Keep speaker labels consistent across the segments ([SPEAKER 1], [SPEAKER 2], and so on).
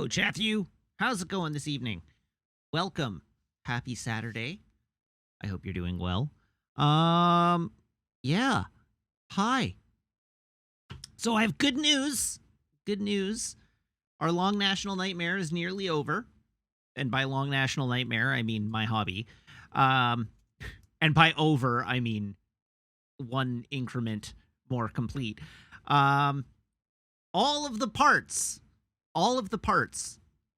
[SPEAKER 1] Hello, Matthew. How's it going this evening? Welcome. Happy Saturday. I hope you're doing well. Yeah. Hi. So I have good news. Good news. Our long national nightmare is nearly over. And by long national nightmare, I mean my hobby. And by over, I mean one increment more complete. All of the parts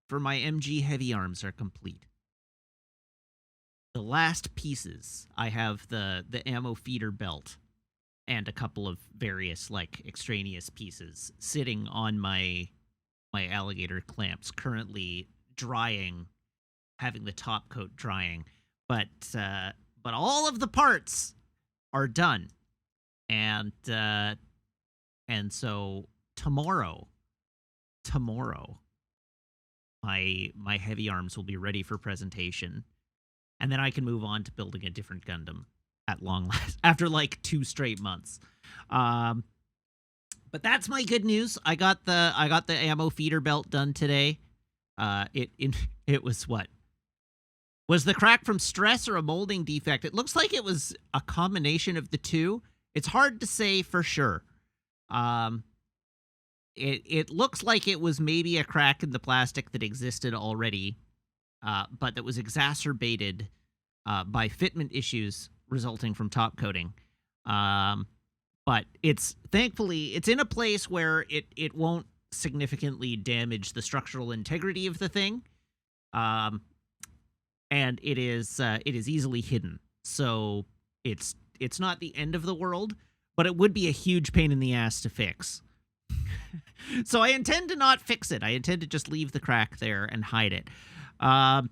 [SPEAKER 1] for my MG heavy arms are complete. The last pieces, I have the ammo feeder belt and a couple of various extraneous pieces sitting on my alligator clamps, currently drying, having the top coat drying. But all of the parts are done, and so tomorrow, my heavy arms will be ready for presentation, and then I can move on to building a different Gundam at long last after 2 straight months. But that's my good news. I got the ammo feeder belt done today. It was what? Was the crack from stress or a molding defect? It looks like it was a combination of the two. It's hard to say for sure. It looks like it was maybe a crack in the plastic that existed already, but that was exacerbated by fitment issues resulting from top coating. But thankfully it's in a place where it won't significantly damage the structural integrity of the thing. And it is easily hidden. So it's not the end of the world, but it would be a huge pain in the ass to fix. So I intend to not fix it. I intend to just leave the crack there and hide it. But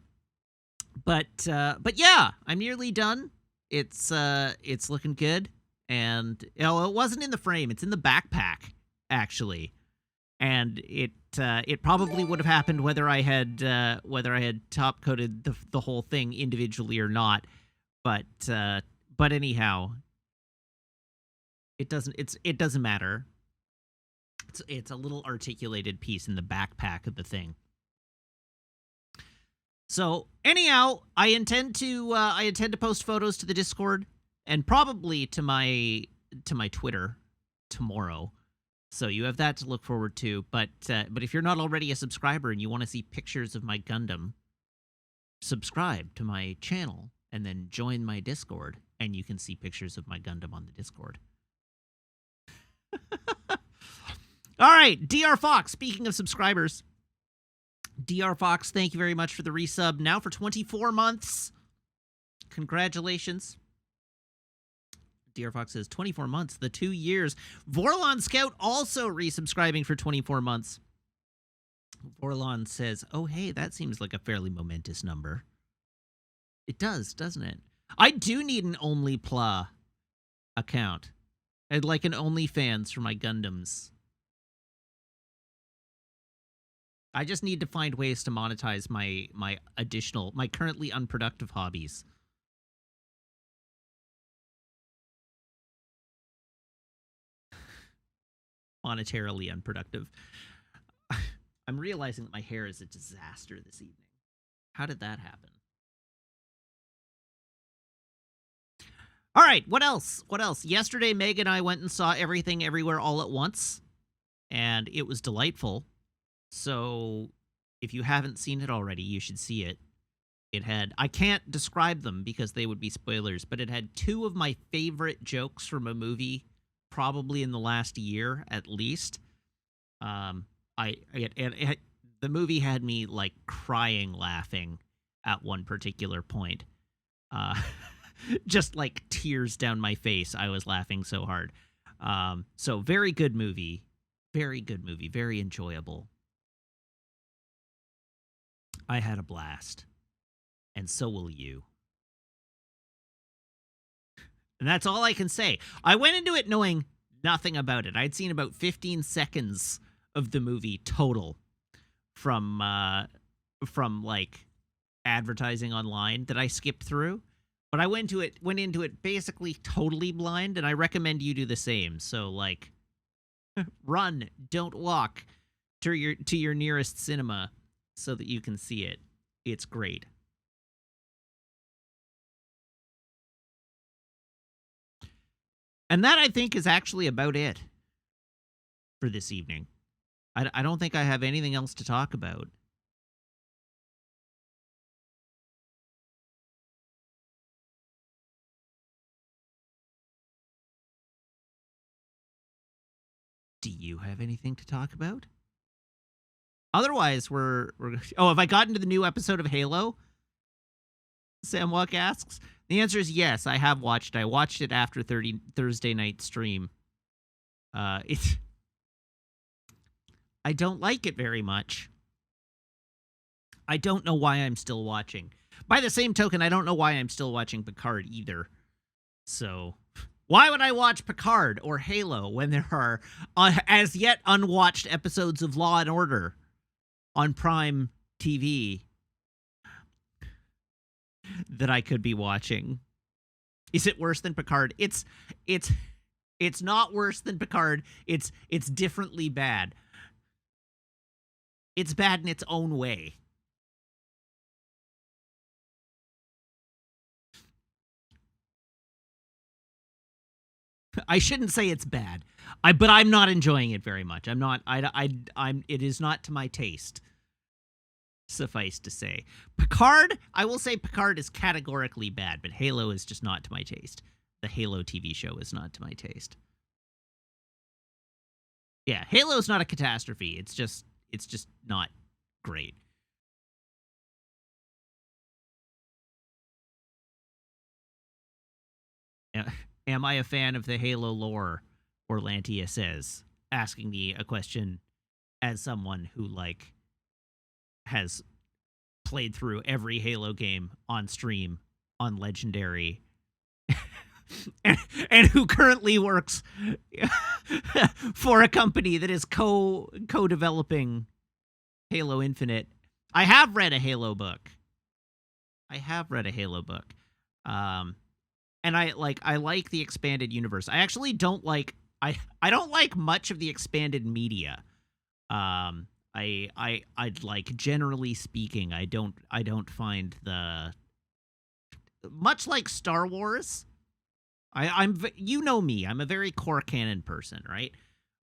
[SPEAKER 1] yeah, I'm nearly done. It's looking good. And it wasn't in the frame. It's in the backpack, actually. And it probably would have happened whether I had top coated the whole thing individually or not. But anyhow, it doesn't matter. It's a little articulated piece in the backpack of the thing. So anyhow, I intend to post photos to the Discord and probably to my Twitter tomorrow. So you have that to look forward to. But if you're not already a subscriber and you want to see pictures of my Gundam, subscribe to my channel and then join my Discord, and you can see pictures of my Gundam on the Discord. All right, DR Fox, speaking of subscribers, DR Fox, thank you very much for the resub. Now for 24 months. Congratulations. DR Fox says 24 months, the 2 years. Vorlon Scout also resubscribing for 24 months. Vorlon says, oh, hey, that seems like a fairly momentous number. It does, doesn't it? I do need an OnlyPla account. I'd like an OnlyFans for my Gundams. I just need to find ways to monetize my currently unproductive hobbies. Monetarily unproductive. I'm realizing that my hair is a disaster this evening. How did that happen? All right, what else? Yesterday, Meg and I went and saw Everything Everywhere All at Once, and it was delightful. So if you haven't seen it already, you should see it. I can't describe them because they would be spoilers, but it had 2 of my favorite jokes from a movie probably in the last year at least. The movie had me crying laughing at one particular point. Just tears down my face. I was laughing so hard. So very good movie, very enjoyable. I had a blast, and so will you. And that's all I can say. I went into it knowing nothing about it. I'd seen about 15 seconds of the movie total from advertising online that I skipped through. But I went into it basically totally blind, and I recommend you do the same. So run, don't walk to your nearest cinema so that you can see it. It's great. And that, I think, is actually about it for this evening. I don't think I have anything else to talk about. Do you have anything to talk about? Otherwise, we're. Oh, have I gotten to the new episode of Halo? Samwalk asks. The answer is yes. I have watched. I watched it after Thursday night stream. It's. I don't like it very much. I don't know why I'm still watching. By the same token, I don't know why I'm still watching Picard either. So, why would I watch Picard or Halo when there are as yet unwatched episodes of Law and Order on Prime TV that I could be watching? Is it worse than Picard? It's not worse than Picard. It's differently bad. It's bad in its own way. I shouldn't say it's bad. But I'm not enjoying it very much. I'm not. I'm. It is not to my taste. Suffice to say, Picard. I will say Picard is categorically bad, but Halo is just not to my taste. The Halo TV show is not to my taste. Yeah, Halo is not a catastrophe. It's just not great. Am I a fan of the Halo lore? Orlantia says, asking me a question as someone who has played through every Halo game on stream on Legendary and who currently works for a company that is co-developing Halo Infinite. I have read a Halo book. And I like the expanded universe. I actually don't like I don't like much of the expanded media. I'd like, generally speaking, I don't find the, much like Star Wars. I'm you know me, I'm a very core canon person, right?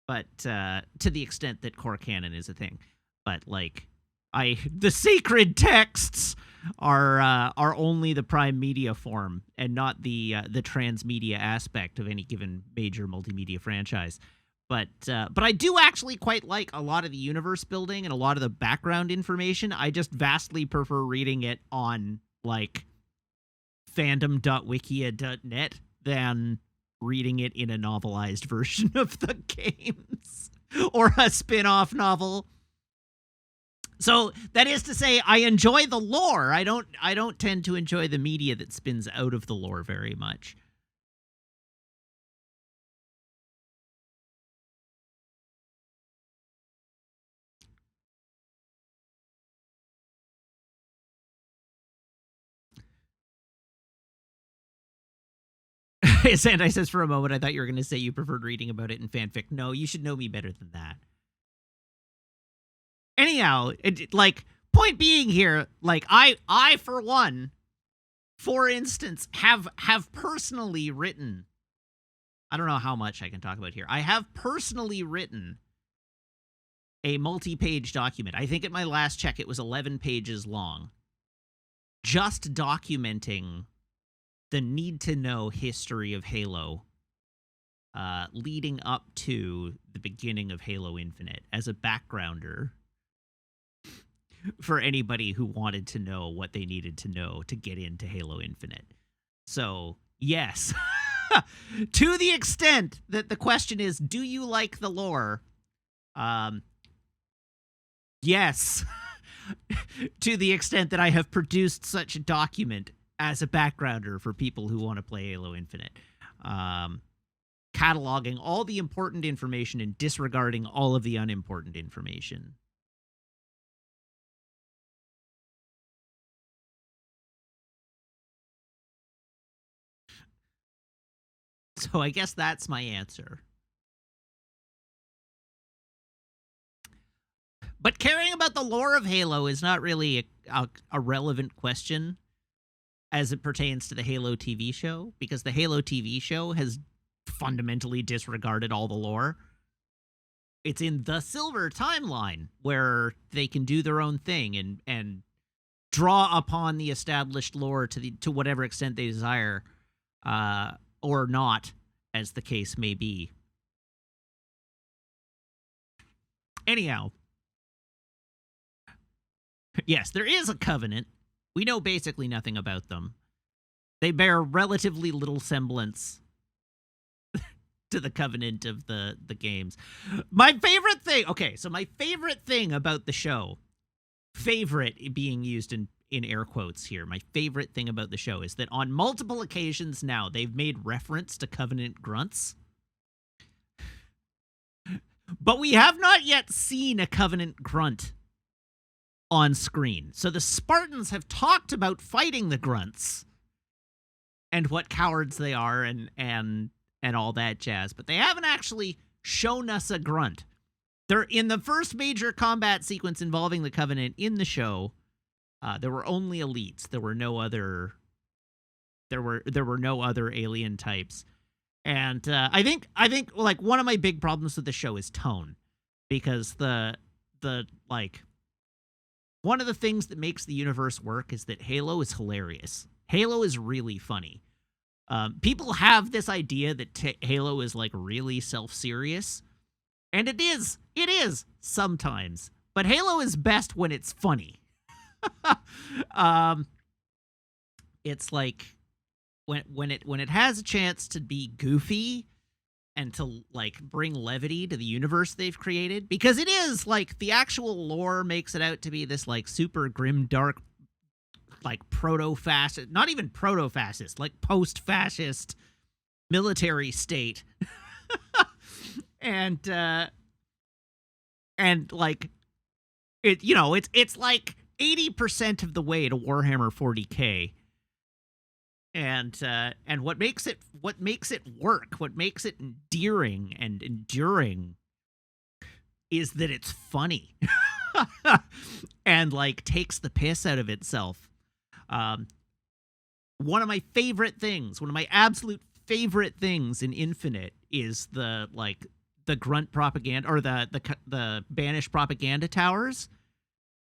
[SPEAKER 1] But to the extent that core canon is a thing. But the sacred texts are only the prime media form and not the transmedia aspect of any given major multimedia franchise. But I do actually quite like a lot of the universe building and a lot of the background information. I just vastly prefer reading it on fandom.wikia.net than reading it in a novelized version of the games or a spin-off novel. So that is to say, I enjoy the lore. I don't tend to enjoy the media that spins out of the lore very much. Sandai says, for a moment, I thought you were going to say you preferred reading about it in fanfic. No, you should know me better than that. Anyhow, point being here, I for one, for instance, have personally written, I don't know how much I can talk about here. I have personally written a multi-page document. I think at my last check it was 11 pages long, just documenting the need-to-know history of Halo leading up to the beginning of Halo Infinite as a backgrounder for anybody who wanted to know what they needed to know to get into Halo Infinite. So, yes, to the extent that the question is, do you like the lore? Yes, to the extent that I have produced such a document as a backgrounder for people who want to play Halo Infinite. Cataloging all the important information and disregarding all of the unimportant information. So I guess that's my answer. But caring about the lore of Halo is not really a relevant question as it pertains to the Halo TV show, because the Halo TV show has fundamentally disregarded all the lore. It's in the Silver timeline where they can do their own thing and draw upon the established lore to whatever extent they desire, or not, as the case may be. Anyhow, yes, there is a covenant. We know basically nothing about them. They bear relatively little semblance to the covenant of the games. My favorite thing, so my favorite thing about the show, favorite being used in air quotes here, my favorite thing about the show is that on multiple occasions now, they've made reference to covenant grunts. But we have not yet seen a covenant grunt on screen. So the Spartans have talked about fighting the grunts and what cowards they are and all that jazz, but they haven't actually shown us a grunt. They're in the first major combat sequence involving the Covenant in the show. There were only elites. There were no other alien types. And I think like one of my big problems with the show is tone, because the like one of the things that makes the universe work is that Halo is hilarious. Halo is really funny. People have this idea that Halo is like really self-serious, and it is sometimes, but Halo is best when it's funny. It's like when it has a chance to be goofy and to like bring levity to the universe they've created, because it is like the actual lore makes it out to be this like super grim, dark, like proto-fascist, not even proto-fascist, like post-fascist military state. and like it, it's like 80% of the way to Warhammer 40K. And what makes it work, what makes it endearing and enduring, is that it's funny and like takes the piss out of itself. One of my absolute favorite things in Infinite is the grunt propaganda, or the banished propaganda towers,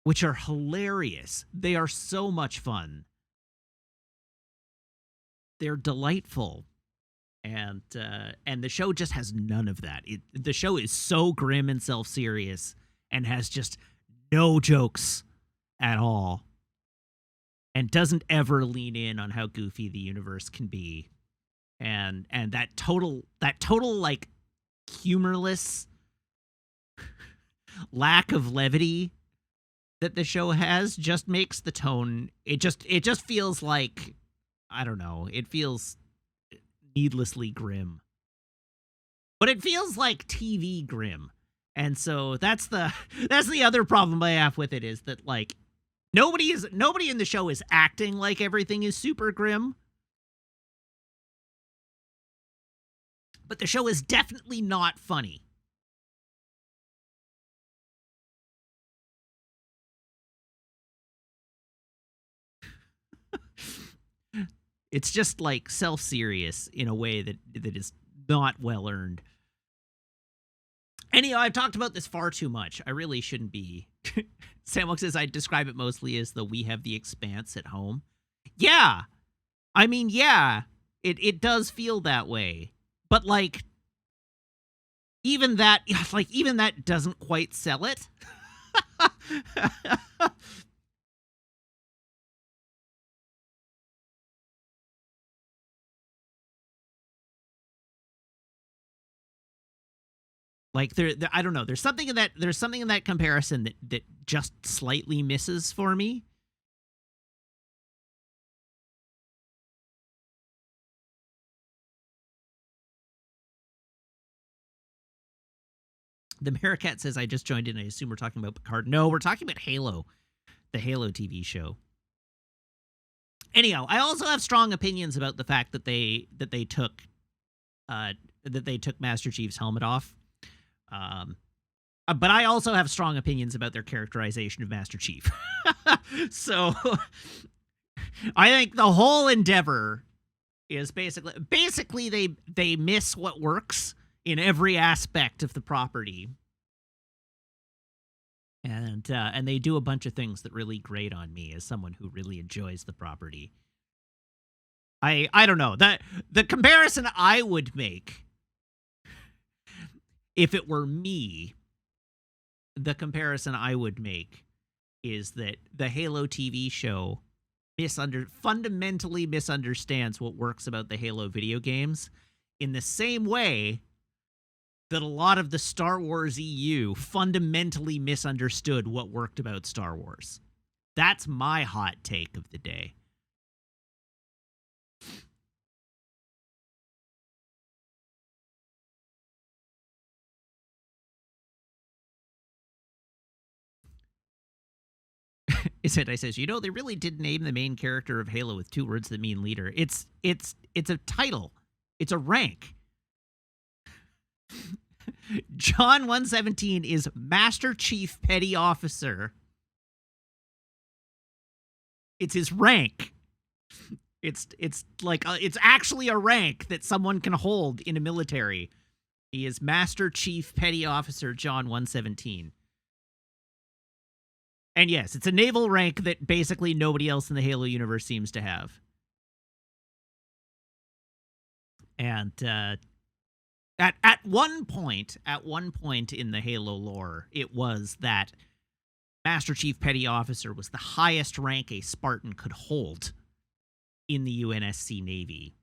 [SPEAKER 1] which are hilarious. They are so much fun. They're delightful, and the show just has none of that. The show is so grim and self-serious and has just no jokes at all, and doesn't ever lean in on how goofy the universe can be, and that total like humorless lack of levity that the show has just makes the tone. It just feels like, I don't know, it feels needlessly grim. But it feels like TV grim. And so that's the other problem I have with it, is that like nobody in the show is acting like everything is super grim. But the show is definitely not funny. It's just like self-serious in a way that is not well earned. Anyhow, I've talked about this far too much. I really shouldn't be. Samwok says I describe it mostly as the "we have the expanse at home." Yeah. I mean, yeah, it does feel that way. But like even that doesn't quite sell it. Like I don't know. There's something in that comparison that just slightly misses for me. The Maricat says I just joined in. I assume we're talking about Picard. No, we're talking about Halo, the Halo TV show. Anyhow, I also have strong opinions about the fact that they took Master Chief's helmet off. But I also have strong opinions about their characterization of Master Chief. So I think the whole endeavor is basically they miss what works in every aspect of the property, and they do a bunch of things that really grate on me as someone who really enjoys the property. I don't know, the comparison I would make if it were me, the comparison I would make is that the Halo TV show fundamentally misunderstands what works about the Halo video games in the same way that a lot of the Star Wars EU fundamentally misunderstood what worked about Star Wars. That's my hot take of the day. I says, they really did name the main character of Halo with 2 words that mean leader. It's a title. It's a rank. John 117 is Master Chief Petty Officer. It's his rank. It's like it's actually a rank that someone can hold in a military. He is Master Chief Petty Officer John 117. And yes, it's a naval rank that basically nobody else in the Halo universe seems to have. And at one point in the Halo lore, it was that Master Chief Petty Officer was the highest rank a Spartan could hold in the UNSC Navy.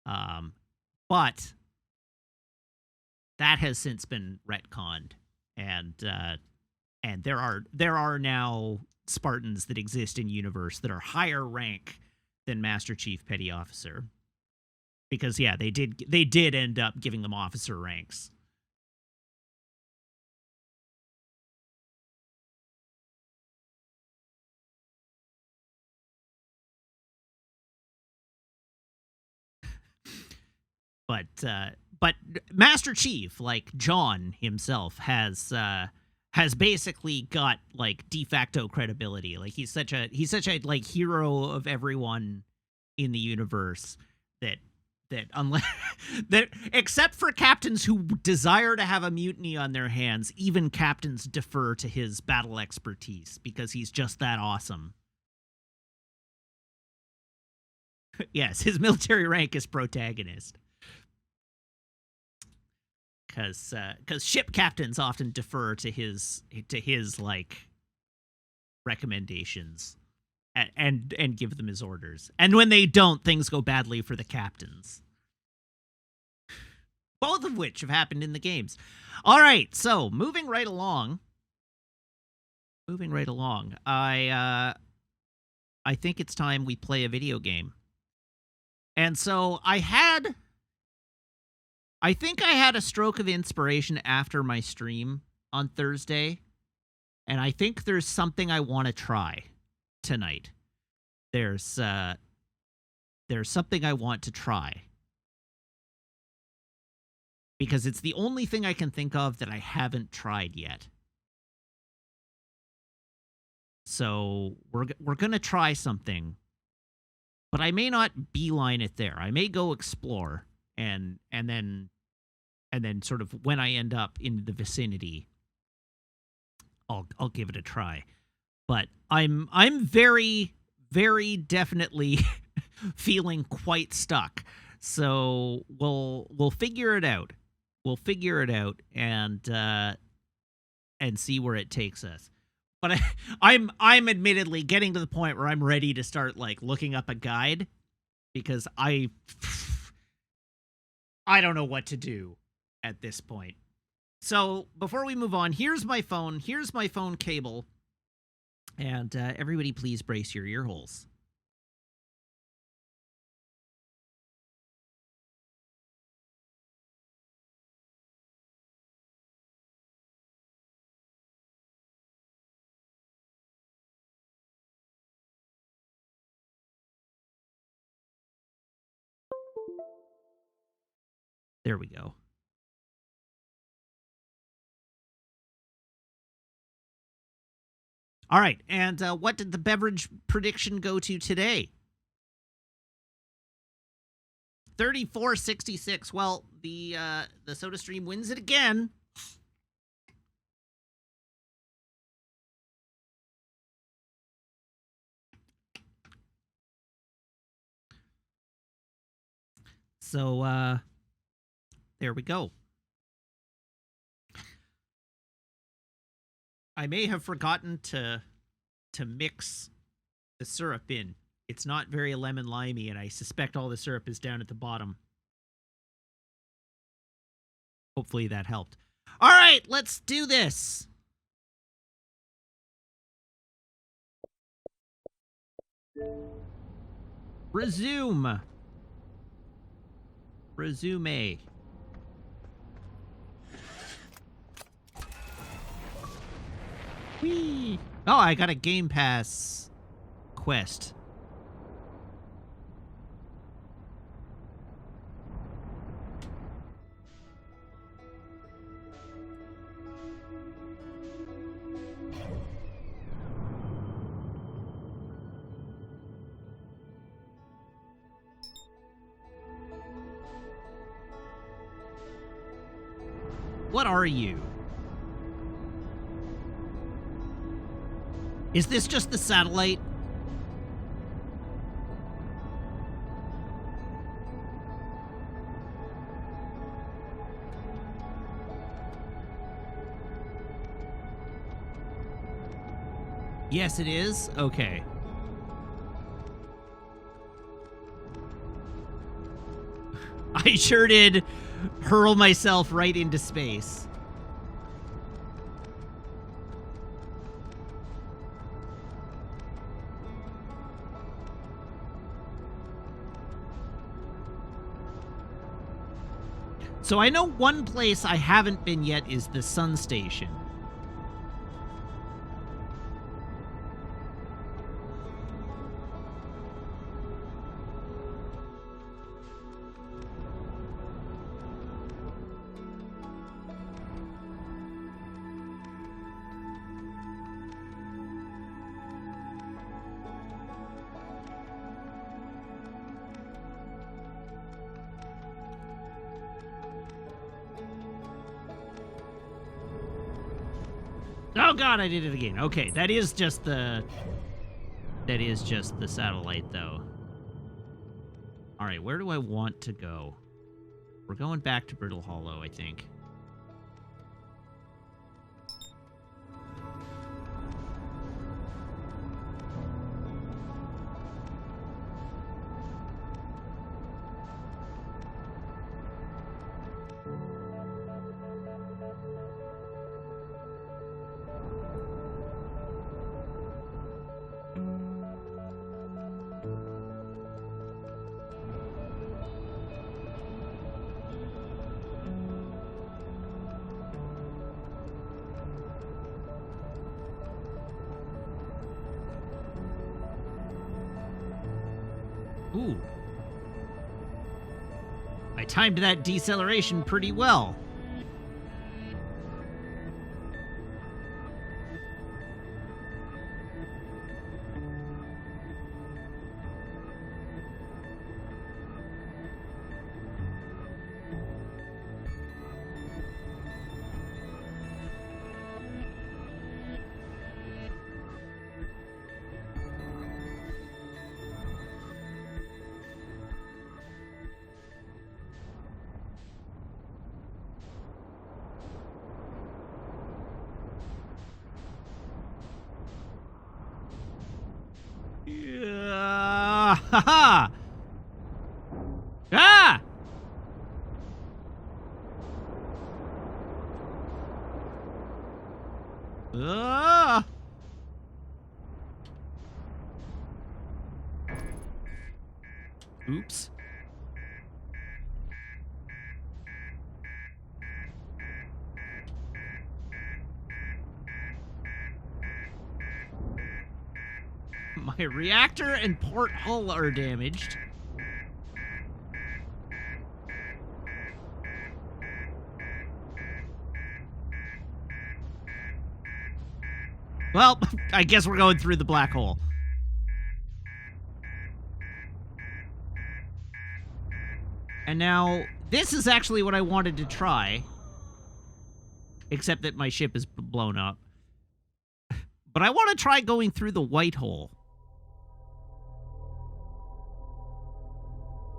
[SPEAKER 1] But that has since been retconned, and there are now Spartans that exist in universe that are higher rank than Master Chief Petty Officer. Because yeah, they did end up giving them officer ranks. But Master Chief, like John himself, has basically got like de facto credibility. Like he's such a like hero of everyone in the universe that unless that except for captains who desire to have a mutiny on their hands, even captains defer to his battle expertise because he's just that awesome. Yes, his military rank is protagonist. Because ship captains often defer to his like recommendations and give them his orders, and when they don't, things go badly for the captains. Both of which have happened in the games. All right, so moving right along. I think it's time we play a video game. And so I think I had a stroke of inspiration after my stream on Thursday, and I think there's something I want to try tonight. There's something I want to try because it's the only thing I can think of that I haven't tried yet. So we're gonna try something, but I may not beeline it there. I may go explore and then sort of when I end up in the vicinity, I'll give it a try. But I'm very, very definitely feeling quite stuck. So we'll figure it out. We'll figure it out and see where it takes us. But I'm admittedly getting to the point where I'm ready to start like looking up a guide because I don't know what to do at this point. So before we move on, here's my phone cable, and everybody please brace your ear holes. There we go. All right, and what did the beverage prediction go to today? 34.66. Well, the SodaStream wins it again. So, there we go. I may have forgotten to mix the syrup in. It's not very lemon-limey, and I suspect all the syrup is down at the bottom. Hopefully that helped. All right, let's do this. Resume. Resume. Whee! Oh, I got a Game Pass quest. What are you? Is this just the satellite? Yes, it is? Okay. I sure did hurl myself right into space. So I know one place I haven't been yet is the Sun Station. Oh god, I did it again. Okay, that is just the satellite though. All right, where do I want to go? We're going back to Brittle Hollow, I think. Ooh. I timed that deceleration pretty well. Yeah. Ha-ha! Ah! Ah! Oops. My reactor and port hull are damaged. Well, I guess we're going through the black hole. And now, this is actually what I wanted to try. Except that my ship is blown up. But I want to try going through the white hole.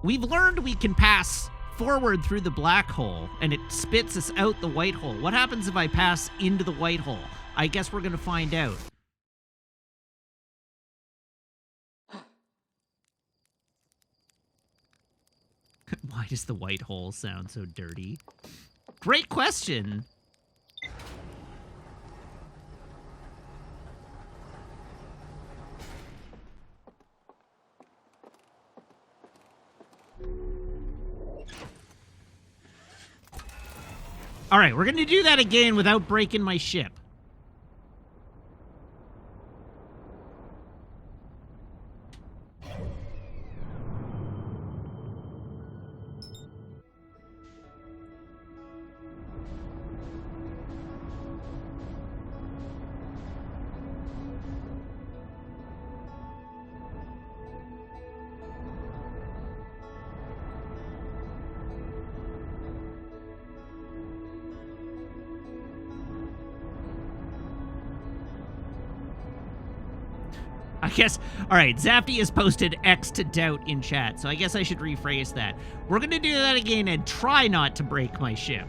[SPEAKER 1] We've learned we can pass forward through the black hole, and it spits us out the white hole. What happens if I pass into the white hole? I guess we're going to find out. Why does the white hole sound so dirty? Great question. All right, we're going to do that again without breaking my ship. I guess, all right, Zafty has posted X to doubt in chat, so I guess I should rephrase that. We're going to do that again and try not to break my ship.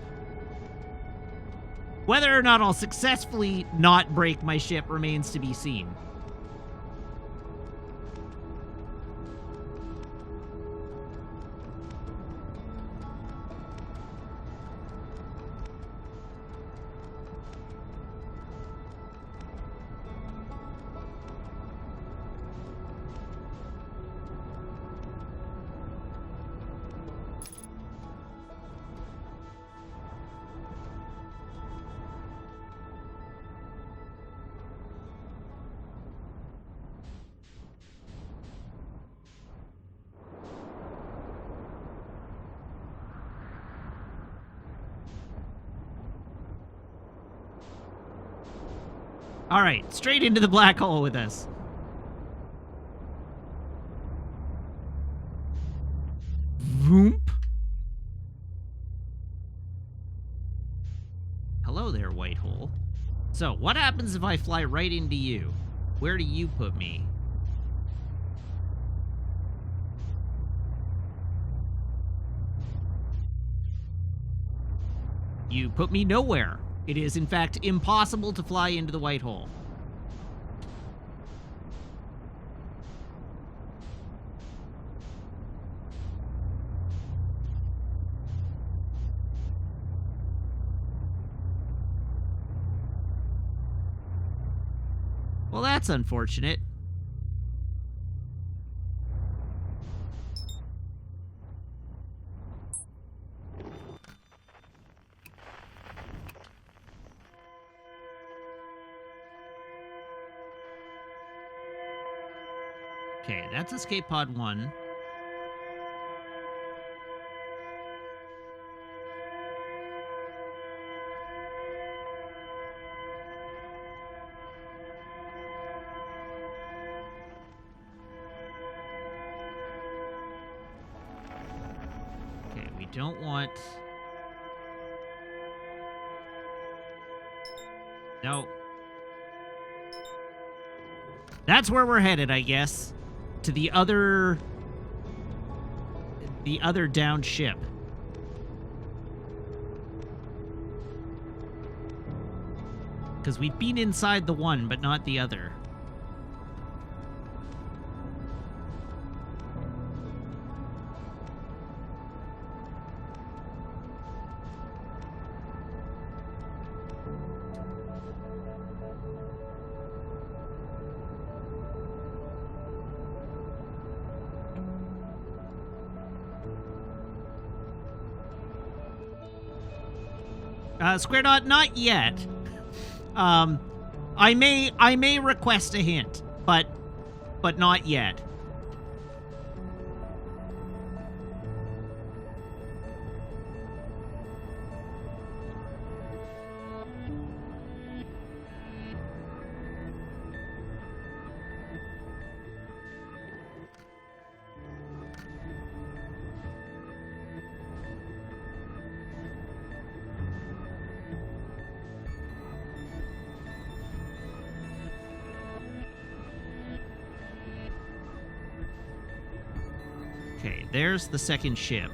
[SPEAKER 1] Whether or not I'll successfully not break my ship remains to be seen. All right, straight into the black hole with us. Voomp. Hello there, white hole. So, what happens if I fly right into you? Where do you put me? You put me nowhere. It is, in fact, impossible to fly into the white hole. Well, that's unfortunate. Okay, that's escape pod 1. Okay, we don't want... No. That's where we're headed, I guess. To the other down ship. Because we've been inside the one, but not the other. Square Dot, not yet. I may request a hint, but not yet. Okay, there's the second ship.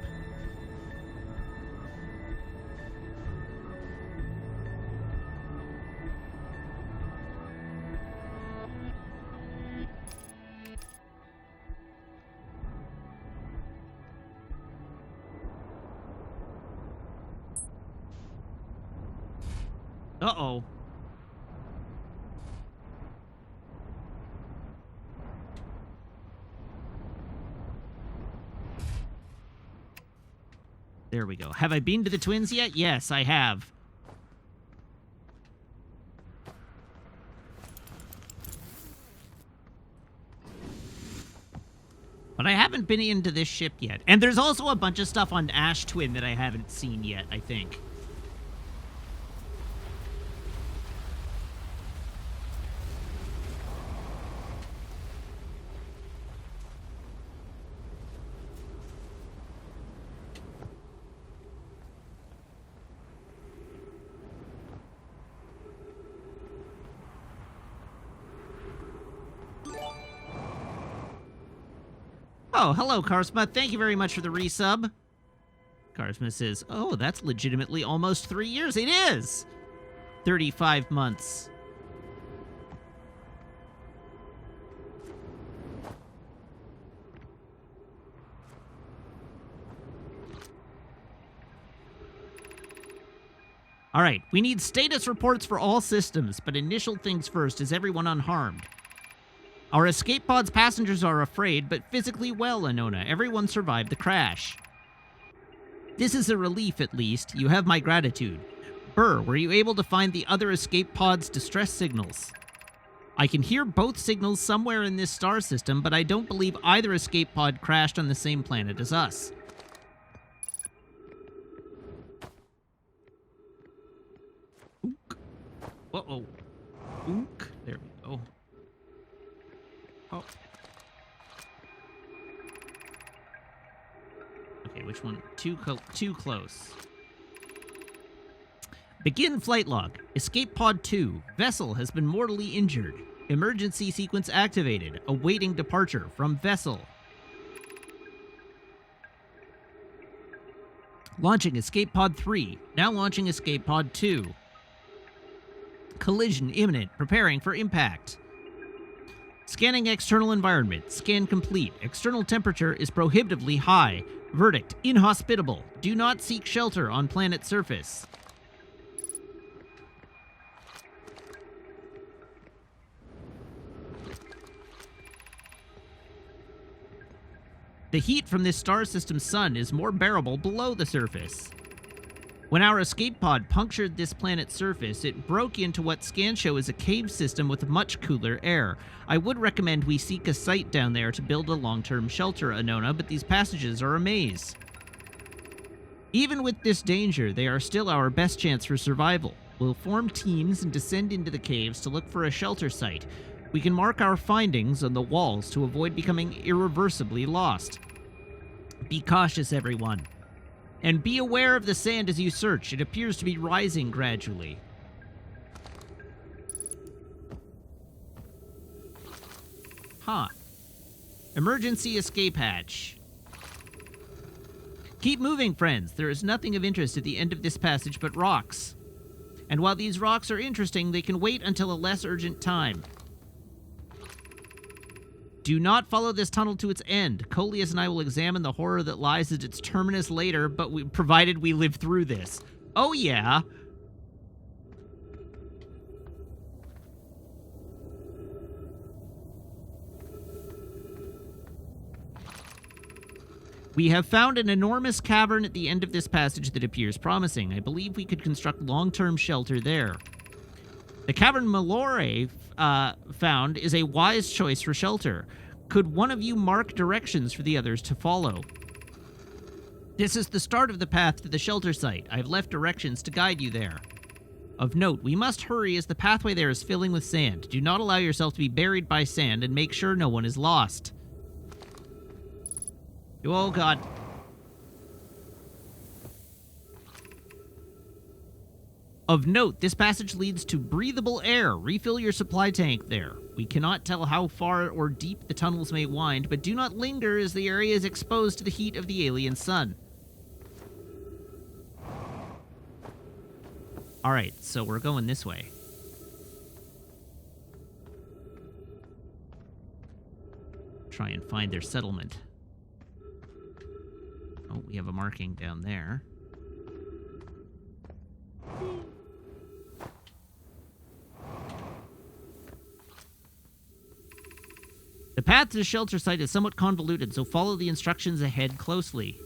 [SPEAKER 1] Uh-oh. There we go. Have I been to the Twins yet? Yes, I have. But I haven't been into this ship yet. And there's also a bunch of stuff on Ash Twin that I haven't seen yet, I think. Oh, hello, Karsma. Thank you very much for the resub. Karsma says, oh, that's legitimately almost 3 years. It is! 35 months. All right, we need status reports for all systems, but initial things first. Is everyone unharmed? Our escape pod's passengers are afraid, but physically well, Anona. Everyone survived the crash. This is a relief, at least. You have my gratitude. Burr, were you able to find the other escape pod's distress signals? I can hear both signals somewhere in this star system, but I don't believe either escape pod crashed on the same planet as us. Ook. Uh-oh. Ook. There we go. Oh. Okay, which one? Too close. Begin flight log. Escape pod 2. Vessel has been mortally injured. Emergency sequence activated. Awaiting departure from vessel. Launching escape pod 3. Now launching escape pod 2. Collision imminent. Preparing for impact. Scanning external environment. Scan complete. External temperature is prohibitively high. Verdict: inhospitable. Do not seek shelter on planet surface. The heat from this star system's sun is more bearable below the surface. When our escape pod punctured this planet's surface, it broke into what scans show is a cave system with much cooler air. I would recommend we seek a site down there to build a long-term shelter, Anona, but these passages are a maze. Even with this danger, they are still our best chance for survival. We'll form teams and descend into the caves to look for a shelter site. We can mark our findings on the walls to avoid becoming irreversibly lost. Be cautious, everyone. And be aware of the sand as you search. It appears to be rising gradually. Huh. Emergency escape hatch. Keep moving, friends. There is nothing of interest at the end of this passage but rocks. And while these rocks are interesting, they can wait until a less urgent time. Do not follow this tunnel to its end. Coleus and I will examine the horror that lies at its terminus later, but provided we live through this. Oh, yeah. We have found an enormous cavern at the end of this passage that appears promising. I believe we could construct long-term shelter there. The cavern Malore found is a wise choice for shelter. Could one of you mark directions for the others to follow? This is the start of the path to the shelter site. I have left directions to guide you there. Of note, we must hurry as the pathway there is filling with sand. Do not allow yourself to be buried by sand and make sure no one is lost. Oh, God. Of note, this passage leads to breathable air. Refill your supply tank there. We cannot tell how far or deep the tunnels may wind, but do not linger as the area is exposed to the heat of the alien sun. Alright, so we're going this way. Try and find their settlement. Oh, we have a marking down there. The path to the shelter site is somewhat convoluted, so follow the instructions ahead closely.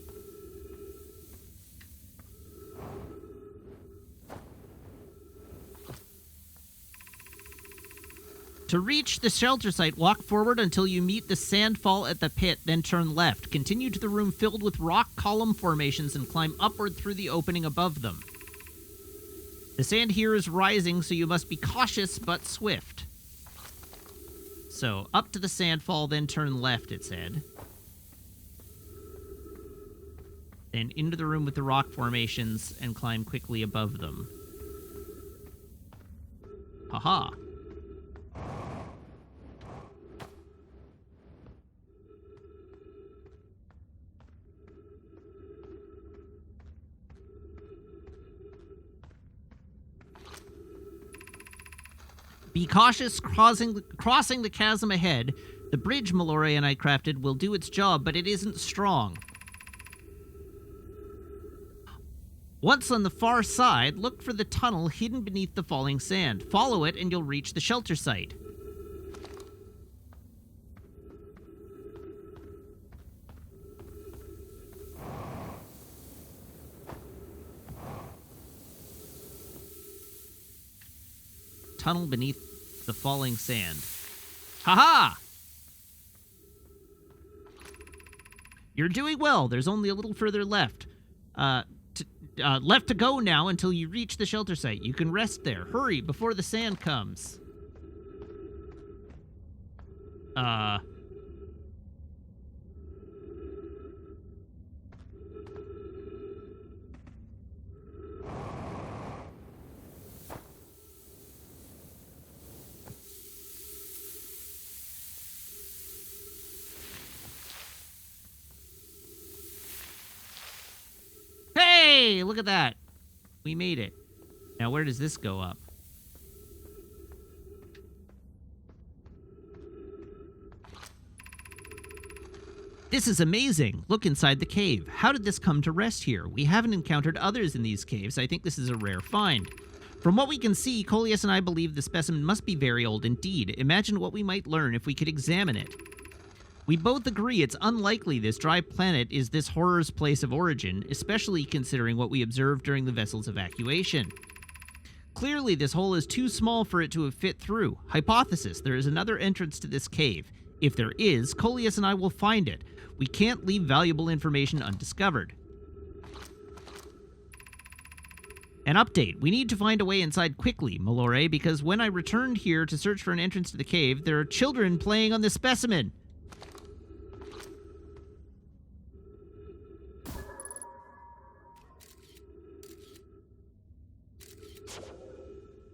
[SPEAKER 1] To reach the shelter site, walk forward until you meet the sandfall at the pit, then turn left. Continue to the room filled with rock column formations and climb upward through the opening above them. The sand here is rising, so you must be cautious but swift. So, up to the sandfall, then turn left, it said. Then into the room with the rock formations and climb quickly above them. Haha. Be cautious crossing the chasm ahead. The bridge Mallory and I crafted will do its job, but it isn't strong. Once on the far side, look for the tunnel hidden beneath the falling sand. Follow it and you'll reach the shelter site. Tunnel beneath the falling sand. Ha-ha! You're doing well. There's only a little further left. Left to go now until you reach the shelter site. You can rest there. Hurry before the sand comes. Hey, look at that. We made it. Now, where does this go up? This is amazing. Look inside the cave. How did this come to rest here? We haven't encountered others in these caves. I think this is a rare find. From what we can see, Coleus and I believe the specimen must be very old indeed. Imagine what we might learn if we could examine it. We both agree it's unlikely this dry planet is this horror's place of origin, especially considering what we observed during the vessel's evacuation. Clearly, this hole is too small for it to have fit through. Hypothesis, there is another entrance to this cave. If there is, Coleus and I will find it. We can't leave valuable information undiscovered. An update. We need to find a way inside quickly, Mallory, because when I returned here to search for an entrance to the cave, there are children playing on the specimen.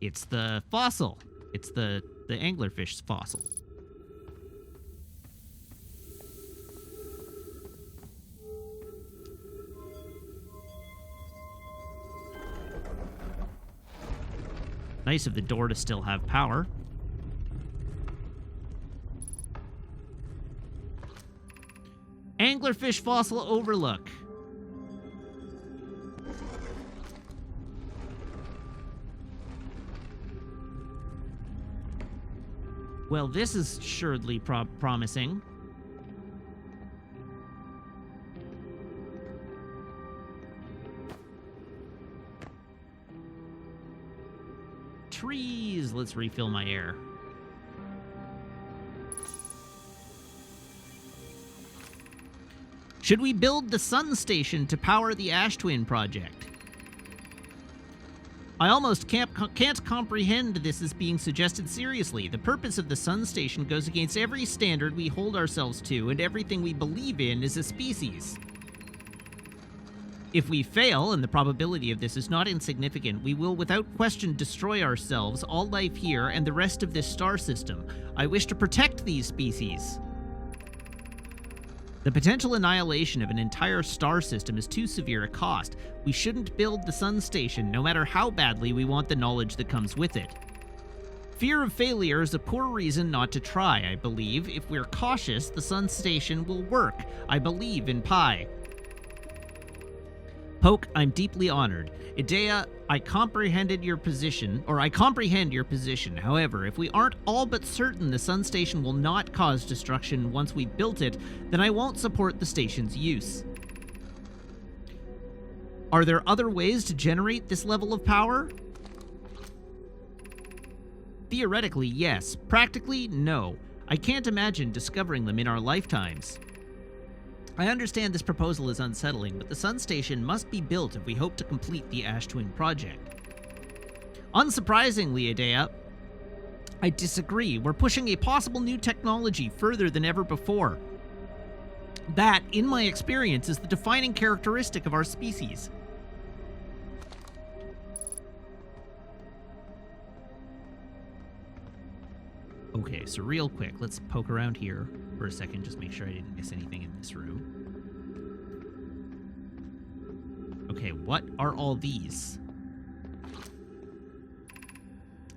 [SPEAKER 1] It's the fossil. It's the anglerfish fossil. Nice of the door to still have power. Anglerfish fossil overlook. Well, this is assuredly promising. Trees! Let's refill my air. Should we build the sun station to power the Ash Twin project? I almost can't comprehend this as being suggested seriously. The purpose of the sun station goes against every standard we hold ourselves to and everything we believe in as a species. If we fail, and the probability of this is not insignificant, we will without question destroy ourselves, all life here, and the rest of this star system. I wish to protect these species. The potential annihilation of an entire star system is too severe a cost. We shouldn't build the sun station, no matter how badly we want the knowledge that comes with it. Fear of failure is a poor reason not to try, I believe. If we're cautious, the sun station will work. I believe in Pi. Poke, I'm deeply honored. Idea, I comprehend your position. However, if we aren't all but certain the sun station will not cause destruction once we built it, then I won't support the station's use. Are there other ways to generate this level of power? Theoretically, yes. Practically, no. I can't imagine discovering them in our lifetimes. I understand this proposal is unsettling, but the sun station must be built if we hope to complete the Ash Twin project. Unsurprisingly, Idea, I disagree. We're pushing a possible new technology further than ever before. That, in my experience, is the defining characteristic of our species. Okay, so real quick, let's poke around here for a second, just make sure I didn't miss anything in this room. Okay, what are all these?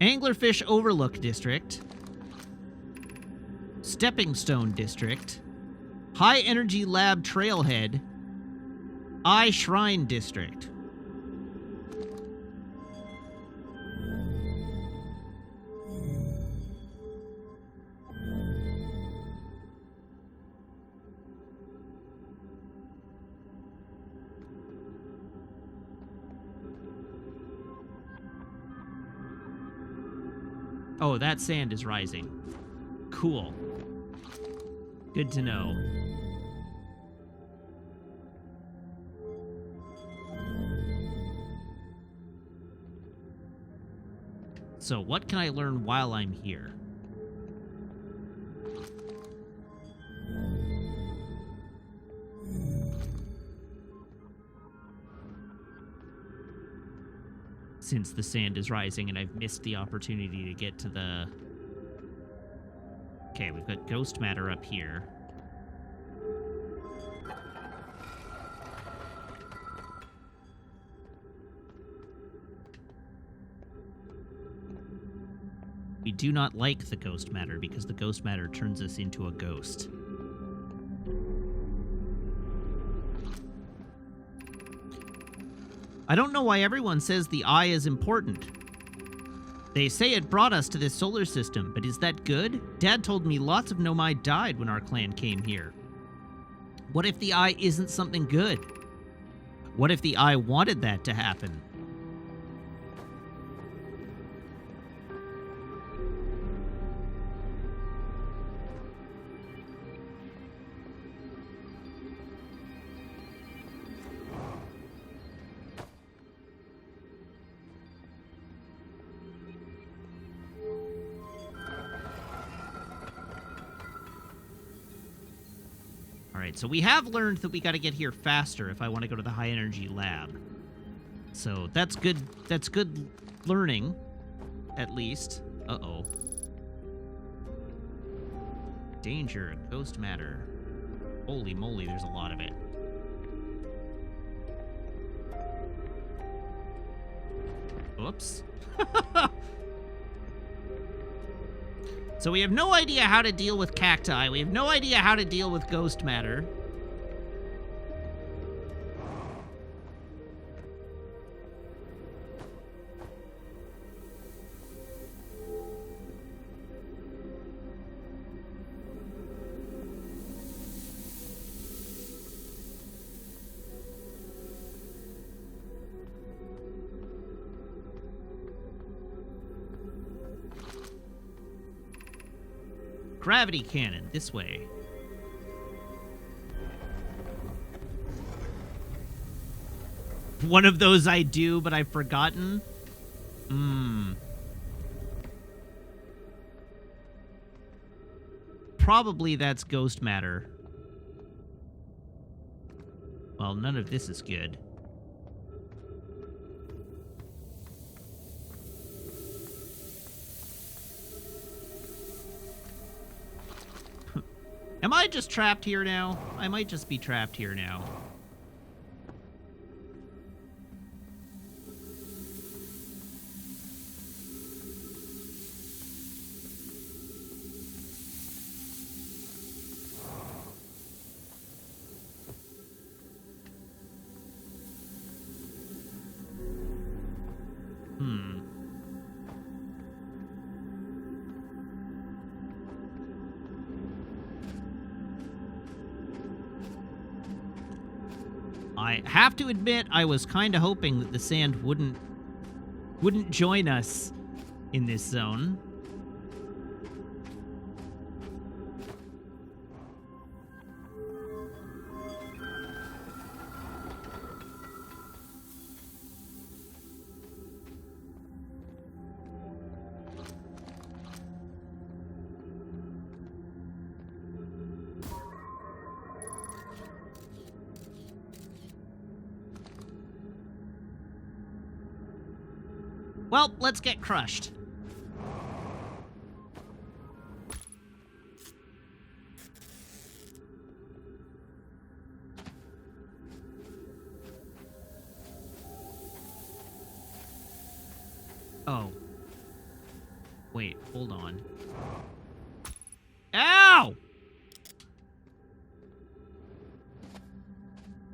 [SPEAKER 1] Anglerfish Overlook District. Stepping Stone District. High Energy Lab Trailhead. Eye Shrine District. Oh, that sand is rising. Cool. Good to know. So, what can I learn while I'm here? Since the sand is rising and I've missed the opportunity to get to the... Okay, we've got ghost matter up here. We do not like the ghost matter because the ghost matter turns us into a ghost. I don't know why everyone says the eye is important. They say it brought us to this solar system, but is that good? Dad told me lots of Nomai died when our clan came here. What if the eye isn't something good? What if the eye wanted that to happen? Alright, so we have learned that we gotta get here faster if I want to go to the high energy lab. So that's good learning, at least. Uh-oh. Danger, ghost matter. Holy moly, there's a lot of it. Oops. So we have no idea how to deal with cacti. We have no idea how to deal with ghost matter. Gravity cannon, this way. One of those I do, but I've forgotten. Probably that's ghost matter. Well, none of this is good. Am I just trapped here now? I might just be trapped here now. I have to admit, I was kind of hoping that the sand wouldn't join us in this zone. Well, let's get crushed. Oh. Wait, hold on. Ow!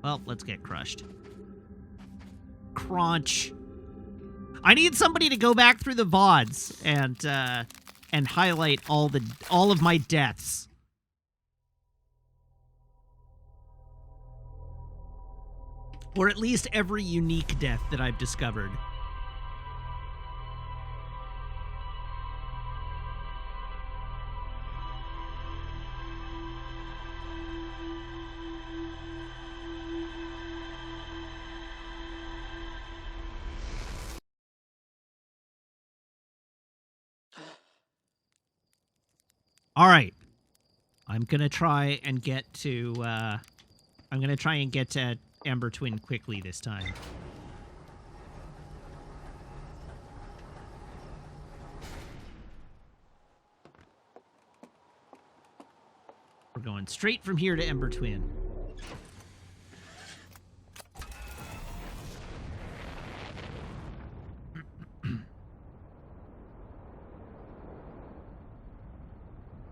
[SPEAKER 1] Well, let's get crushed. Crunch. I need somebody to go back through the VODs and highlight all of my deaths. Or at least every unique death that I've discovered. All right. I'm going to try and get to Ember Twin quickly this time. We're going straight from here to Ember Twin.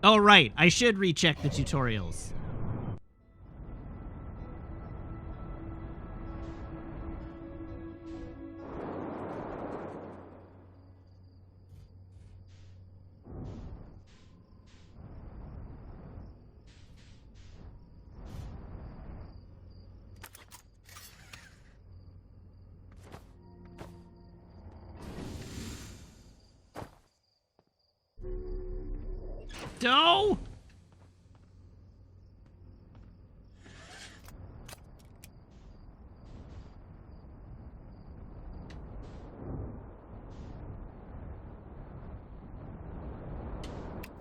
[SPEAKER 1] Oh, right. I should recheck the tutorials. No!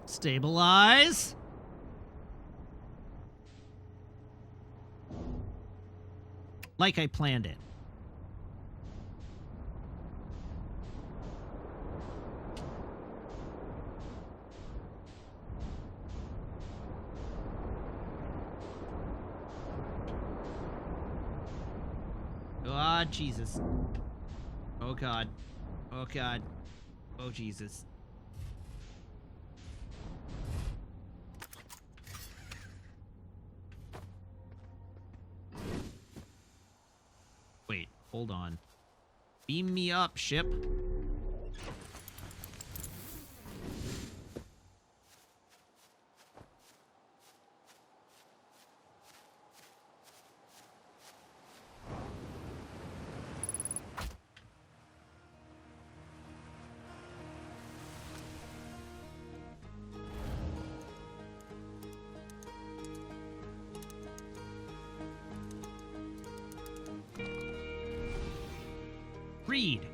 [SPEAKER 1] Stabilize. Like I planned it. Ah, Jesus. Oh, God. Oh, God. Oh, Jesus. Wait, hold on. Beam me up, ship. Read.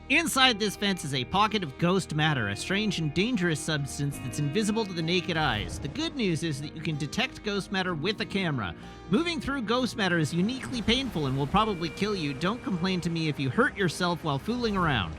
[SPEAKER 1] Inside this fence is a pocket of ghost matter, a strange and dangerous substance that's invisible to the naked eyes. The good news is that you can detect ghost matter with a camera. Moving through ghost matter is uniquely painful and will probably kill you. Don't complain to me if you hurt yourself while fooling around.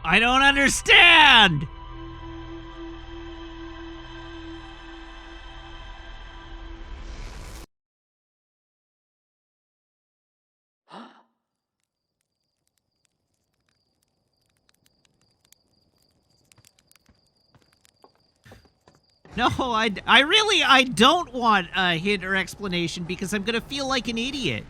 [SPEAKER 1] I don't understand! No, I don't want a hint or explanation because I'm gonna feel like an idiot.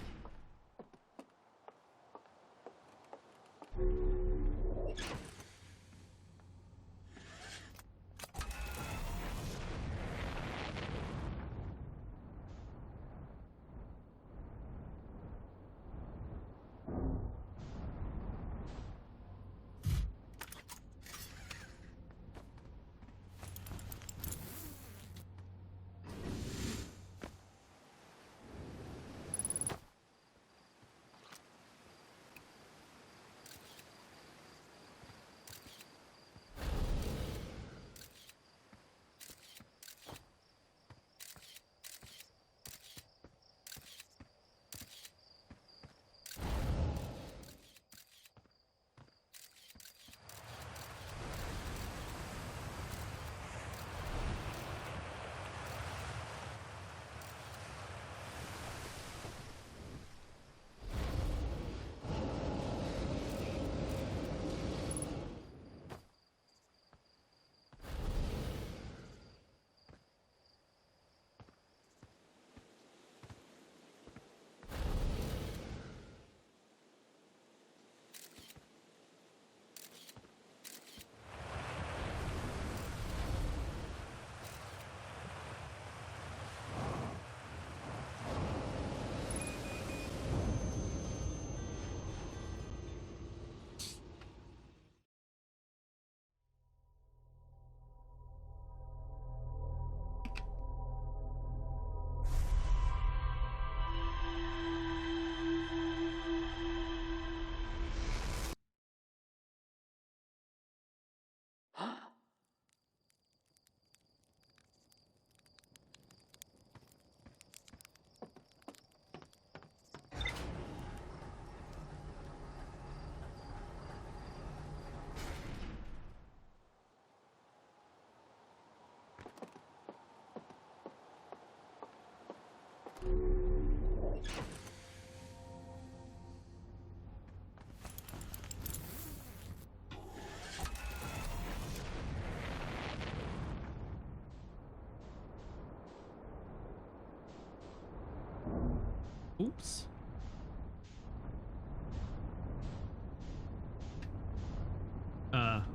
[SPEAKER 1] Oops.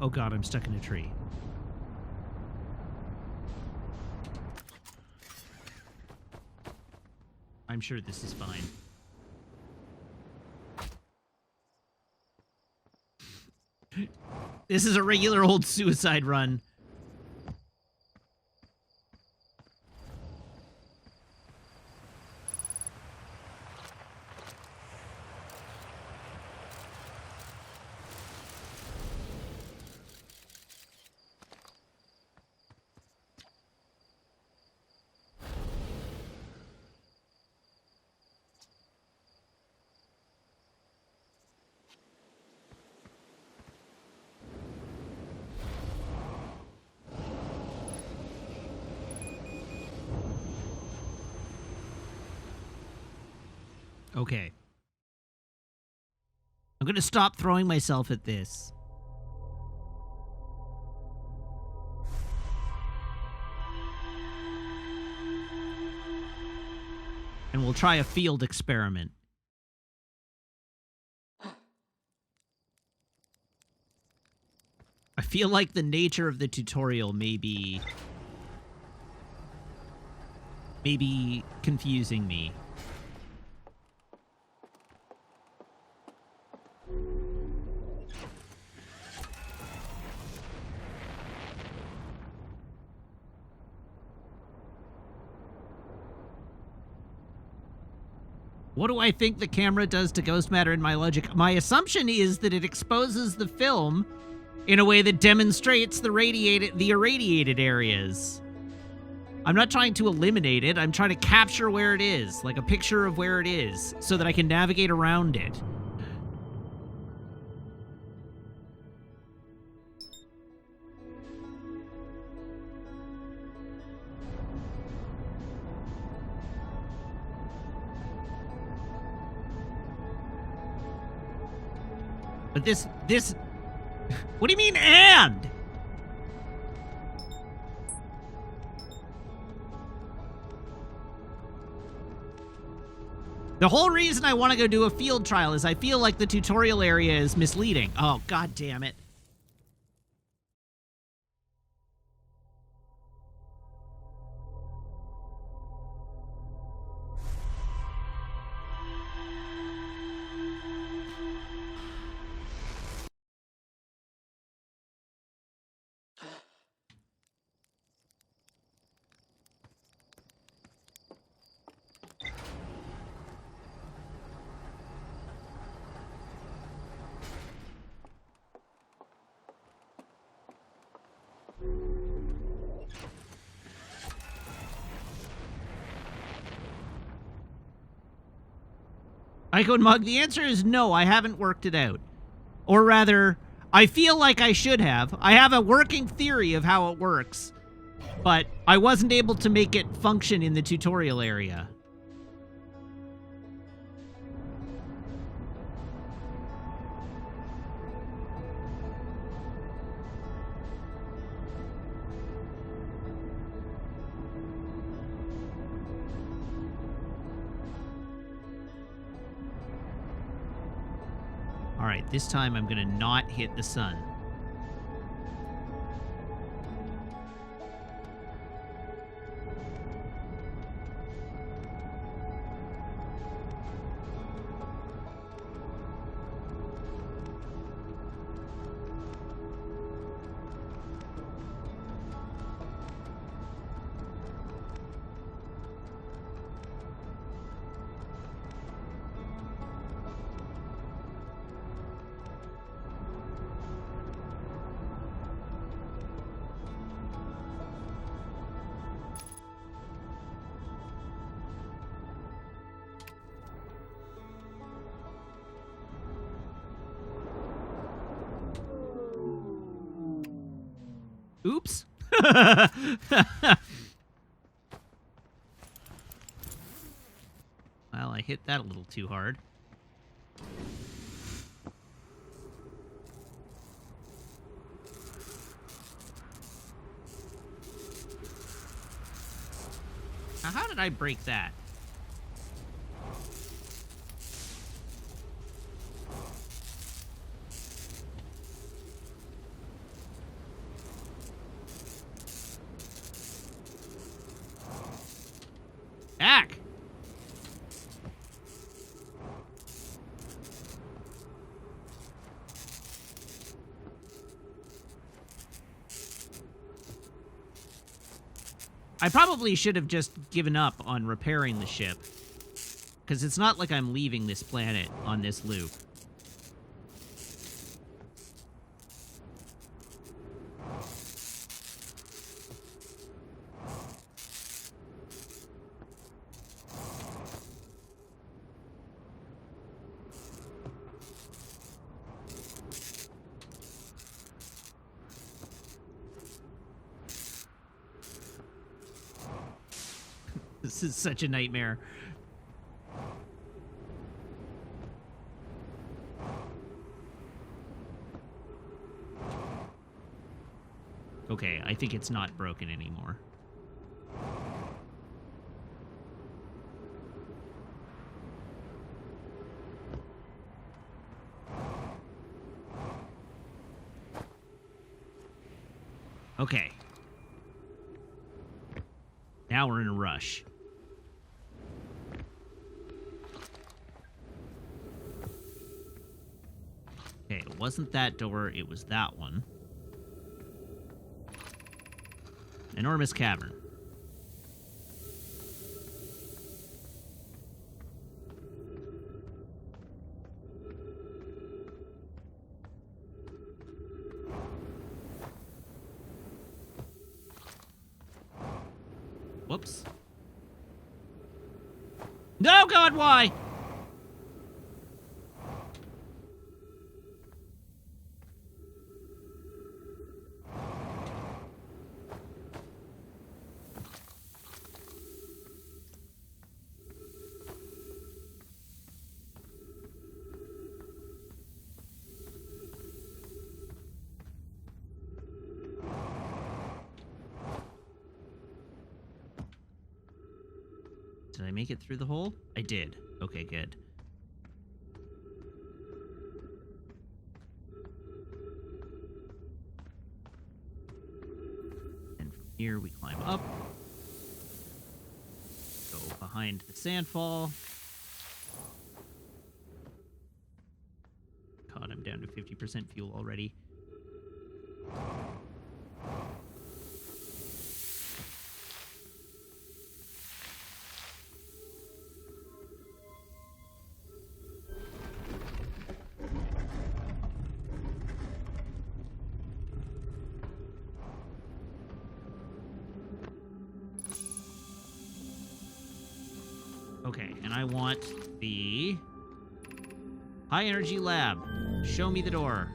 [SPEAKER 1] Oh god, I'm stuck in a tree. I'm sure this is fine. This is a regular old suicide run. Okay. I'm gonna stop throwing myself at this. And we'll try a field experiment. I feel like the nature of the tutorial may be confusing me. What do I think the camera does to ghost matter in my logic? My assumption is that it exposes the film in a way that demonstrates the irradiated areas. I'm not trying to eliminate it. I'm trying to capture where it is, like a picture of where it is, so that I can navigate around it. But this... What do you mean, and? The whole reason I want to go do a field trial is I feel like the tutorial area is misleading. Oh, god damn it. Icon Mug, the answer is no, I haven't worked it out. Or rather, I feel like I should have. I have a working theory of how it works, but I wasn't able to make it function in the tutorial area. Alright, this time I'm gonna not hit the sun. Oops. Well, I hit that a little too hard. Now, how did I break that? Ack! I probably should have just given up on repairing the ship, because it's not like I'm leaving this planet on this loop. This is such a nightmare. Okay, I think it's not broken anymore. Okay. Now we're in a rush. Okay, it wasn't that door, it was that one. Enormous cavern. Whoops. No, God, why? Did I make it through the hole? I did. Okay, good. And from here we climb up. Go behind the sandfall. God, I'm down to 50% fuel already. Okay, and I want the high energy lab. Show me the door.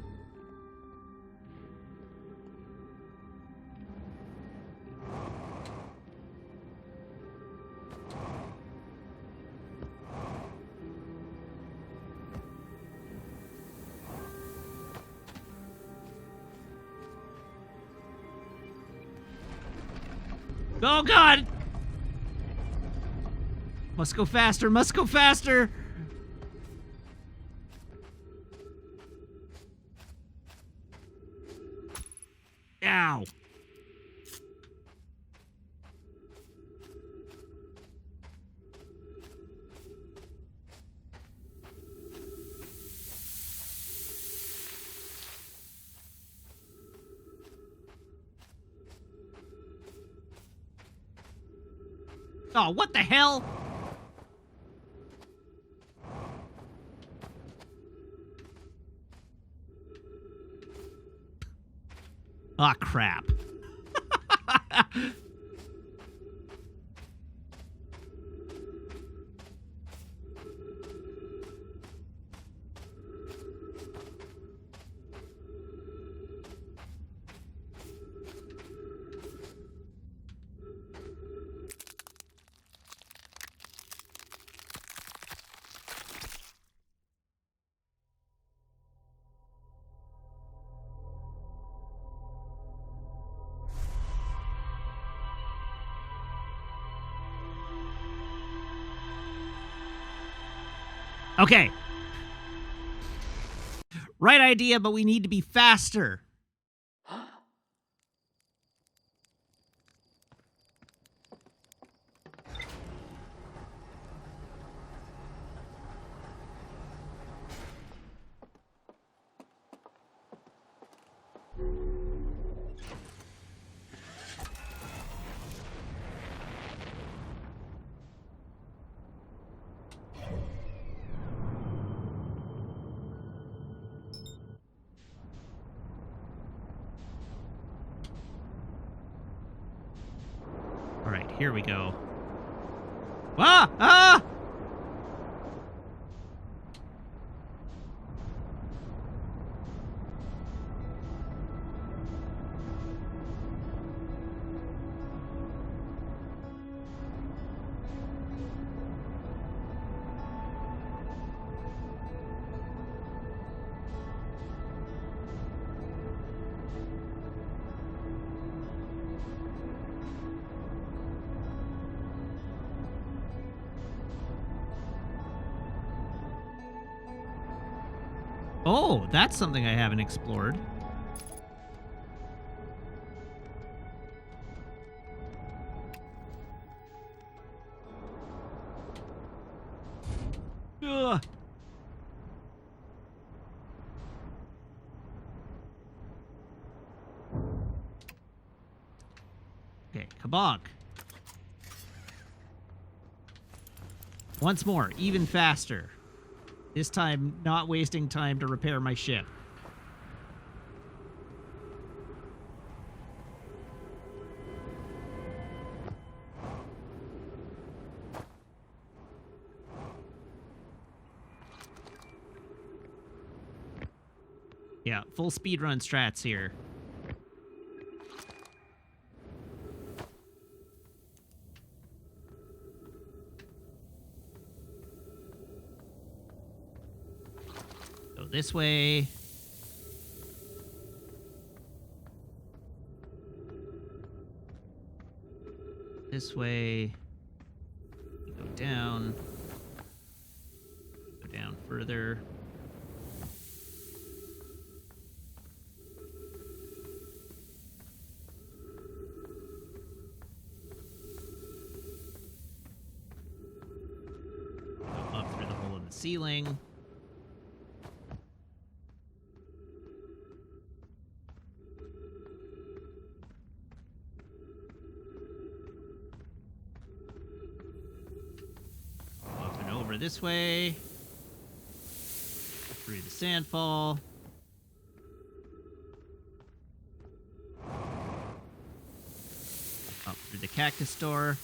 [SPEAKER 1] Oh, God! Must go faster, must go faster! Ow! Oh, what the hell? Ah, crap. Okay. Right idea, but we need to be faster. All right, here we go. Ah! Ah! Oh, that's something I haven't explored. Ugh. Okay, kabonk. Once more, even faster. This time, not wasting time to repair my ship. Yeah, full speedrun strats here. Go this way. This way. Go down. Go down further. Go up through the hole in the ceiling. This way, through the sandfall, up through the cactus door.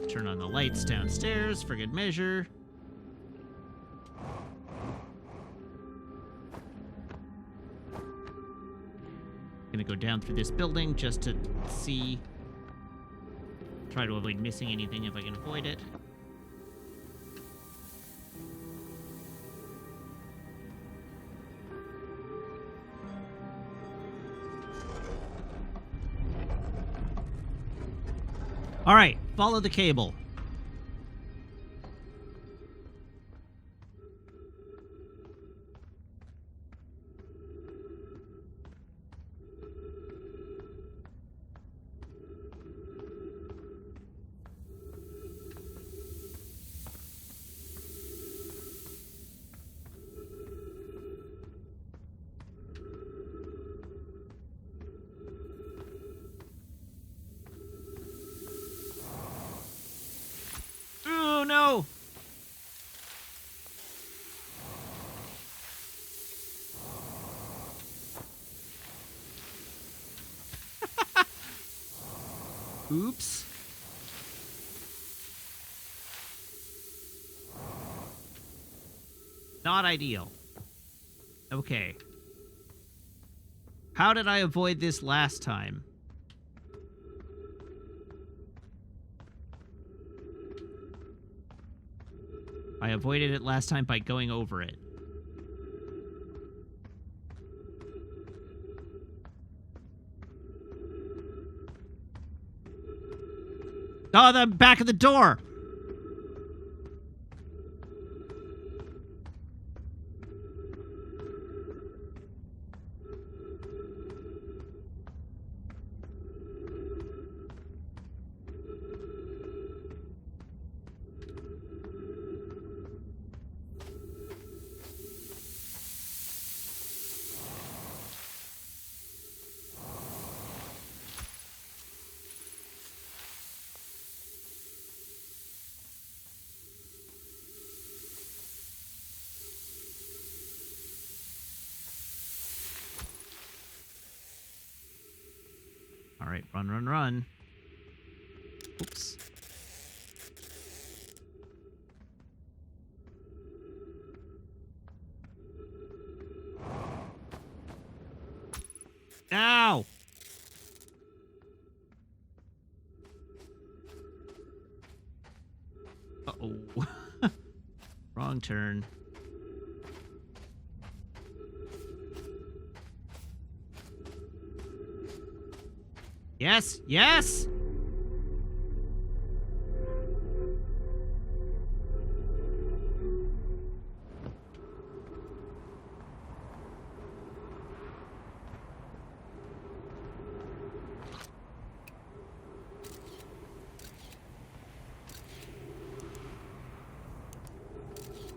[SPEAKER 1] Turn on the lights downstairs for good measure. Gonna go down through this building just to see. Try to avoid missing anything if I can avoid it. All right, follow the cable. Oh no! Oops. Not ideal. Okay. How did I avoid this last time? I avoided it last time by going over it. Oh, the back of the door! All right, run, run, run. Oops. Ow! Uh-oh. Wrong turn. Yes, yes!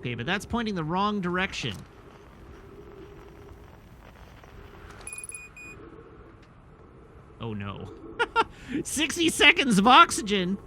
[SPEAKER 1] Okay, but that's pointing the wrong direction. Oh no. 60 seconds of oxygen!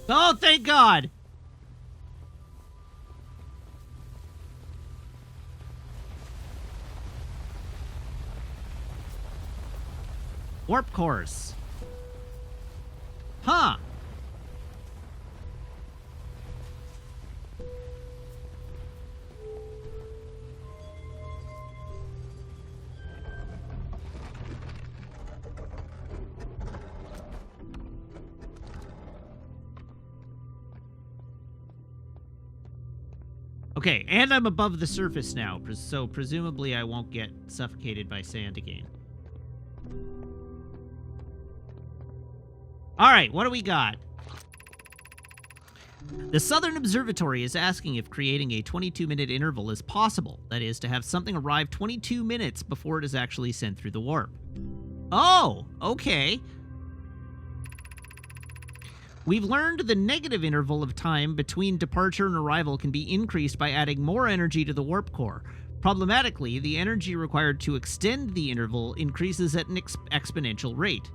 [SPEAKER 1] Oh, thank God! Warp course. Huh. Okay, and I'm above the surface now, so presumably I won't get suffocated by sand again. Alright, what do we got? The Southern Observatory is asking if creating a 22-minute interval is possible. That is, to have something arrive 22 minutes before it is actually sent through the warp. Oh, okay. We've learned the negative interval of time between departure and arrival can be increased by adding more energy to the warp core. Problematically, the energy required to extend the interval increases at an exponential rate.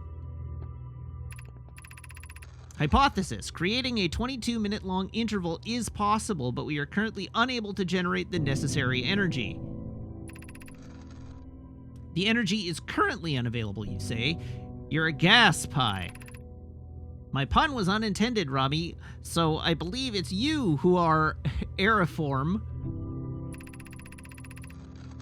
[SPEAKER 1] Hypothesis: creating a 22-minute long interval is possible, but we are currently unable to generate the necessary energy. The energy is currently unavailable, you say? You're a gas pie. My pun was unintended, Rami, so I believe it's you who are aeriform.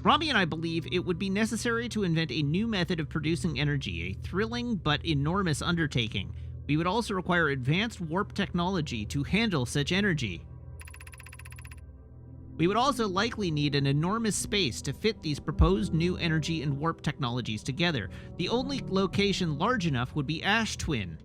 [SPEAKER 1] Rami and I believe it would be necessary to invent a new method of producing energy, a thrilling but enormous undertaking. We would also require advanced warp technology to handle such energy. We would also likely need an enormous space to fit these proposed new energy and warp technologies together. The only location large enough would be Ash Twin.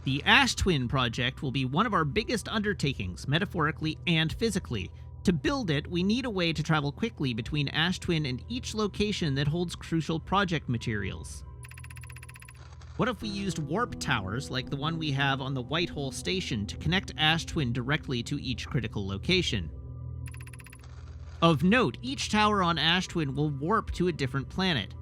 [SPEAKER 1] The Ash Twin project will be one of our biggest undertakings, metaphorically and physically. To build it, we need a way to travel quickly between Ash Twin and each location that holds crucial project materials. What if we used warp towers, like the one we have on the Whitehole station, to connect Ash Twin directly to each critical location? Of note, each tower on Ash Twin will warp to a different planet.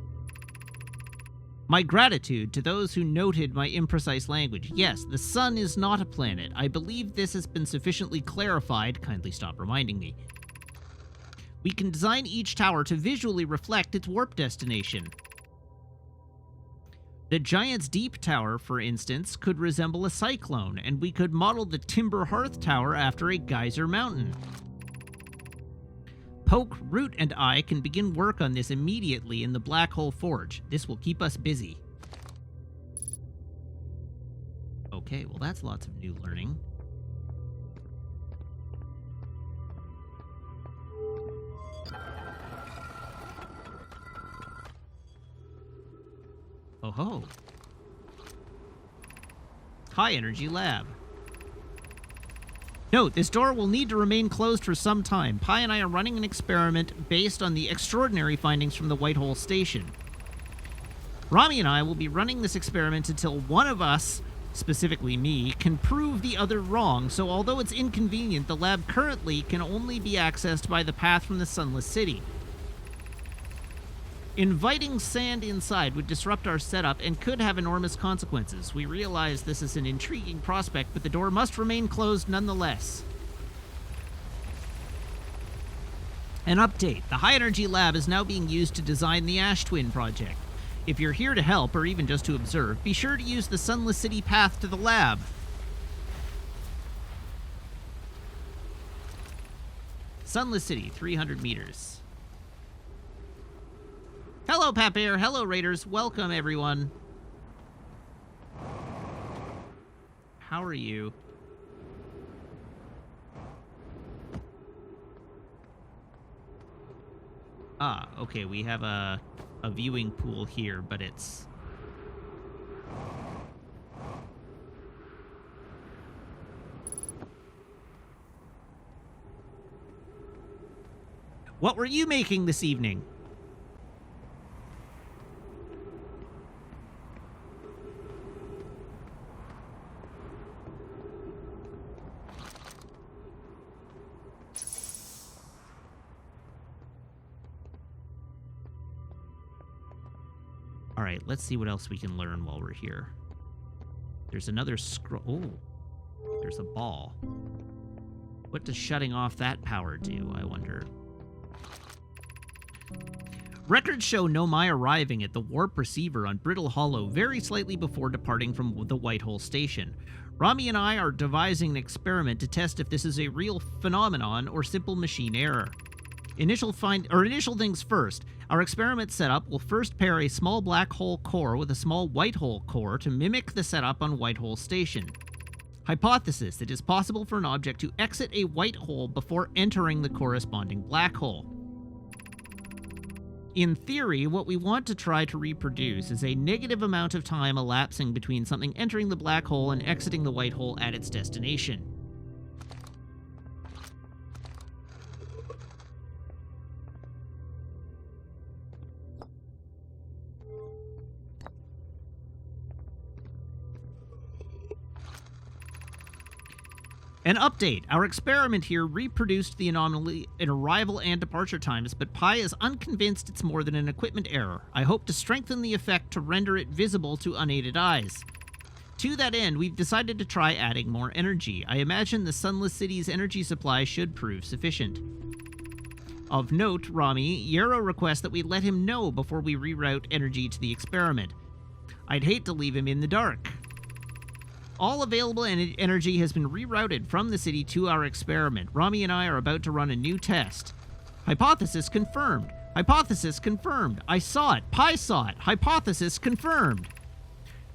[SPEAKER 1] My gratitude to those who noted my imprecise language. Yes, the sun is not a planet. I believe this has been sufficiently clarified. Kindly stop reminding me. We can design each tower to visually reflect its warp destination. The Giant's Deep Tower, for instance, could resemble a cyclone, and we could model the Timber Hearth Tower after a geyser mountain. Poke, Root, and I can begin work on this immediately in the Black Hole Forge. This will keep us busy. Okay, well that's lots of new learning. Oh ho. High Energy Lab. Note, this door will need to remain closed for some time. Pi and I are running an experiment based on the extraordinary findings from the Whitehole station. Rami and I will be running this experiment until one of us, specifically me, can prove the other wrong, so although it's inconvenient, the lab currently can only be accessed by the path from the Sunless City. Inviting sand inside would disrupt our setup and could have enormous consequences. We realize this is an intriguing prospect, but the door must remain closed nonetheless. An update. The High Energy Lab is now being used to design the Ash Twin project. If you're here to help, or even just to observe, be sure to use the Sunless City path to the lab. Sunless City, 300 meters. Hello, Papier. Hello, Raiders. Welcome, everyone. How are you? Ah, okay. We have a viewing pool here, but it's... What were you making this evening? Alright, let's see what else we can learn while we're here. There's another scroll. Oh, there's a ball. What does shutting off that power do, I wonder? Records show Nomai arriving at the warp receiver on Brittle Hollow very slightly before departing from the Whitehole station. Rami and I are devising an experiment to test if this is a real phenomenon or simple machine error. Initial things first. Our experiment setup will first pair a small black hole core with a small white hole core to mimic the setup on Whitehole Station. Hypothesis: it is possible for an object to exit a white hole before entering the corresponding black hole. In theory, what we want to try to reproduce is a negative amount of time elapsing between something entering the black hole and exiting the white hole at its destination. An update. Our experiment here reproduced the anomaly in arrival and departure times, but Pi is unconvinced it's more than an equipment error. I hope to strengthen the effect to render it visible to unaided eyes. To that end, we've decided to try adding more energy. I imagine the Sunless City's energy supply should prove sufficient. Of note, Rami, Yarrow requests that we let him know before we reroute energy to the experiment. I'd hate to leave him in the dark. All available energy has been rerouted from the city to our experiment. Rami and I are about to run a new test. Hypothesis confirmed. Hypothesis confirmed. I saw it. Pi saw it. Hypothesis confirmed.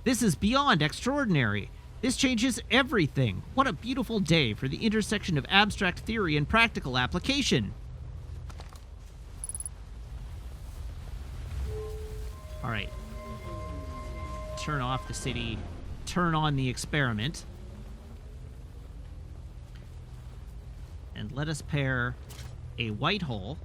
[SPEAKER 1] This is beyond extraordinary. This changes everything. What a beautiful day for the intersection of abstract theory and practical application. All right. Turn off the city. Turn on the experiment. And let us pair a white hole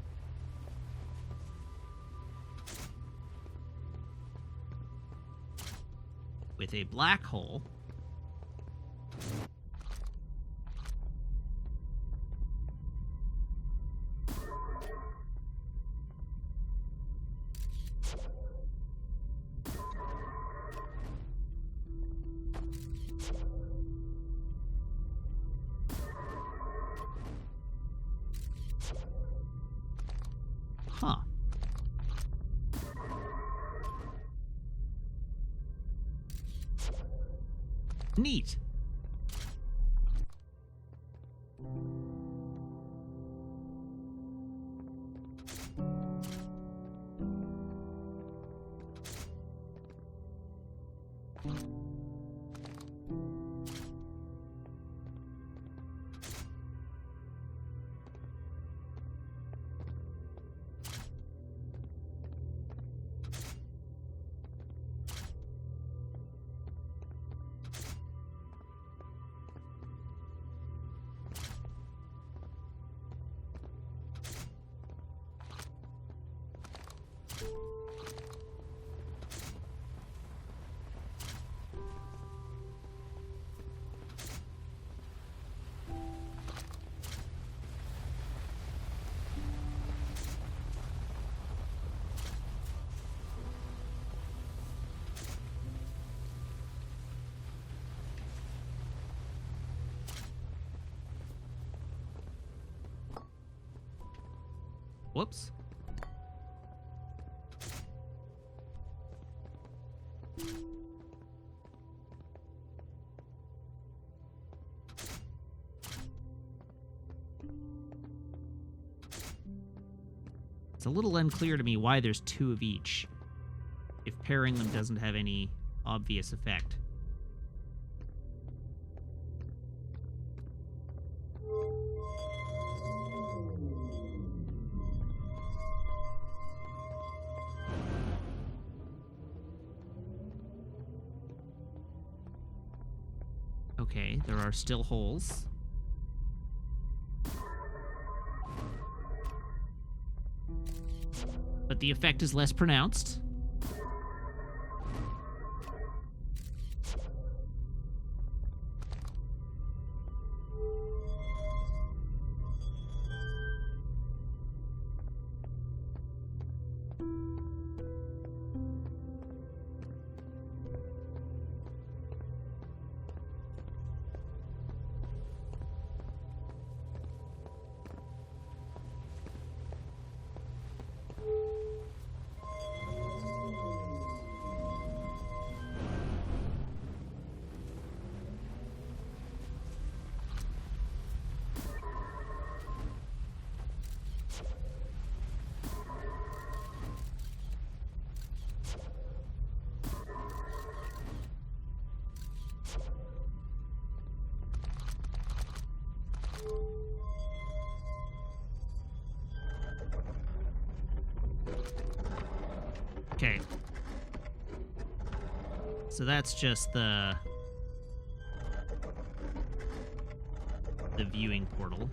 [SPEAKER 1] with a black hole Huh. Neat. Whoops. It's a little unclear to me why there's two of each, if pairing them doesn't have any obvious effect. Okay, there are still holes. But the effect is less pronounced. Okay. So that's just the viewing portal.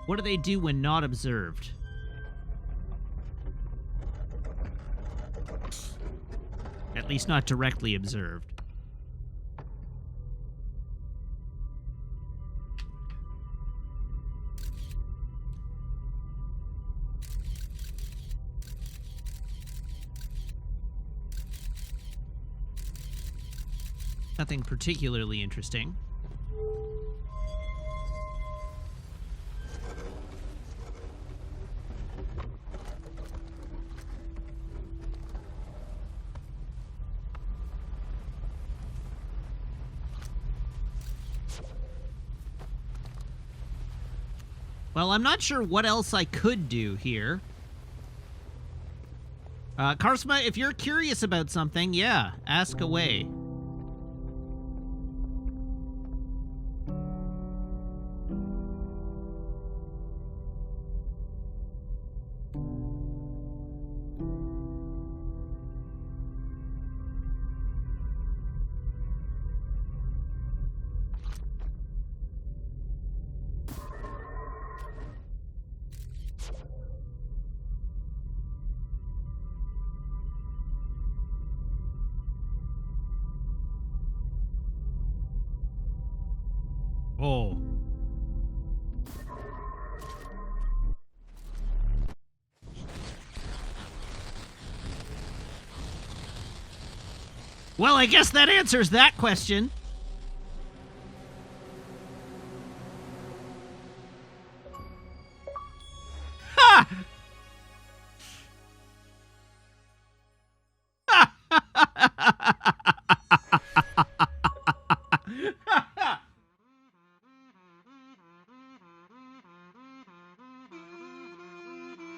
[SPEAKER 1] What do they do when not observed? At least not directly observed. Nothing particularly interesting. Well, I'm not sure what else I could do here. Karsma, if you're curious about something, yeah, ask away. Oh. Well, I guess that answers that question. Ha!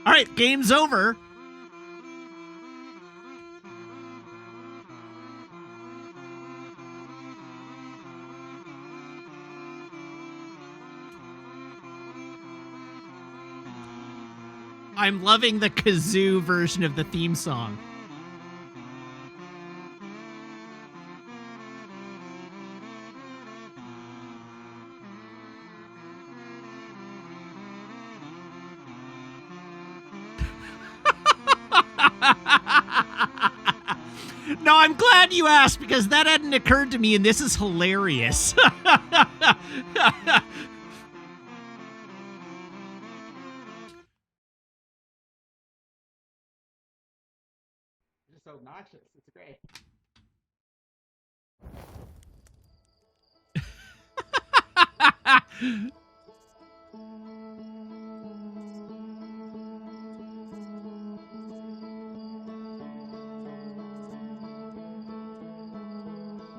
[SPEAKER 1] All right, game's over. I'm loving the kazoo version of the theme song. No, I'm glad you asked because that hadn't occurred to me, and this is hilarious.
[SPEAKER 2] It's so obnoxious. It's great.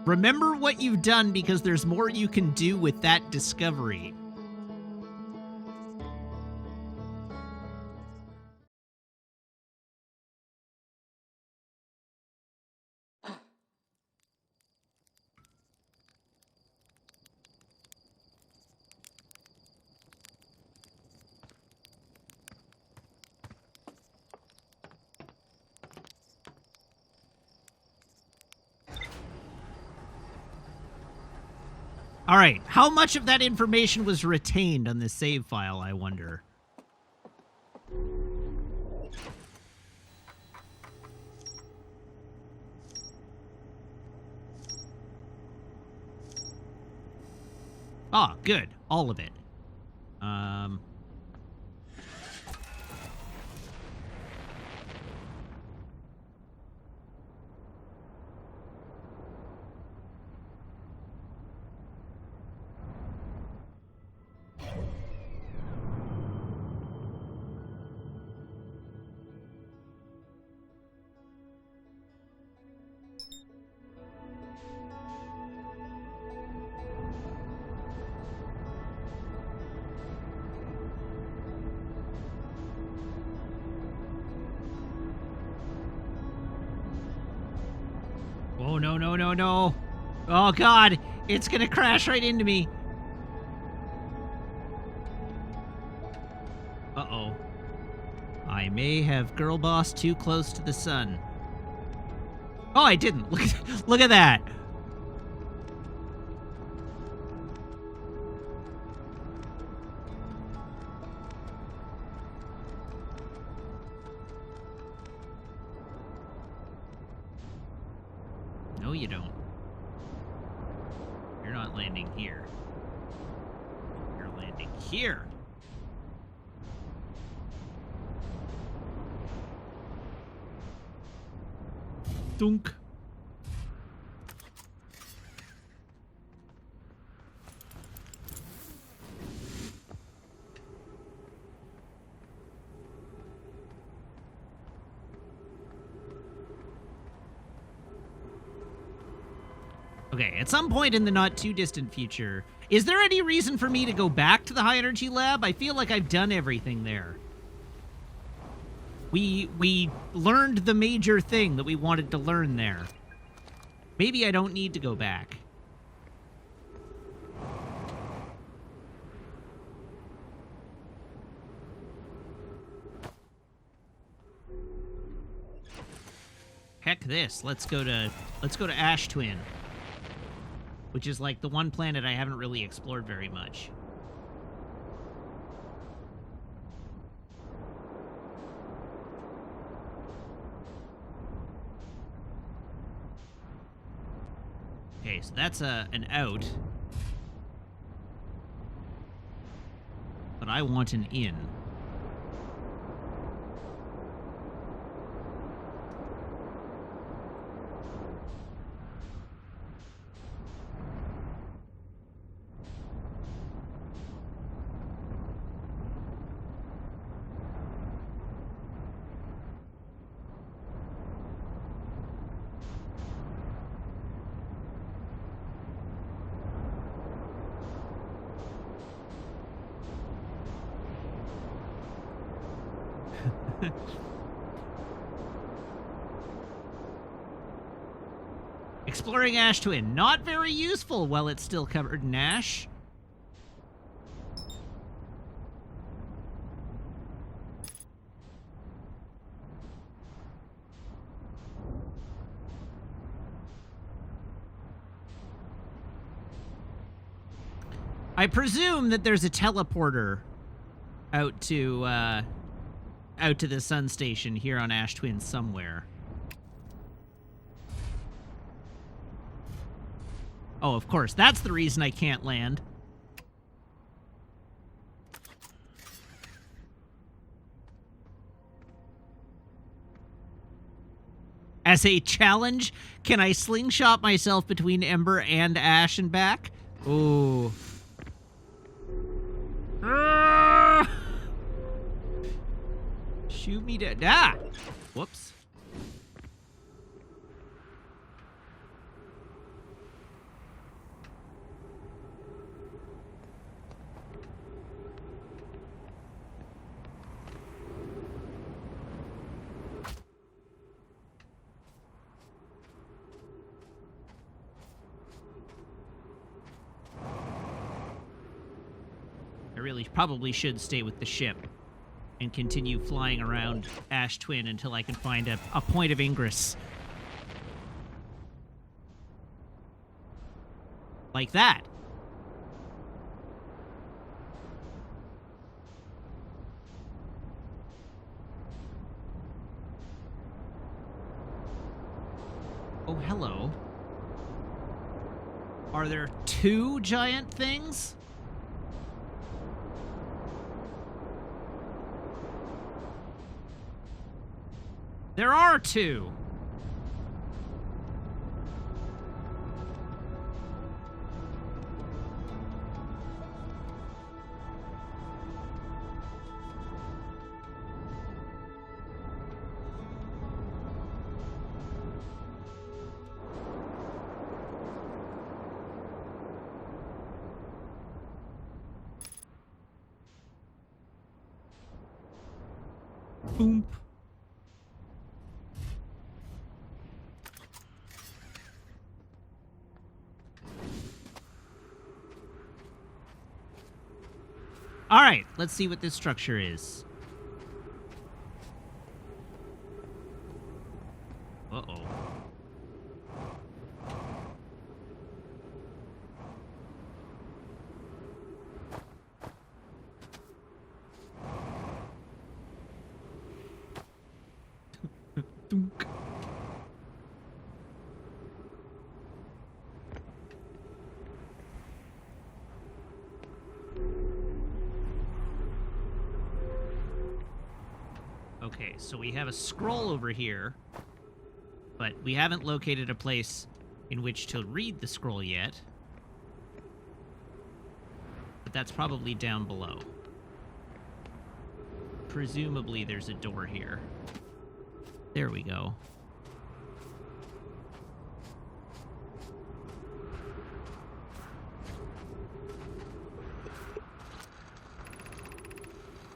[SPEAKER 1] Remember what you've done because there's more you can do with that discovery. All right, how much of that information was retained on this save file, I wonder? Ah, good. All of it. Oh, no, no, no, no. Oh, God. It's gonna crash right into me. Uh-oh. I may have girl boss too close to the sun. Oh, I didn't. Look at that. No, you don't. You're not landing here. You're landing here. Dunk. Okay, at some point in the not too distant future, is there any reason for me to go back to the high energy lab? I feel like I've done everything there. We learned the major thing that we wanted to learn there. Maybe I don't need to go back. Heck this. Let's go to Ash Twin, which is like the one planet I haven't really explored very much. Okay, so that's an out. But I want an in. Exploring Ash Twin, not very useful while it's still covered in ash. I presume that there's a teleporter out to the sun station here on Ash Twin somewhere. Oh, of course. That's the reason I can't land. As a challenge, can I slingshot myself between Ember and Ash and back? Ooh. Shoot me dead. Ah! Whoops. I really probably should stay with the ship and continue flying around Ash Twin until I can find a point of ingress. Like that. Oh, hello. Are there two giant things? There are two. Boom. All right, let's see what this structure is. Uh-oh. Dunk. Okay, so we have a scroll over here, but we haven't located a place in which to read the scroll yet. But that's probably down below. Presumably there's a door here. There we go.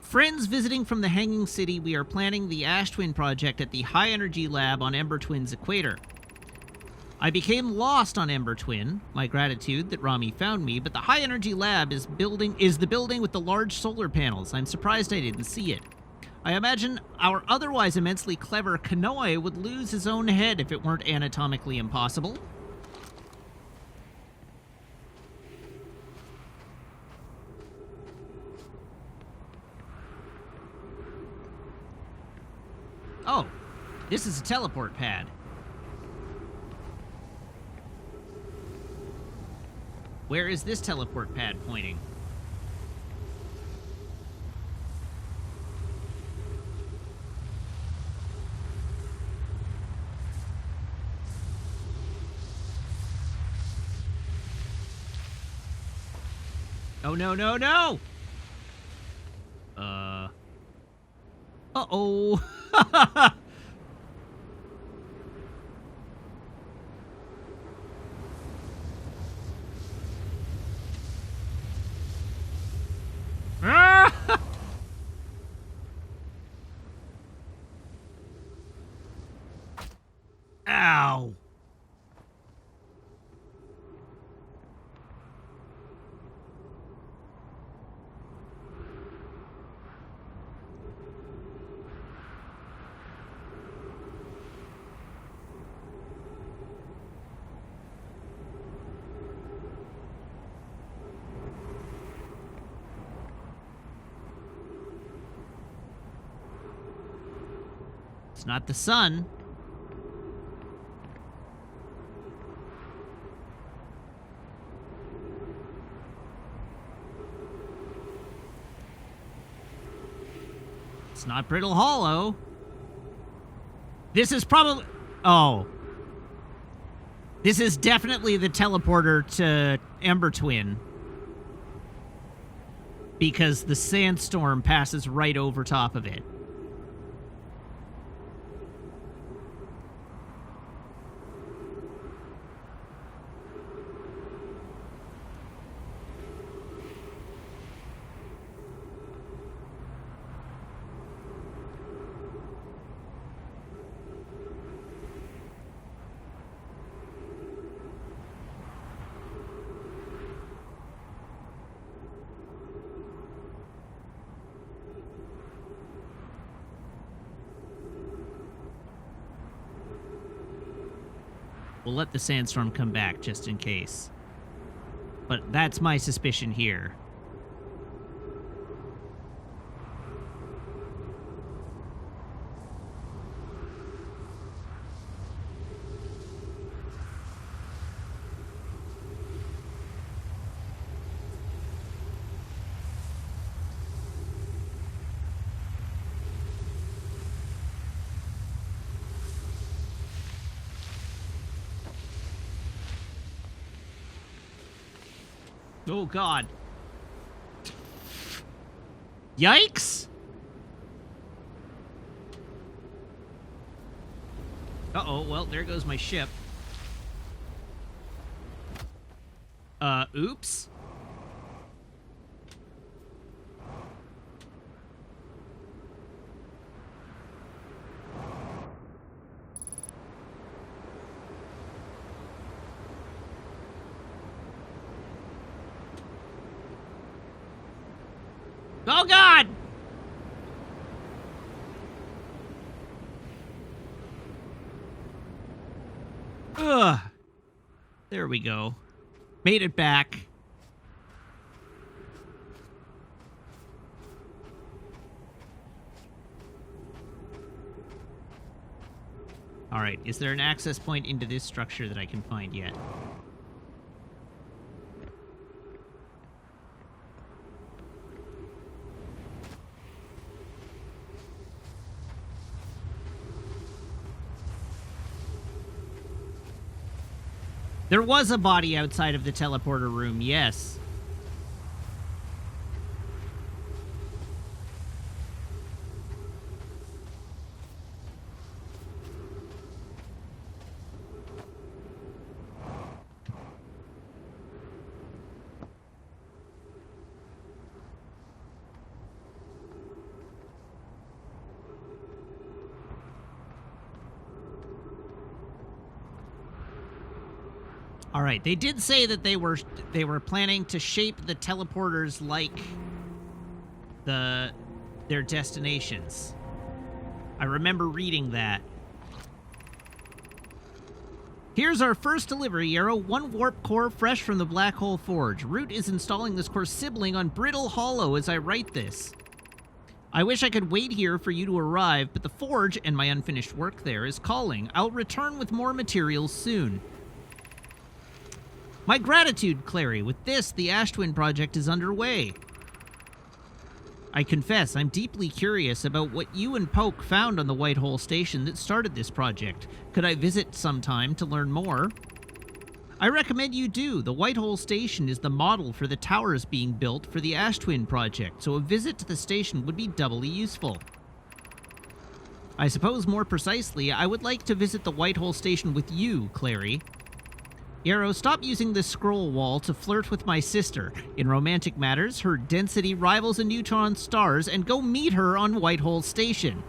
[SPEAKER 1] Friends visiting from the Hanging City, we are planning the Ash Twin project at the High Energy Lab on Ember Twin's equator. I became lost on Ember Twin, my gratitude that Rami found me, but the High Energy Lab is the building with the large solar panels. I'm surprised I didn't see it. I imagine our otherwise immensely clever Kanoi would lose his own head if it weren't anatomically impossible. Oh, this is a teleport pad. Where is this teleport pad pointing? Oh, no, no, no! Uh-oh. Ow. It's not the sun. It's not Brittle Hollow. This is probably... Oh. This is definitely the teleporter to Ember Twin. Because the sandstorm passes right over top of it. We'll let the sandstorm come back just in case. But that's my suspicion here. Oh, God. Yikes! Uh-oh, well, there goes my ship. Oops. Oh, God! Ugh. There we go. Made it back. All right, is there an access point into this structure that I can find yet? There was a body outside of the teleporter room, yes. All right, they did say that they were planning to shape the teleporters like their destinations. I remember reading that. Here's our first delivery, Yarrow. 1 warp core fresh from the Black Hole Forge. Root is installing this core sibling on Brittle Hollow as I write this. I wish I could wait here for you to arrive, but the Forge and my unfinished work there is calling. I'll return with more materials soon. My gratitude, Clary. With this, the Ash Twin project is underway. I confess, I'm deeply curious about what you and Poke found on the White Hole Station that started this project. Could I visit sometime to learn more? I recommend you do. The White Hole Station is the model for the towers being built for the Ash Twin project, so a visit to the station would be doubly useful. I suppose more precisely, I would like to visit the White Hole Station with you, Clary. Yarrow, stop using this scroll wall to flirt with my sister. In romantic matters, her density rivals a neutron star's, and go meet her on White Hole Station.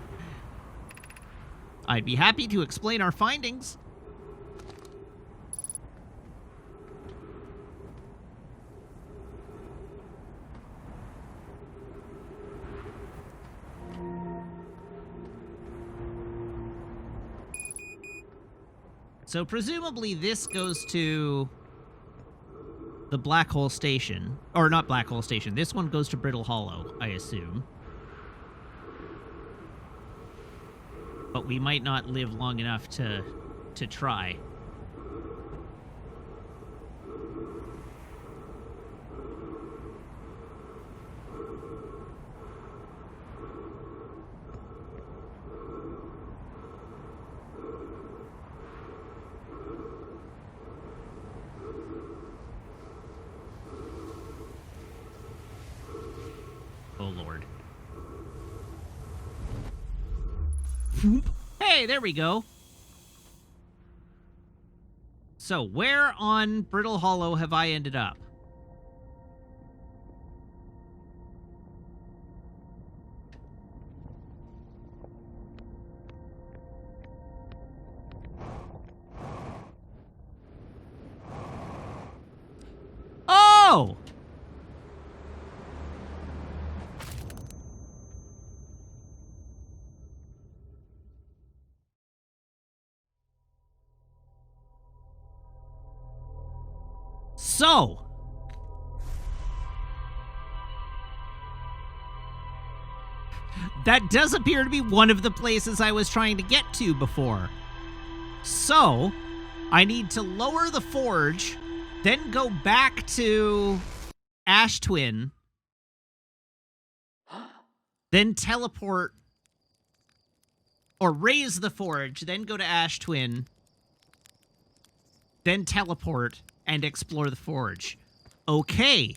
[SPEAKER 1] I'd be happy to explain our findings. So presumably this goes to the Black Hole Station. Or not Black Hole Station. This one goes to Brittle Hollow, I assume. But we might not live long enough to try. Oh, Lord. Hey, there we go. So, where on Brittle Hollow have I ended up? Oh! So, that does appear to be one of the places I was trying to get to before. So, I need to lower the forge, then go back to Ash Twin, then teleport, or raise the forge, then go to Ash Twin, then teleport, and explore the forge. Okay.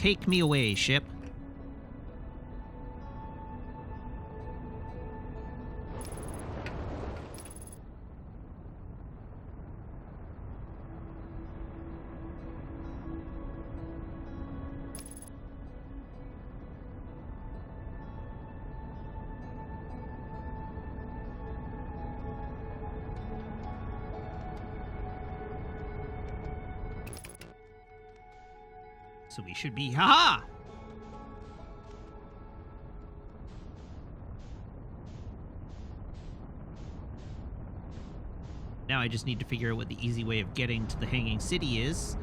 [SPEAKER 1] take me away, ship. So we should be... Ha! Now I just need to figure out what the easy way of getting to the Hanging City is.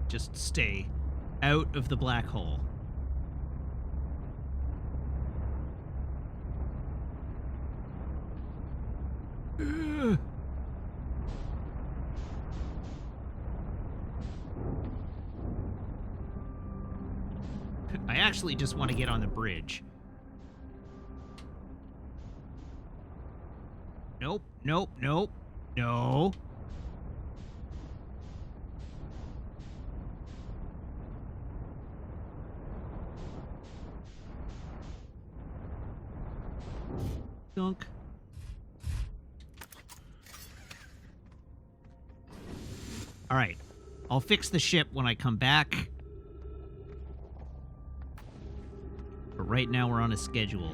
[SPEAKER 1] Just stay out of the black hole. Ugh. I actually just want to get on the bridge. Nope, nope, nope, no. Dunk. All right. I'll fix the ship when I come back. But right now we're on a schedule.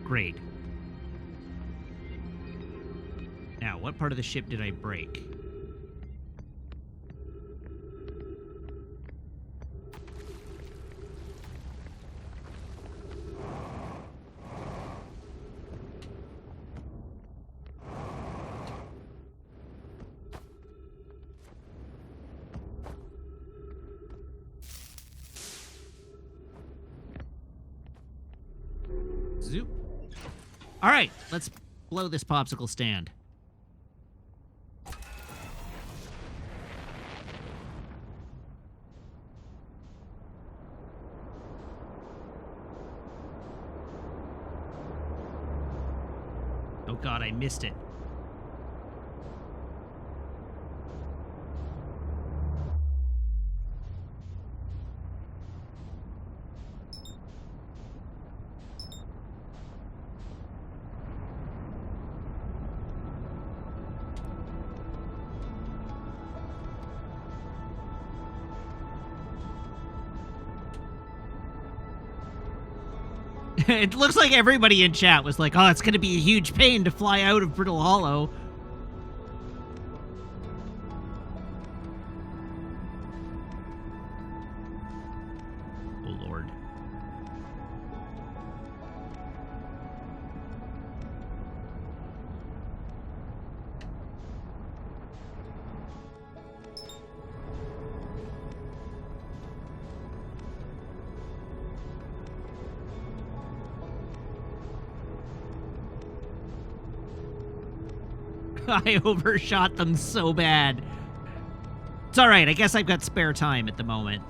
[SPEAKER 1] Great. Now, what part of the ship did I break? Zoop. All right, let's blow this popsicle stand. Oh God, I missed it. It looks like everybody in chat was like, oh, it's going to be a huge pain to fly out of Brittle Hollow. Oh, Lord. I overshot them so bad. It's alright, I guess I've got spare time at the moment.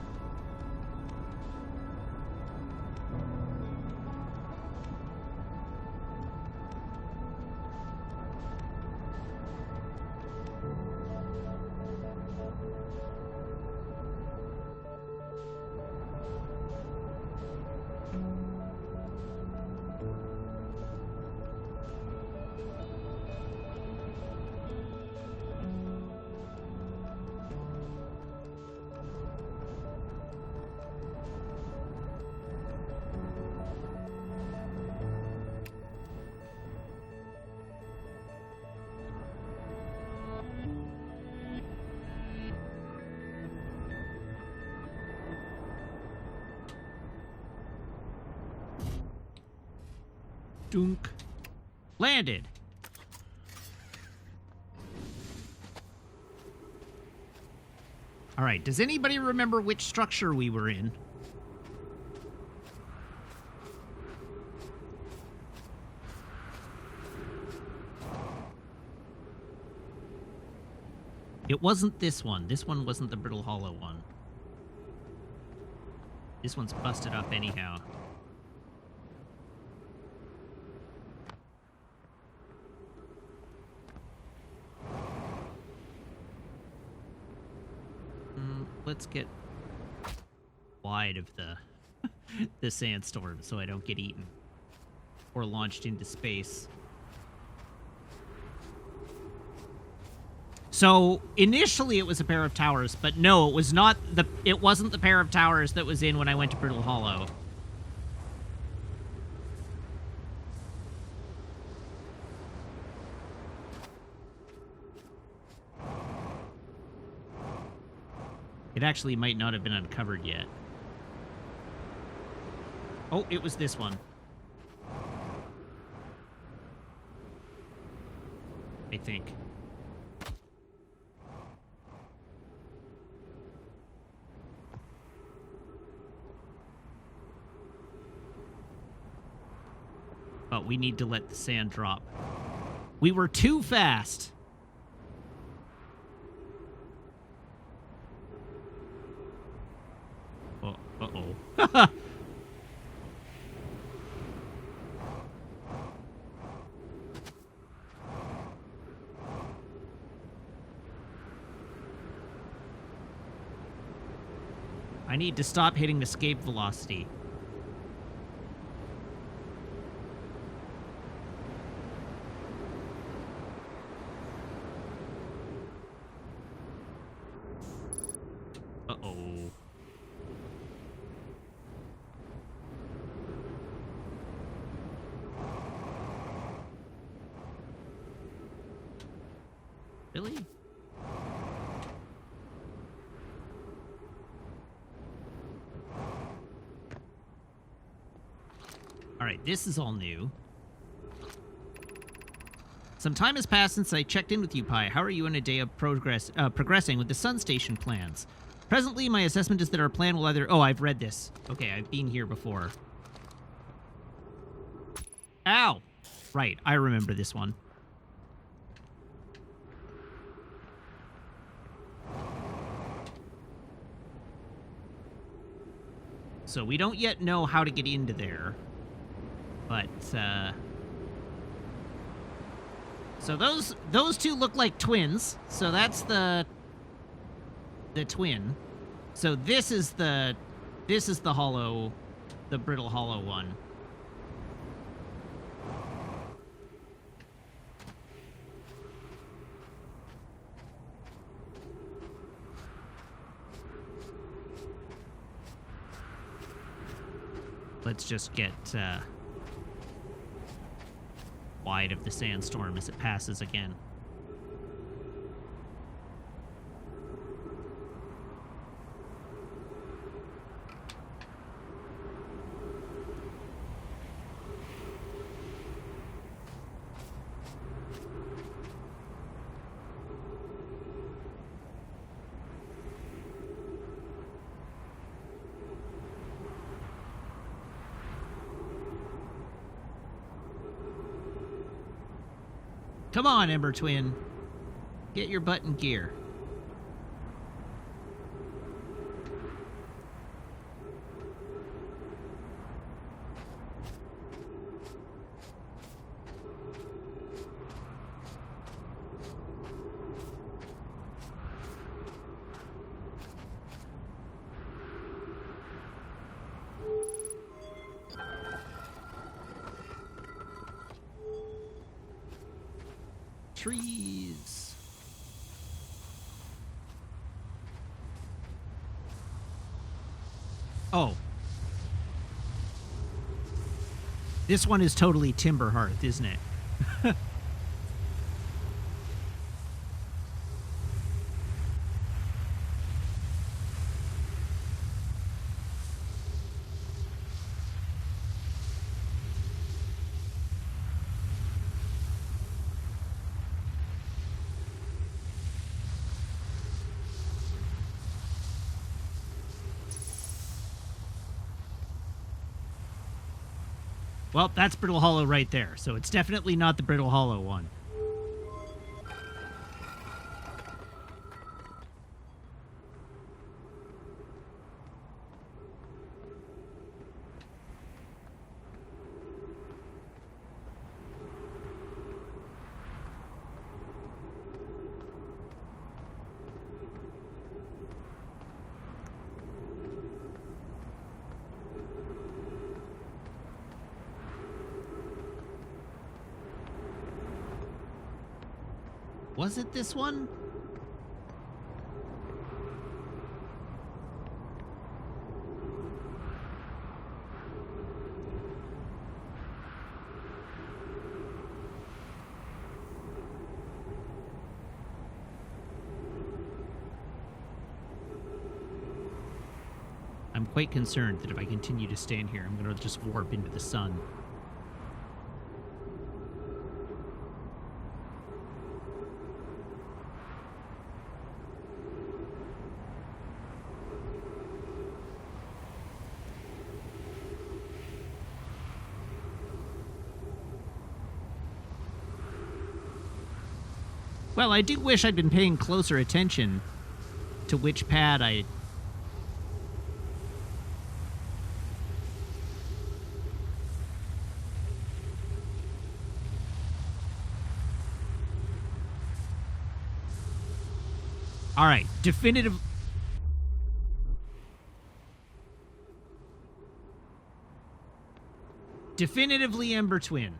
[SPEAKER 1] Dunk. Landed. All right, does anybody remember which structure we were in? It wasn't this one. This one wasn't the Brittle Hollow one. This one's busted up anyhow. Let's get wide of the the sandstorm so I don't get eaten or launched into space. So initially it was a pair of towers, but no, it was not the. It wasn't the pair of towers that was in when I went to Brittle Hollow. It actually might not have been uncovered yet. Oh, it was this one. I think. But we need to let the sand drop. We were too fast. Oh, uh-oh. I need to stop hitting escape velocity. Uh-oh. Really? All right, this is all new. Some time has passed since I checked in with you, Pi. How are you in a day of progressing with the Sun Station plans? Presently, my assessment is that our plan will either... Oh, I've read this. Okay, I've been here before. Ow! Right, I remember this one. So we don't yet know how to get into there. But, so those two look like twins. So that's the twin. So this is the hollow, the Brittle Hollow one. Let's just get wide of the sandstorm as it passes again. Come on, Ember Twin. Get your butt in gear. Trees. Oh. This one is totally Timber Hearth, isn't it? Well, that's Brittle Hollow right there, so it's definitely not the Brittle Hollow one. Was it this one? I'm quite concerned that if I continue to stand here, I'm going to just warp into the sun. Well, I do wish I'd been paying closer attention to which pad I... All right, definitively Ember Twin.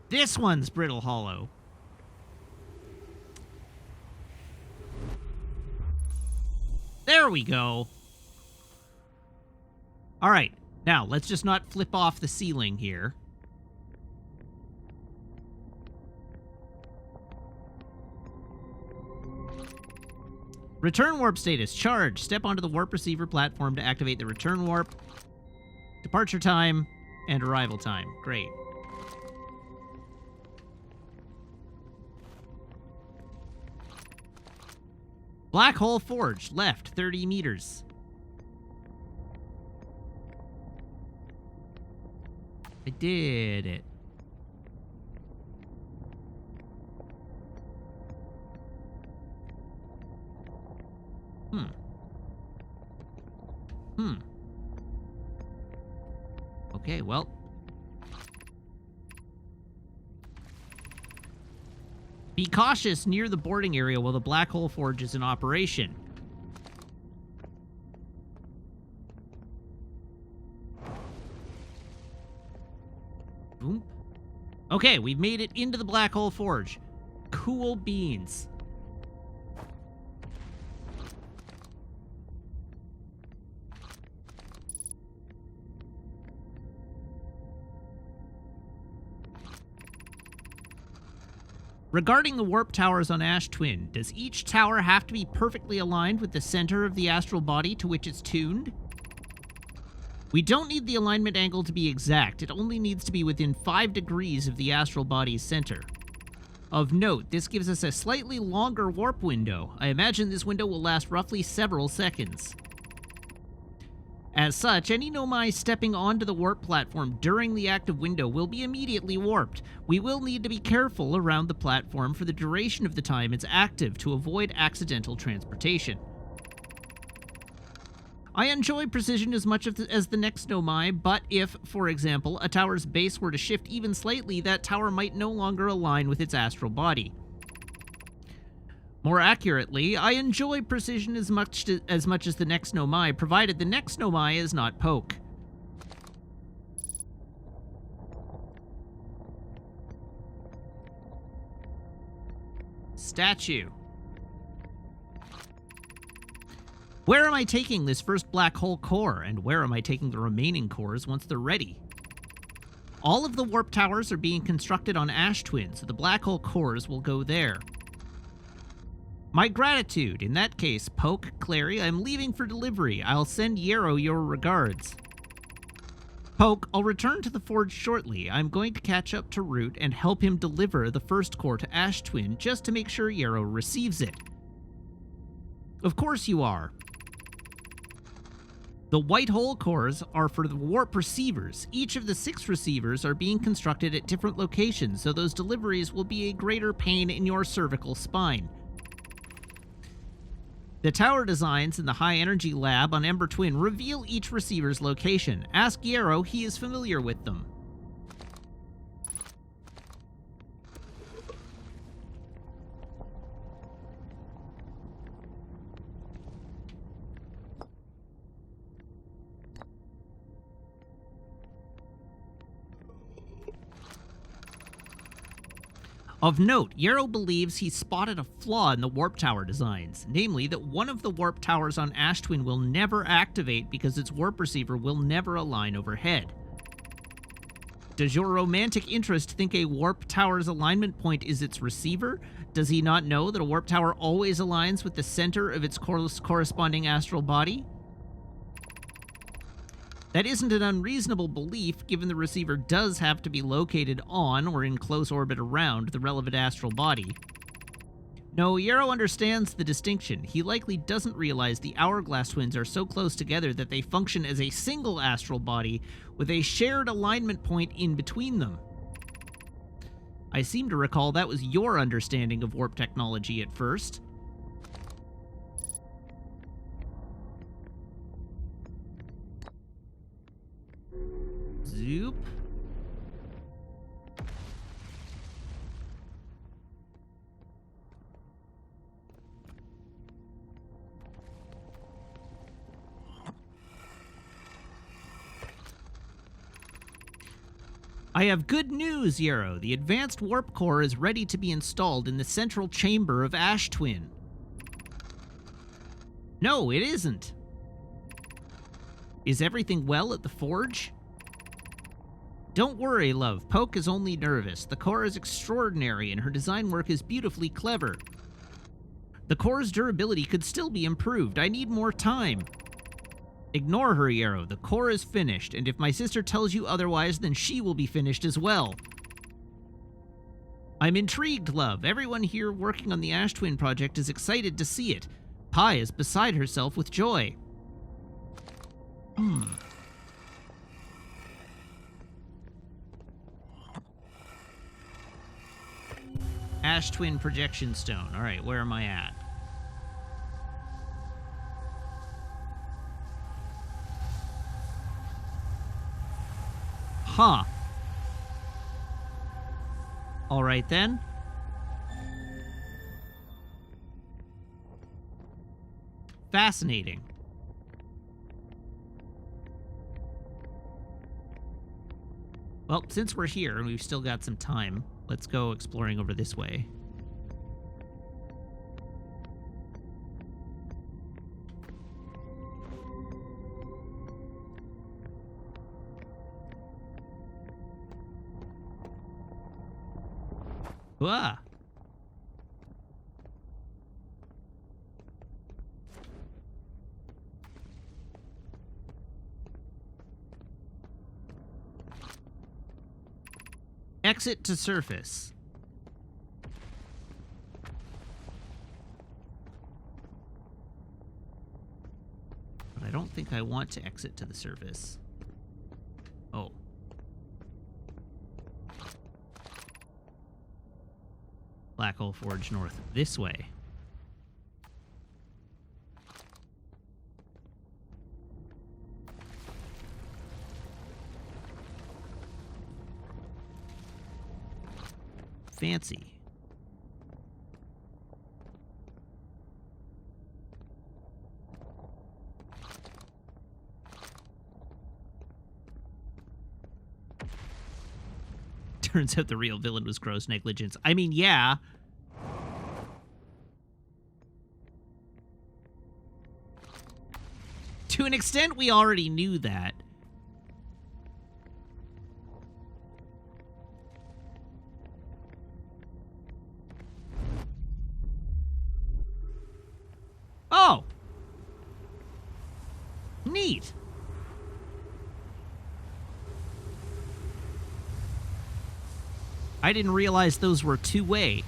[SPEAKER 1] This one's Brittle Hollow. There we go. All right, now let's just not flip off the ceiling here. Return warp status. Charge. Step onto the warp receiver platform to activate the return warp. Departure time and arrival time. Great. Black Hole Forge, left, 30 meters. I did it. Okay, well. Be cautious near the boarding area while the Black Hole Forge is in operation. Boom. Okay, we've made it into the Black Hole Forge. Cool beans. Regarding the warp towers on Ash Twin, does each tower have to be perfectly aligned with the center of the astral body to which it's tuned? We don't need the alignment angle to be exact, it only needs to be within 5 degrees of the astral body's center. Of note, this gives us a slightly longer warp window. I imagine this window will last roughly several seconds. As such, any Nomai stepping onto the warp platform during the active window will be immediately warped. We will need to be careful around the platform for the duration of the time it's active to avoid accidental transportation. I enjoy precision as much as the next Nomai, but if, for example, a tower's base were to shift even slightly, that tower might no longer align with its astral body. More accurately, I enjoy precision as much as the next Nomai, provided the next Nomai is not poke. Statue. Where am I taking this first black hole core, and where am I taking the remaining cores once they're ready? All of the warp towers are being constructed on Ash Twin, so the black hole cores will go there. My gratitude. In that case, Poke, Clary, I'm leaving for delivery. I'll send Yarrow your regards. Poke, I'll return to the forge shortly. I'm going to catch up to Root and help him deliver the first core to Ash Twin just to make sure Yarrow receives it. Of course you are. The white hole cores are for the warp receivers. Each of the 6 receivers are being constructed at different locations, so those deliveries will be a greater pain in your cervical spine. The tower designs in the high-energy lab on Ember Twin reveal each receiver's location. Ask Yarrow, he is familiar with them. Of note, Yarrow believes he spotted a flaw in the warp tower designs, namely that one of the warp towers on Ash Twin will never activate because its warp receiver will never align overhead. Does your romantic interest think a warp tower's alignment point is its receiver? Does he not know that a warp tower always aligns with the center of its corresponding astral body? That isn't an unreasonable belief, given the receiver does have to be located on or in close orbit around the relevant astral body. No, Yarrow understands the distinction. He likely doesn't realize the Hourglass twins are so close together that they function as a single astral body with a shared alignment point in between them. I seem to recall that was your understanding of warp technology at first. Zoop. I have good news, Yarrow. The advanced warp core is ready to be installed in the central chamber of Ash Twin. No, it isn't. Is everything well at the forge? Don't worry, love. Poke is only nervous. The core is extraordinary, and her design work is beautifully clever. The core's durability could still be improved. I need more time. Ignore her, Yarrow. The core is finished, and if my sister tells you otherwise, then she will be finished as well. I'm intrigued, love. Everyone here working on the Ash Twin project is excited to see it. Pi is beside herself with joy. Ash Twin projection stone. All right, where am I at? Huh. All right, then. Fascinating. Well, since we're here and we've still got some time, let's go exploring over this way. Ah. Exit to surface. But I don't think I want to exit to the surface. Oh. Black Hole Forge North. This way. Fancy. Turns out the real villain was gross negligence. I mean, yeah. To an extent, we already knew that. neat. I didn't realize those were two-way.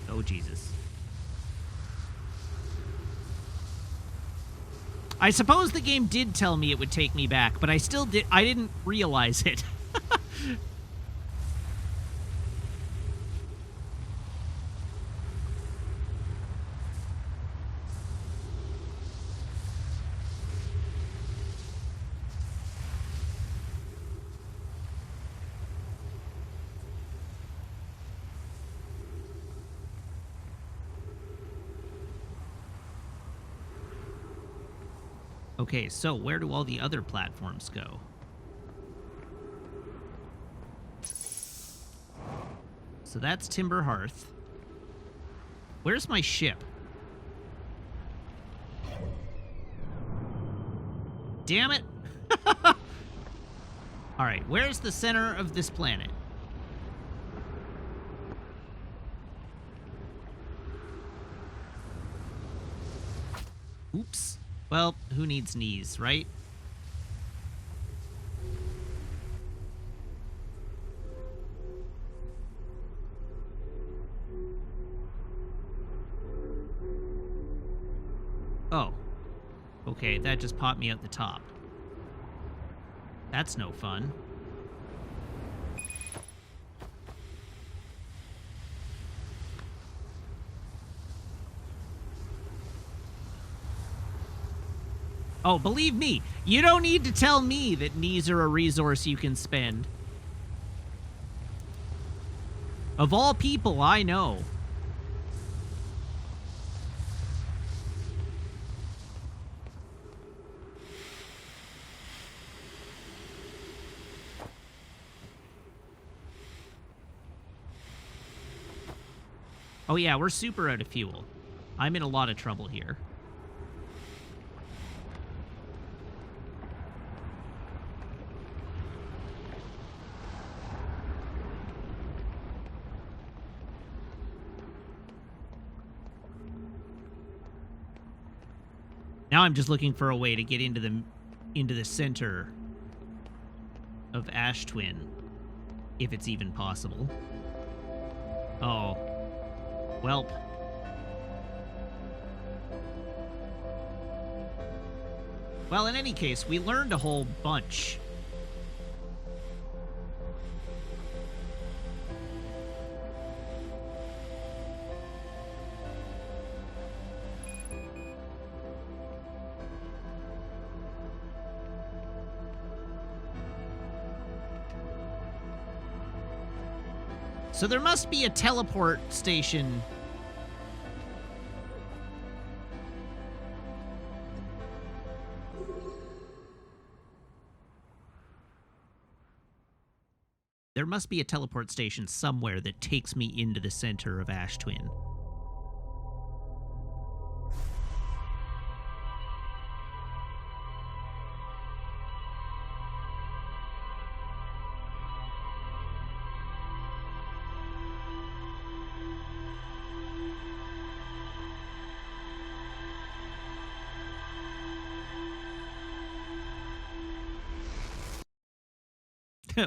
[SPEAKER 1] Oh, Jesus. I suppose the game did tell me it would take me back, but I didn't realize it. Okay, so where do all the other platforms go? So that's Timber Hearth. Where's my ship? Damn it! Alright, where's the center of this planet? Oops. Well, who needs knees, right? Oh. Okay, that just popped me out the top. That's no fun. Oh, believe me, you don't need to tell me that knees are a resource you can spend. Of all people I know. Oh yeah, we're super out of fuel. I'm in a lot of trouble here. Now I'm just looking for a way to get into the center of Ash Twin, if it's even possible. Oh. Welp. Well, in any case, we learned a whole bunch. So there must be a teleport station. There must be a teleport station somewhere that takes me into the center of Ash Twin.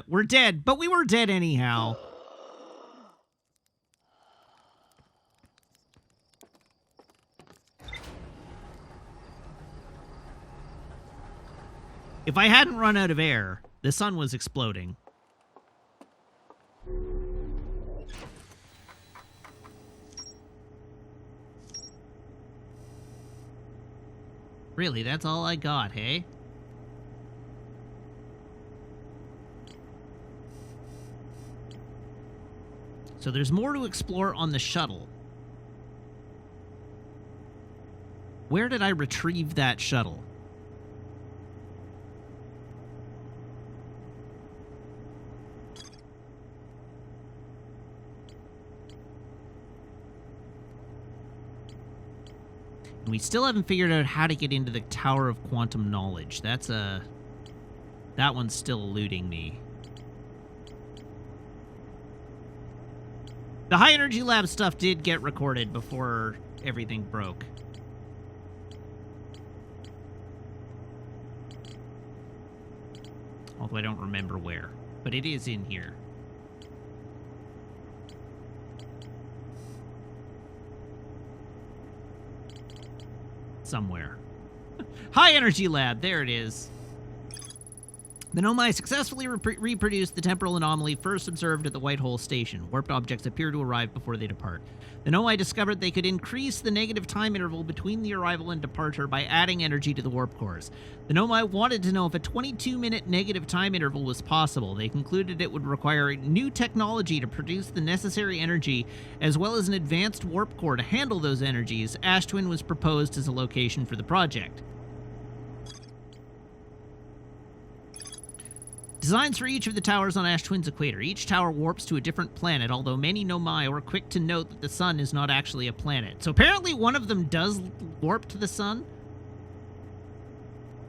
[SPEAKER 1] We're dead, but we were dead anyhow. If I hadn't run out of air, the sun was exploding. Really, that's all I got, hey? So there's more to explore on the shuttle. Where did I retrieve that shuttle? And we still haven't figured out how to get into the Tower of Quantum Knowledge. That one's still eluding me. The high energy lab stuff did get recorded before everything broke. Although I don't remember where. But it is in here. Somewhere. High energy lab, there it is. The Nomai successfully reproduced the temporal anomaly first observed at the White Hole Station. Warped objects appear to arrive before they depart. The Nomai discovered they could increase the negative time interval between the arrival and departure by adding energy to the warp cores. The Nomai wanted to know if a 22-minute negative time interval was possible. They concluded it would require new technology to produce the necessary energy, as well as an advanced warp core to handle those energies. Ash Twin was proposed as a location for the project. Designs for each of the towers on Ash Twin's equator. Each tower warps to a different planet, although many Nomai were quick to note that the sun is not actually a planet. So apparently one of them does warp to the sun.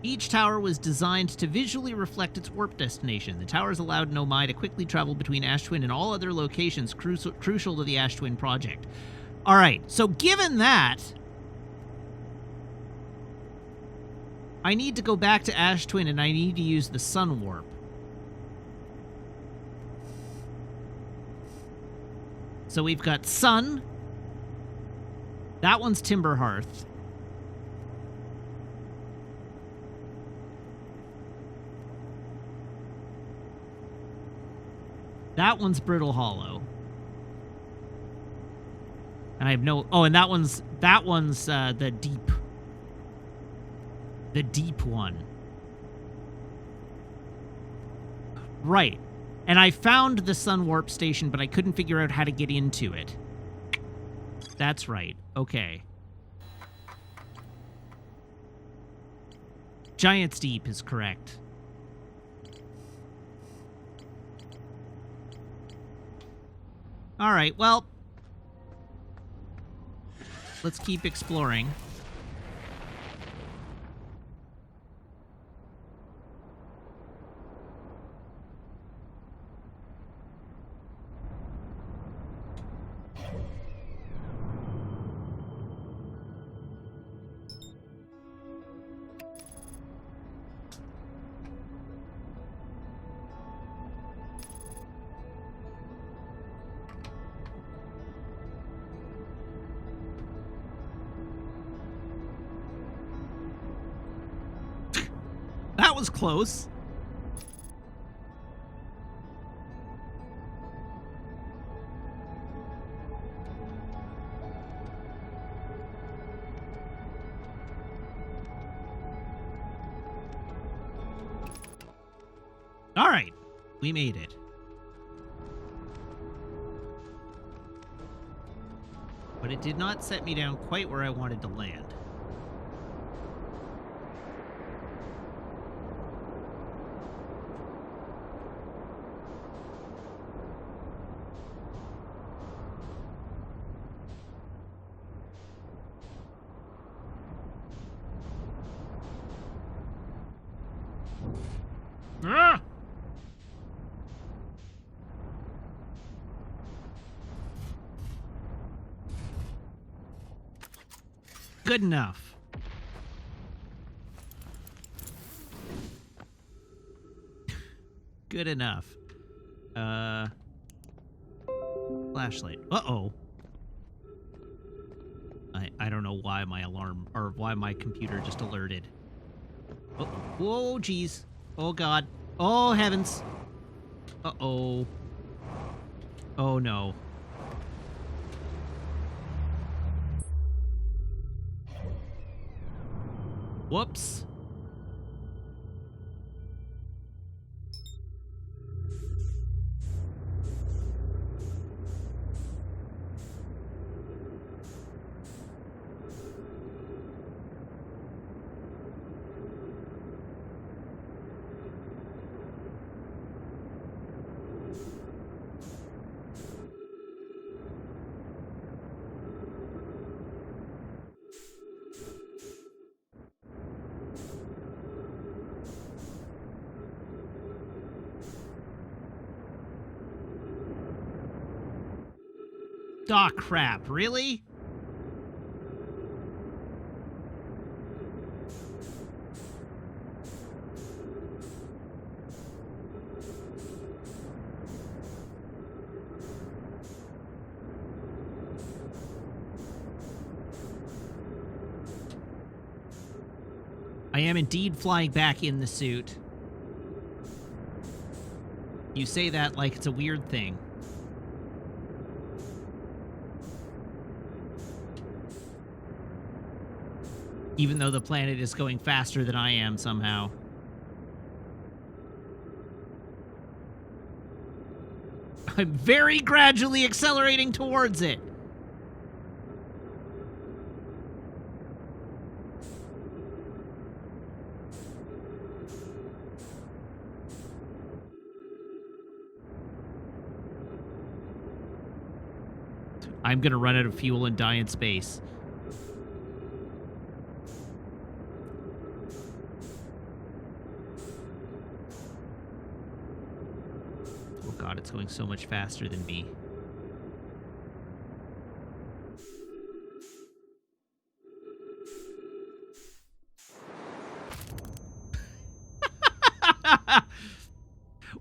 [SPEAKER 1] Each tower was designed to visually reflect its warp destination. The towers allowed Nomai to quickly travel between Ash Twin and all other locations crucial to the Ash Twin project. All right, so given that, I need to go back to Ash Twin and I need to use the sun warp. So we've got sun. That one's Timber Hearth. That one's Brittle Hollow. And I have no... Oh, and that one's the deep. The deep one. Right. And I found the Sun Warp Station, but I couldn't figure out how to get into it. That's right. Okay. Giant's Deep is correct. All right, well, let's keep exploring. That was close. All right, we made it. But it did not set me down quite where I wanted to land. Ah! Good enough. Good enough. Flashlight. Uh-oh. I don't know why my alarm, or why my computer just alerted. Uh-oh. Whoa, geez. Oh, God. Oh, heavens. Uh-oh. Oh, no. Whoops. Aw, crap. Really? I am indeed flying back in the suit. You say that like it's a weird thing. Even though the planet is going faster than I am somehow. I'm very gradually accelerating towards it. I'm gonna run out of fuel and die in space. Oh god, it's going so much faster than me.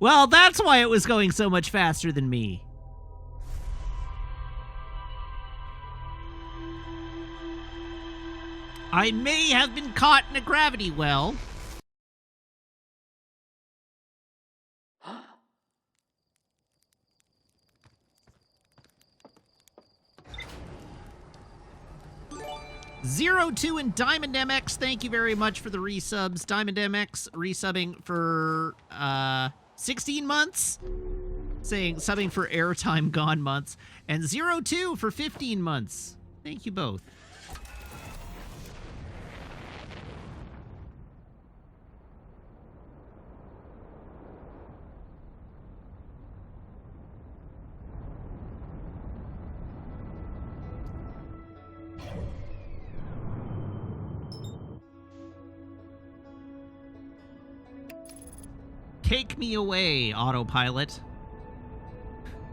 [SPEAKER 1] Well, that's why it was going so much faster than me. I may have been caught in a gravity well. Zero 2 and Diamond MX, thank you very much for the resubs. Diamond MX resubbing for 16 months. Subbing for airtime gone months. And Zero 2 for 15 months. Thank you both. Take me away, autopilot.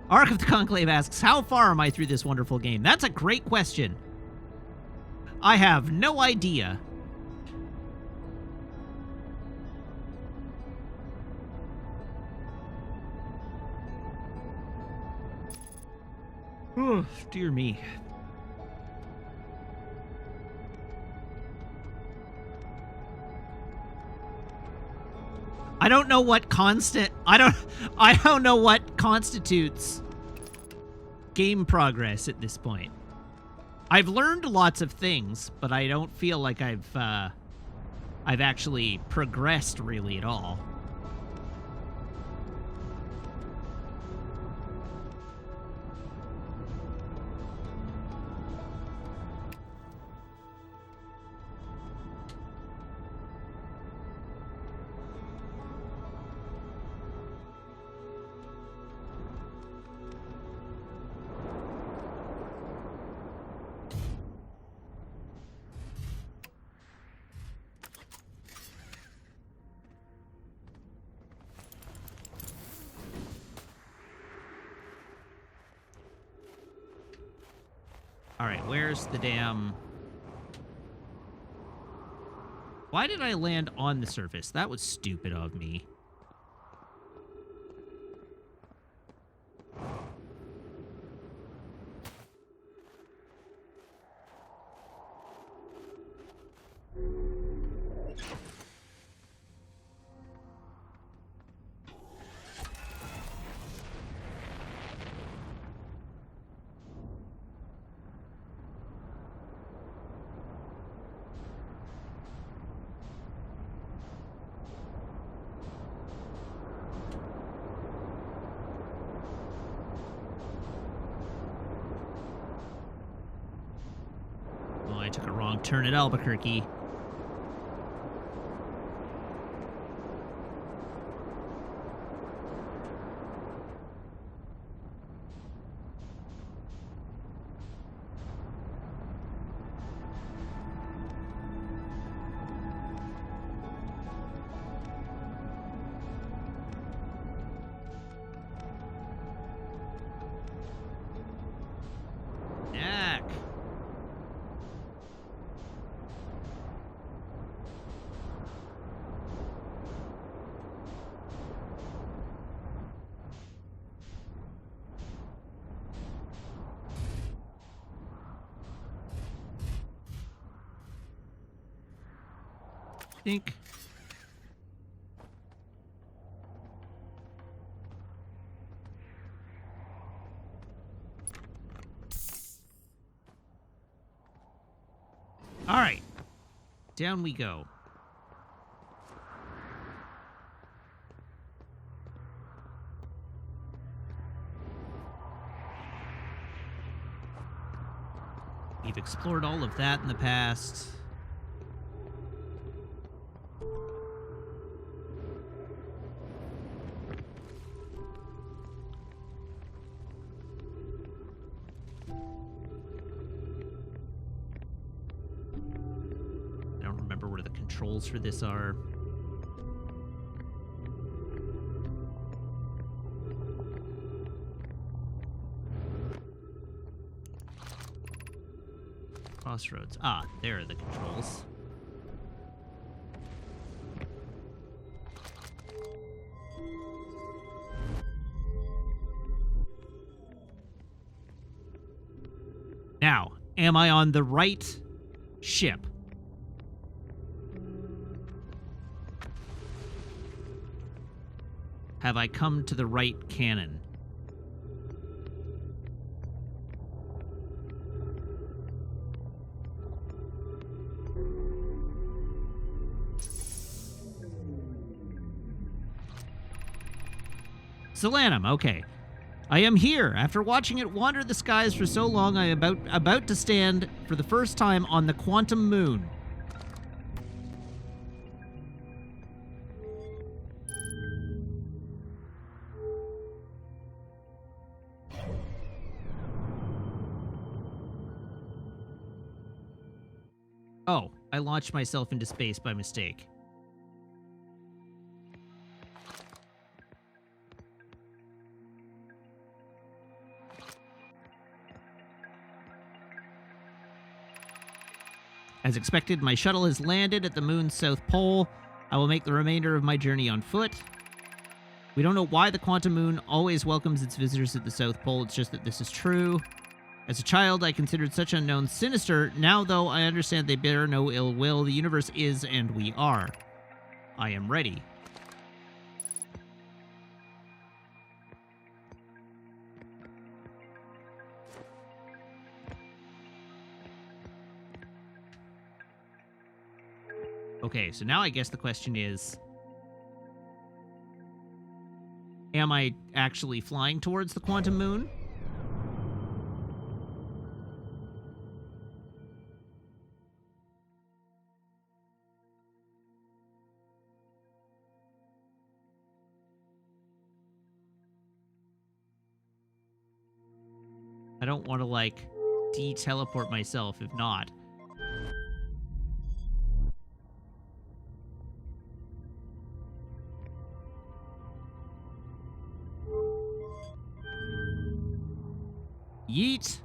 [SPEAKER 1] Ark of the Conclave asks, how far am I through this wonderful game? That's a great question. I have no idea. Oh, dear me. I don't know what I don't know what constitutes game progress at this point. I've learned lots of things, but I don't feel like I've actually progressed really at all. Alright, where's the damn... Why did I land on the surface? That was stupid of me. I took a wrong turn at Albuquerque. think. All right. Down we go. We've explored all of that in the past. I don't remember where the controls for this are. Crossroads. Ah, there are the controls. Now, am I on the right ship? Have I come to the right cannon? Solanum, okay. I am here. After watching it wander the skies for so long, I am about to stand for the first time on the quantum moon. Oh, I launched myself into space by mistake. As expected, my shuttle has landed at the moon's south pole. I will make the remainder of my journey on foot. We don't know why the quantum moon always welcomes its visitors at the south pole, it's just that this is true. As a child, I considered such unknowns sinister. Now, though, I understand they bear no ill will. The universe is, and we are. I am ready. Okay, so now I guess the question is, am I actually flying towards the quantum moon? I don't want to, like, de-teleport myself if not. Yeet.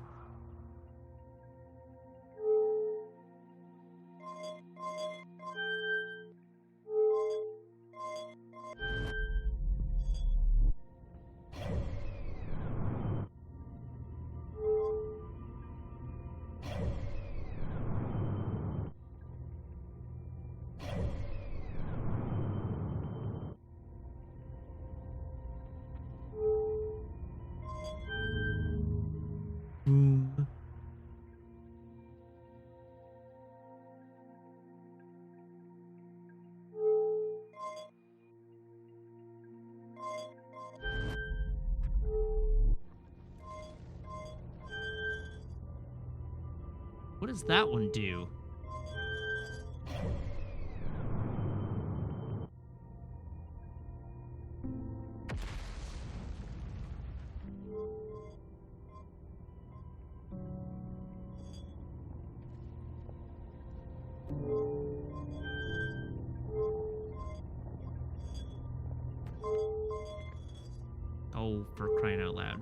[SPEAKER 1] Boom. What does that one do? Oh, for crying out loud.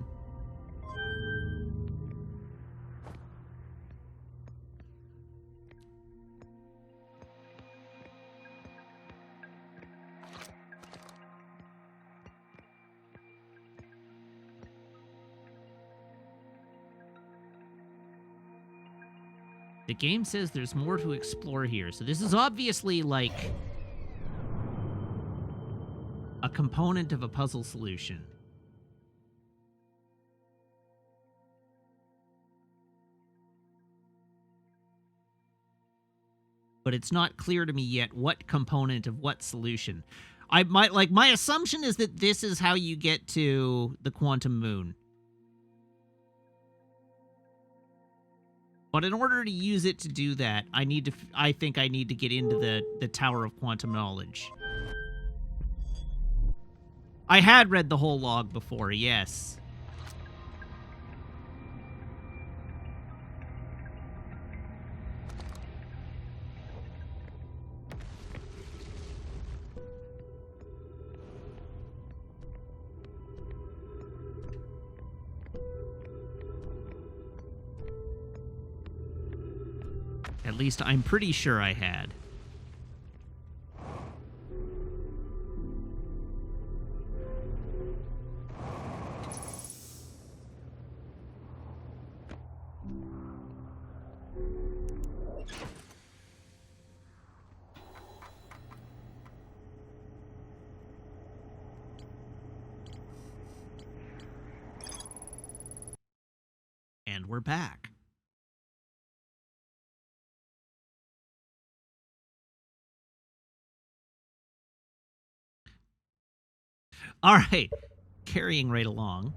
[SPEAKER 1] The game says there's more to explore here, so this is obviously, like, A component of a puzzle solution. But it's not clear to me yet what component of what solution. My assumption is that this is how you get to the quantum moon. But in order to use it to do that, I think I need to get into the Tower of Quantum Knowledge. I had read the whole log before, yes. At least I'm pretty sure I had. And we're back. All right, carrying right along.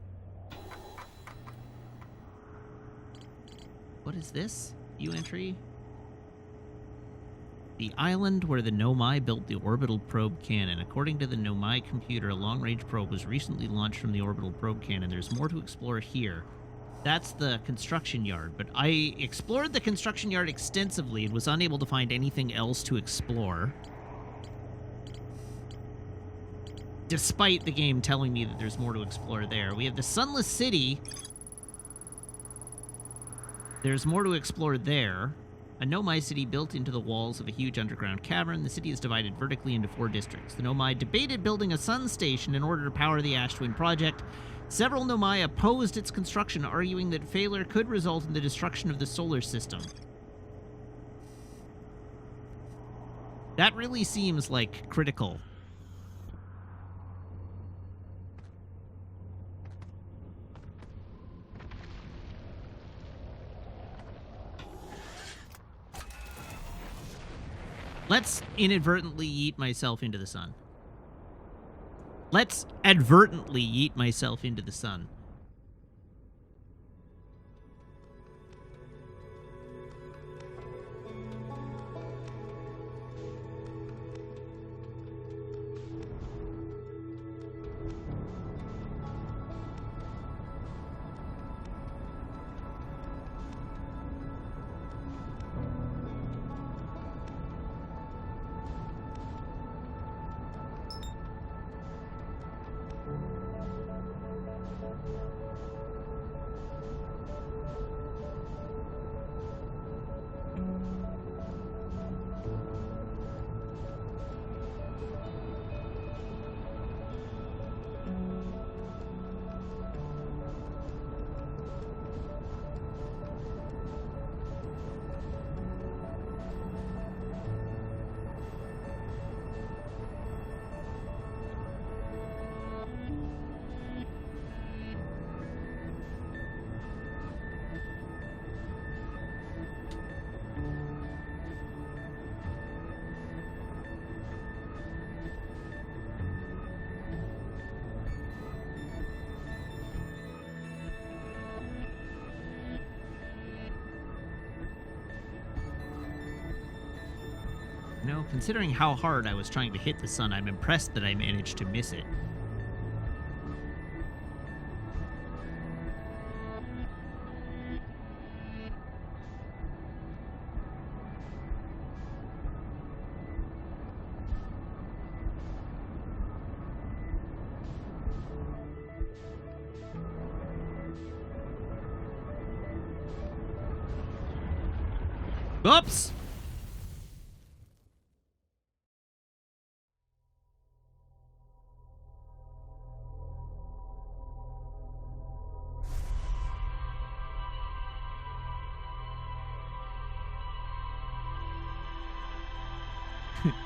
[SPEAKER 1] What is this? View entry? The island where the Nomai built the orbital probe cannon. According to the Nomai computer, a long-range probe was recently launched from the orbital probe cannon. There's more to explore here. That's the construction yard, but I explored the construction yard extensively and was unable to find anything else to explore. Despite the game telling me that there's more to explore there. We have the Sunless City. There's more to explore there. A Nomai city built into the walls of a huge underground cavern. The city is divided vertically into 4 districts. The Nomai debated building a sun station in order to power the Ash Twin project. Several Nomai opposed its construction, arguing that failure could result in the destruction of the solar system. That really seems like critical. Let's inadvertently yeet myself into the sun. Let's advertently yeet myself into the sun. No, considering how hard I was trying to hit the sun, I'm impressed that I managed to miss it. Oops!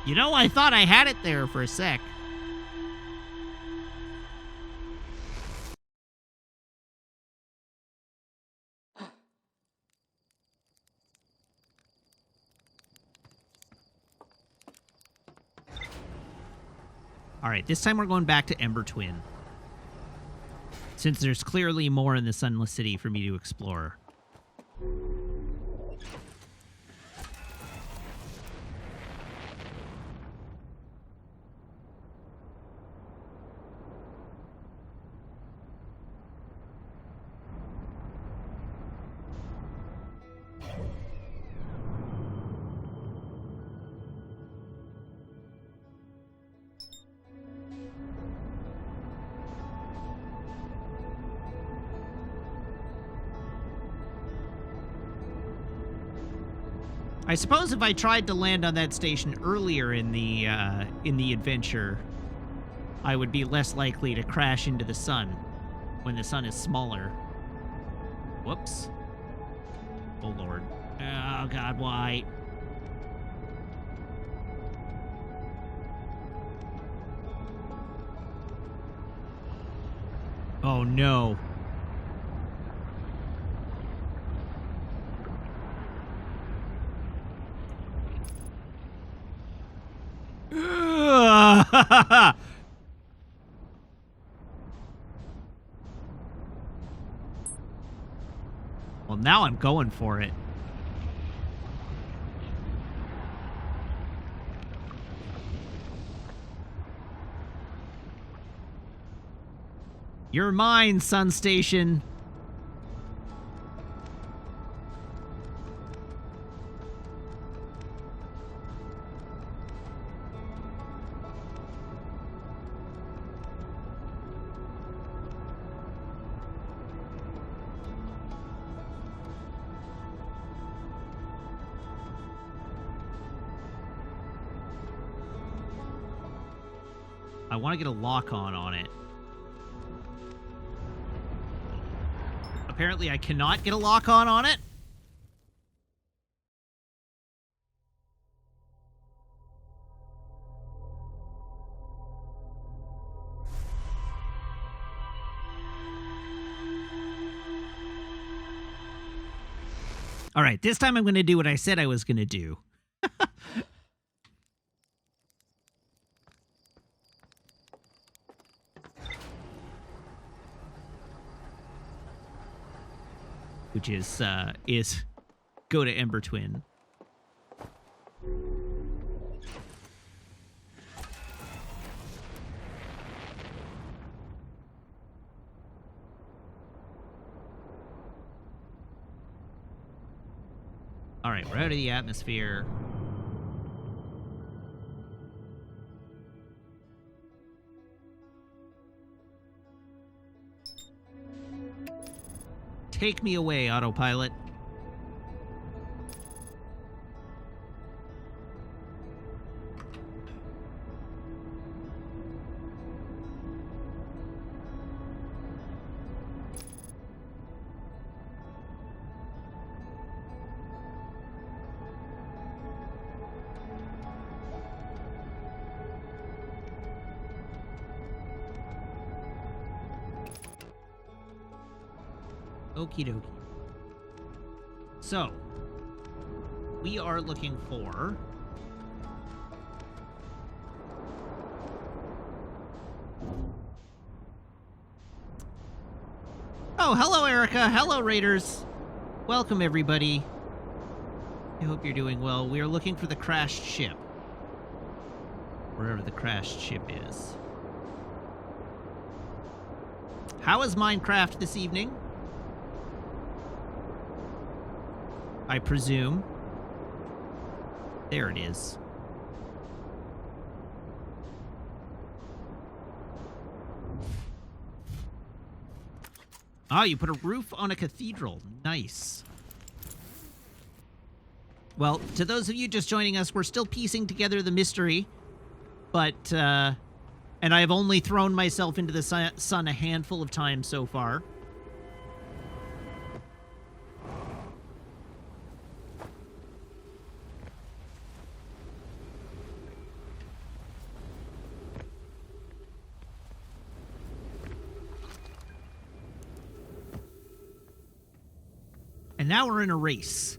[SPEAKER 1] You know, I thought I had it there for a sec. All right, this time we're going back to Ember Twin. Since there's clearly more in the Sunless City for me to explore. I suppose if I tried to land on that station earlier in the adventure, I would be less likely to crash into the sun when the sun is smaller. Whoops. Oh, Lord. Oh, God, why? Oh, no. Well, now I'm going for it. You're mine, Sun Station. I want to get a lock-on it. Apparently I cannot get a lock-on it. All right, this time I'm going to do what I said I was going to do. Which is go to Ember Twin. All right, we're out of the atmosphere. Take me away, autopilot. Okie dokie. So, we are looking for... Oh, hello, Erica. Hello, Raiders. Welcome, everybody. I hope you're doing well. We are looking for the crashed ship. Wherever the crashed ship is. How is Minecraft this evening? I presume. There it is. Ah, you put a roof on a cathedral. Nice. Well, to those of you just joining us, we're still piecing together the mystery. But, and I have only thrown myself into the sun a handful of times so far. And now we're in a race.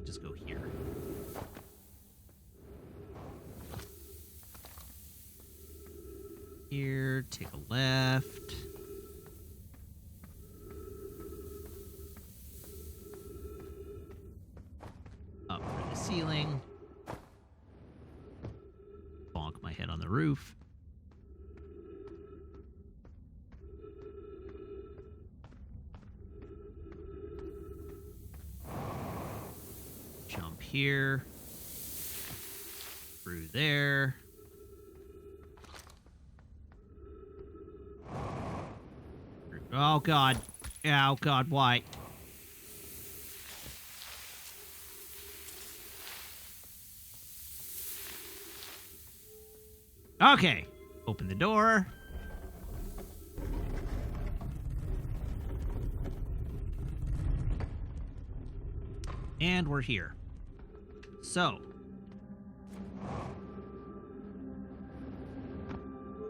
[SPEAKER 1] just go here. Here, take a left. Up through the ceiling. Bonk my head on the roof. Jump here. Through there. Oh, God. Oh, God, why? Okay. Open the door. And we're here. So.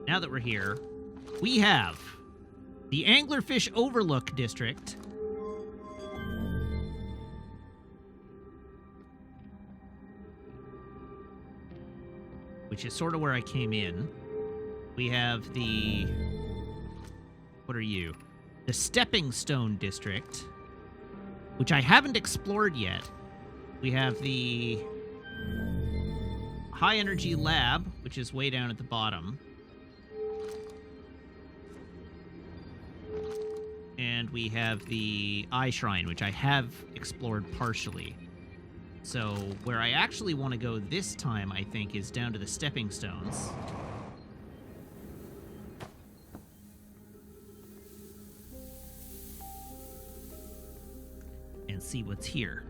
[SPEAKER 1] Now that we're here, we have the Anglerfish Overlook District. Which is sort of where I came in. We have the... What are you? The Stepping Stone District, which I haven't explored yet. We have the High Energy Lab, which is way down at the bottom. And we have the Eye Shrine, which I have explored partially. So where I actually want to go this time, I think, is down to the Stepping Stones. And see what's here.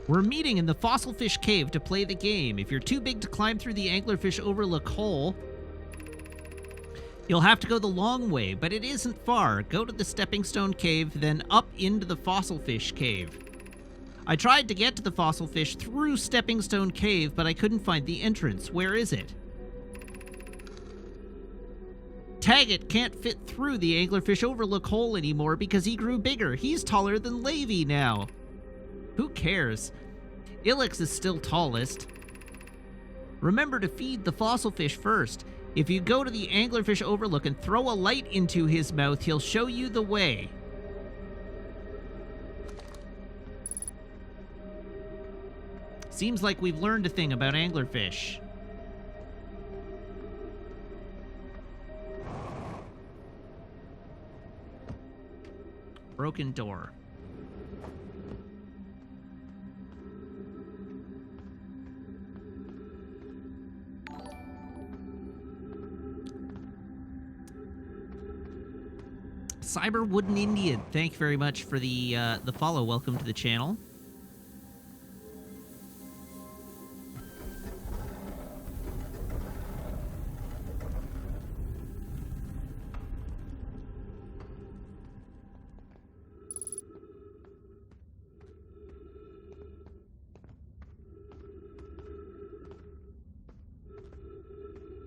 [SPEAKER 1] We're meeting in the Fossilfish Cave to play the game. If you're too big to climb through the Anglerfish Overlook hole, you'll have to go the long way, but it isn't far. Go to the Stepping Stone Cave, then up into the Fossilfish Cave. I tried to get to the Fossilfish through Stepping Stone Cave, but I couldn't find the entrance. Where is it? Taggart can't fit through the Anglerfish Overlook hole anymore because he grew bigger. He's taller than Levy now. Who cares? Ilex is still tallest. Remember to feed the fossil fish first. If you go to the Anglerfish Overlook and throw a light into his mouth, he'll show you the way. Seems like we've learned a thing about anglerfish. Broken door. Cyber Wooden Indian, thank you very much for the follow. Welcome to the channel.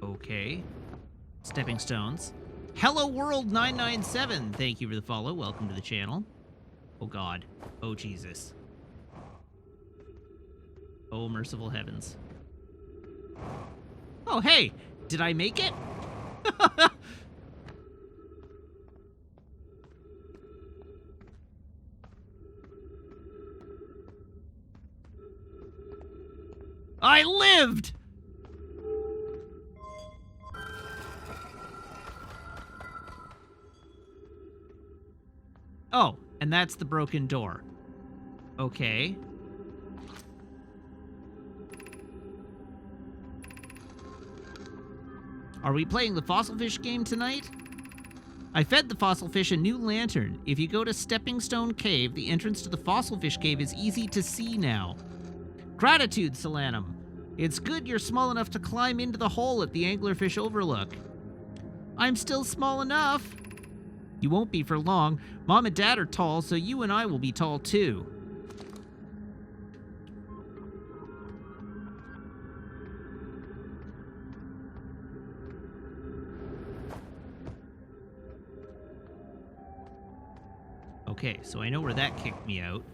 [SPEAKER 1] Okay. Stepping stones. Hello World 997, thank you for the follow. Welcome to the channel. Oh God. Oh Jesus. Oh merciful heavens. Oh hey, did I make it? I lived! Oh, and that's the broken door. Okay. Are we playing the fossil fish game tonight? I fed the fossil fish a new lantern. If you go to Stepping Stone Cave, the entrance to the fossil fish cave is easy to see now. Gratitude, Solanum. It's good you're small enough to climb into the hole at the Anglerfish Overlook. I'm still small enough. You won't be for long. Mom and Dad are tall, so you and I will be tall too. Okay, so I know where that kicked me out.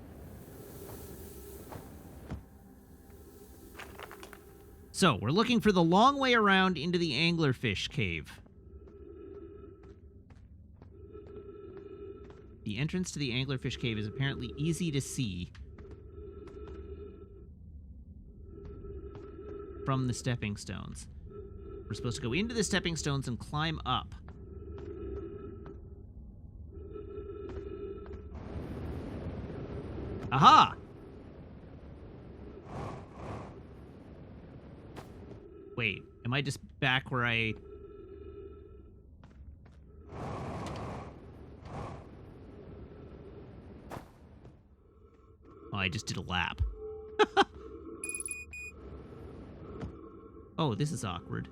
[SPEAKER 1] So, we're looking for the long way around into the anglerfish cave. The entrance to the anglerfish cave is apparently easy to see from the stepping stones. We're supposed to go into the stepping stones and climb up. Aha! Wait, am I just back where I... Oh, I just did a lap. Oh, this is awkward.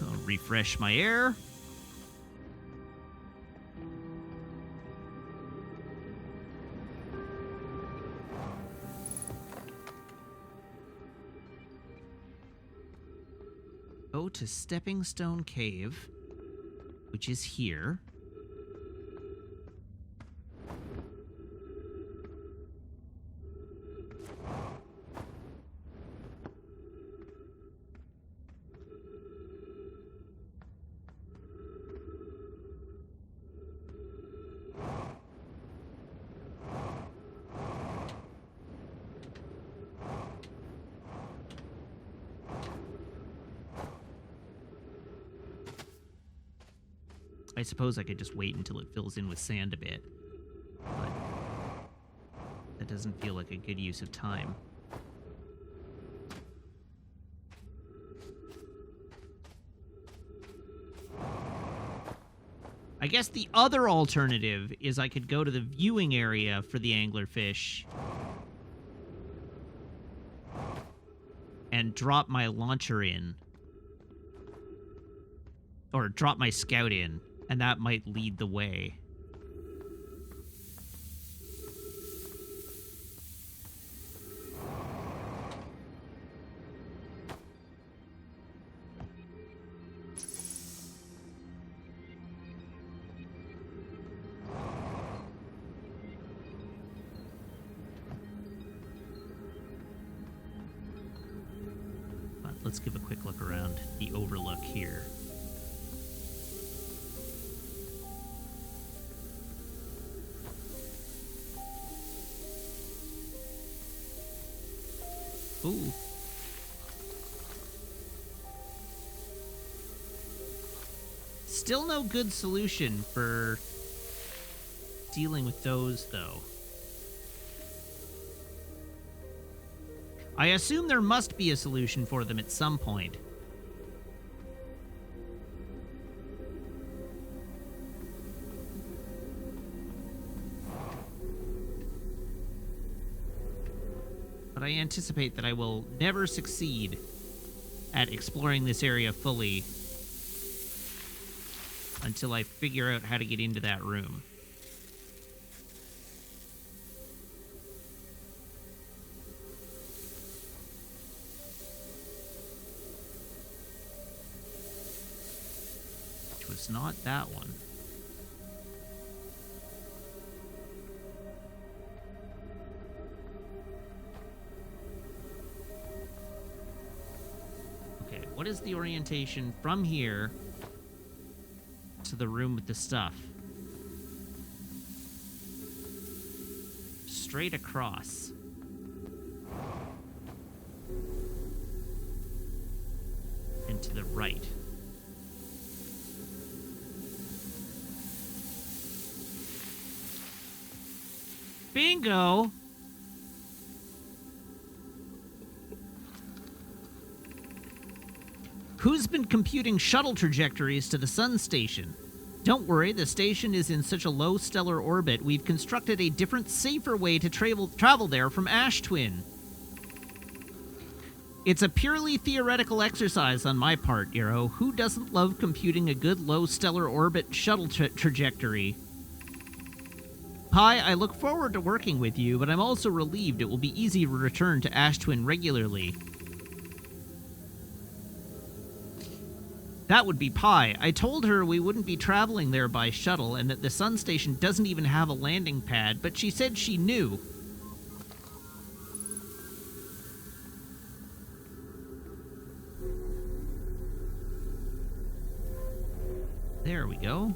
[SPEAKER 1] I'll refresh my air. Go to Stepping Stone Cave, which is here. I suppose I could just wait until it fills in with sand a bit, but that doesn't feel like a good use of time. I guess the other alternative is I could go to the viewing area for the anglerfish and drop my launcher in. Or drop my scout in, and that might lead the way. But let's give a quick look around the overlook here. Ooh. Still no good solution for dealing with those, though. I assume there must be a solution for them at some point. But I anticipate that I will never succeed at exploring this area fully until I figure out how to get into that room. Which was not that one. What is the orientation from here to the room with the stuff? Straight across. And to the right. Bingo! Who's been computing shuttle trajectories to the sun station? Don't worry, the station is in such a low stellar orbit, we've constructed a different, safer way to travel there from Ash Twin. It's a purely theoretical exercise on my part, Eero. Who doesn't love computing a good low stellar orbit shuttle trajectory? Pi, I look forward to working with you, but I'm also relieved it will be easy to return to Ash Twin regularly. That would be Pi. I told her we wouldn't be traveling there by shuttle and that the sun station doesn't even have a landing pad, but she said she knew. There we go.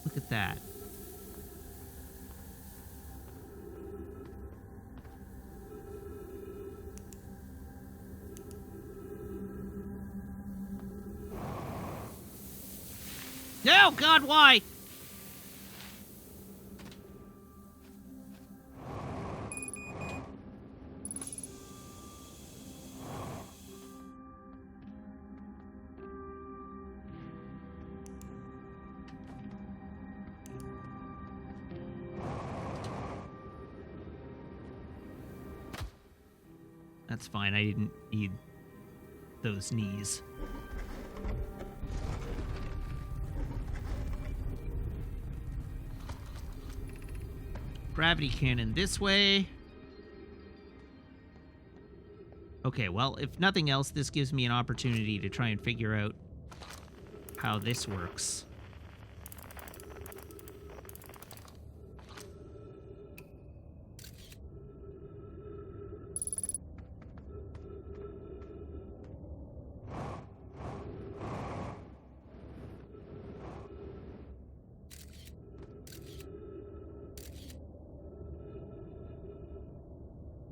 [SPEAKER 1] Look at that. Oh, God, why? That's fine. I didn't need those knees. Gravity cannon this way. Okay, well, if nothing else, this gives me an opportunity to try and figure out how this works.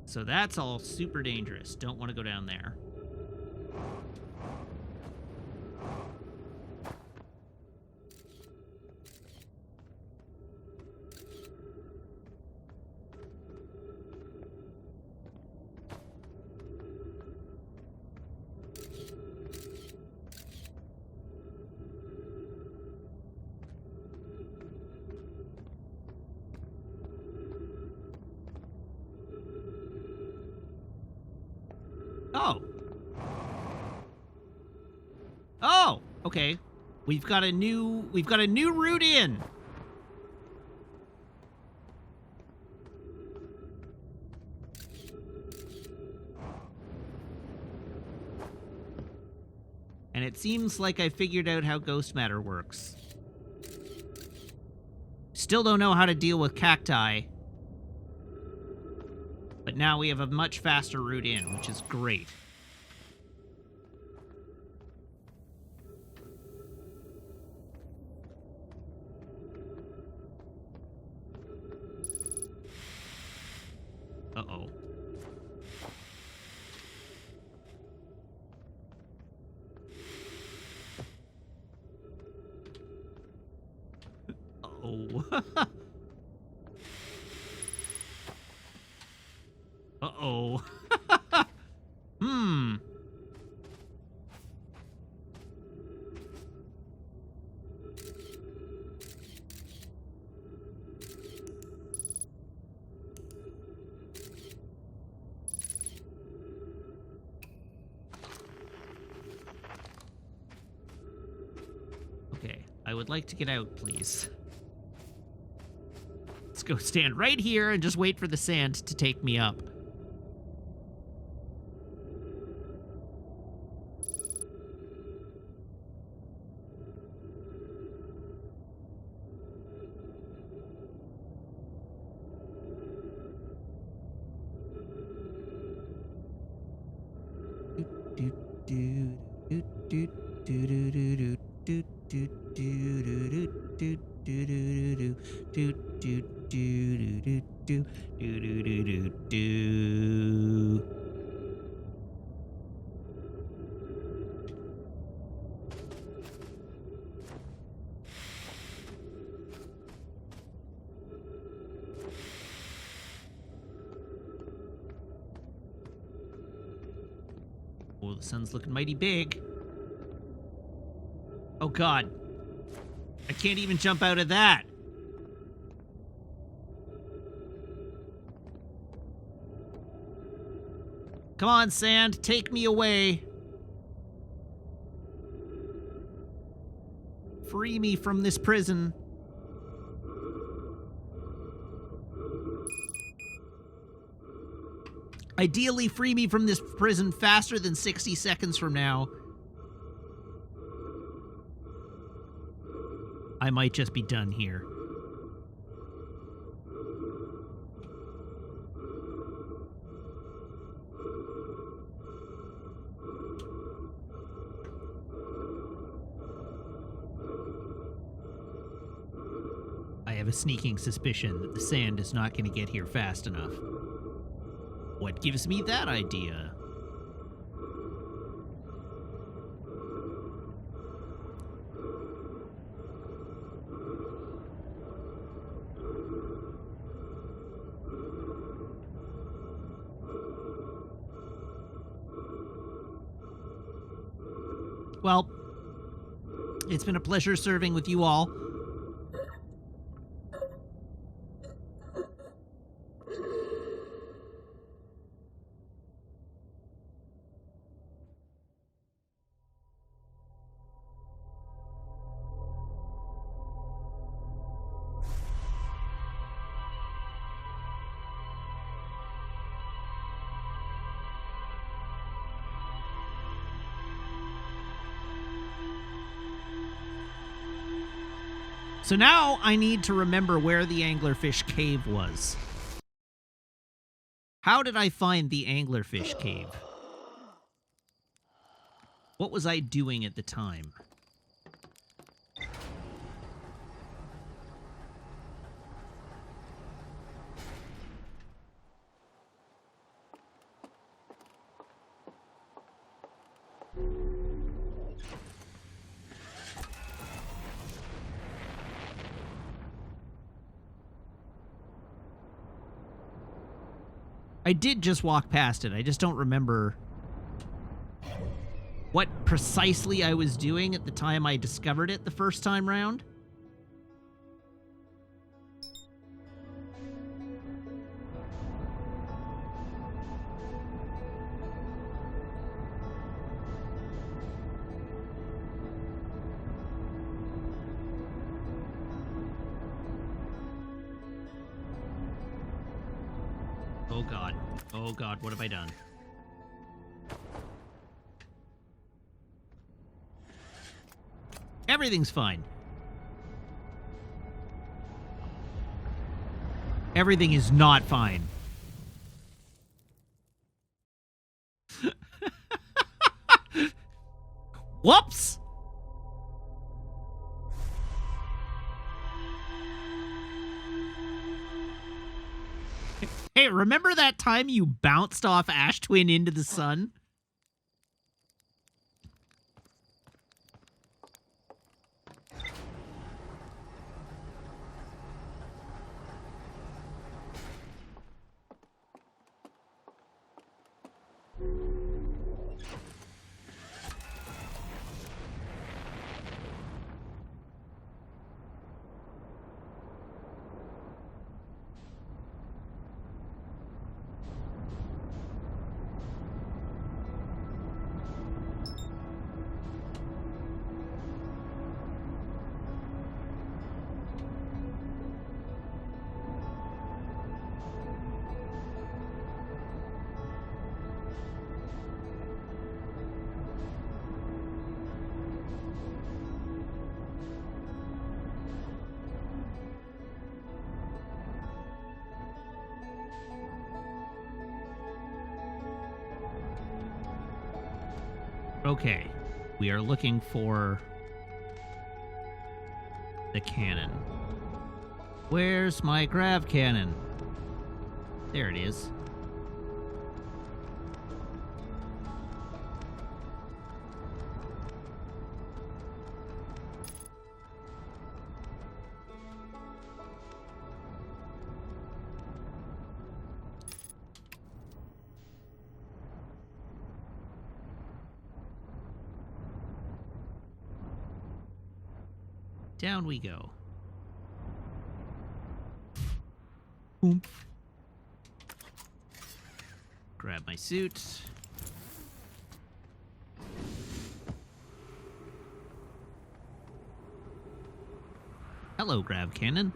[SPEAKER 1] So that's all super dangerous. Don't want to go down there. Oh. Oh, okay. We've got a new route in. And it seems like I figured out how ghost matter works. Still don't know how to deal with cacti. But now we have a much faster route in, which is great. Uh-oh. Uh-oh. Uh-oh. Hmm. Okay, I would like to get out, please. Let's go stand right here and just wait for the sand to take me up. Oh, the sun's looking mighty big. Oh, God. I can't even jump out of that. Come on, sand, take me away. Free me from this prison. Ideally, free me from this prison faster than 60 seconds from now. I might just be done here. I have a sneaking suspicion that the sand is not going to get here fast enough. What gives me that idea? Well, it's been a pleasure serving with you all. So now I need to remember where the anglerfish cave was. How did I find the anglerfish cave? What was I doing at the time? I did just walk past it. I just don't remember what precisely I was doing at the time I discovered it the first time round. Oh God. Oh God, what have I done? Everything's fine. Everything is not fine. Whoops! Hey, remember that time you bounced off Ash Twin into the sun? Okay, we are looking for the cannon. Where's my grav cannon? There it is. Down we go. Oomph. Grab my suit. Hello, grab cannon.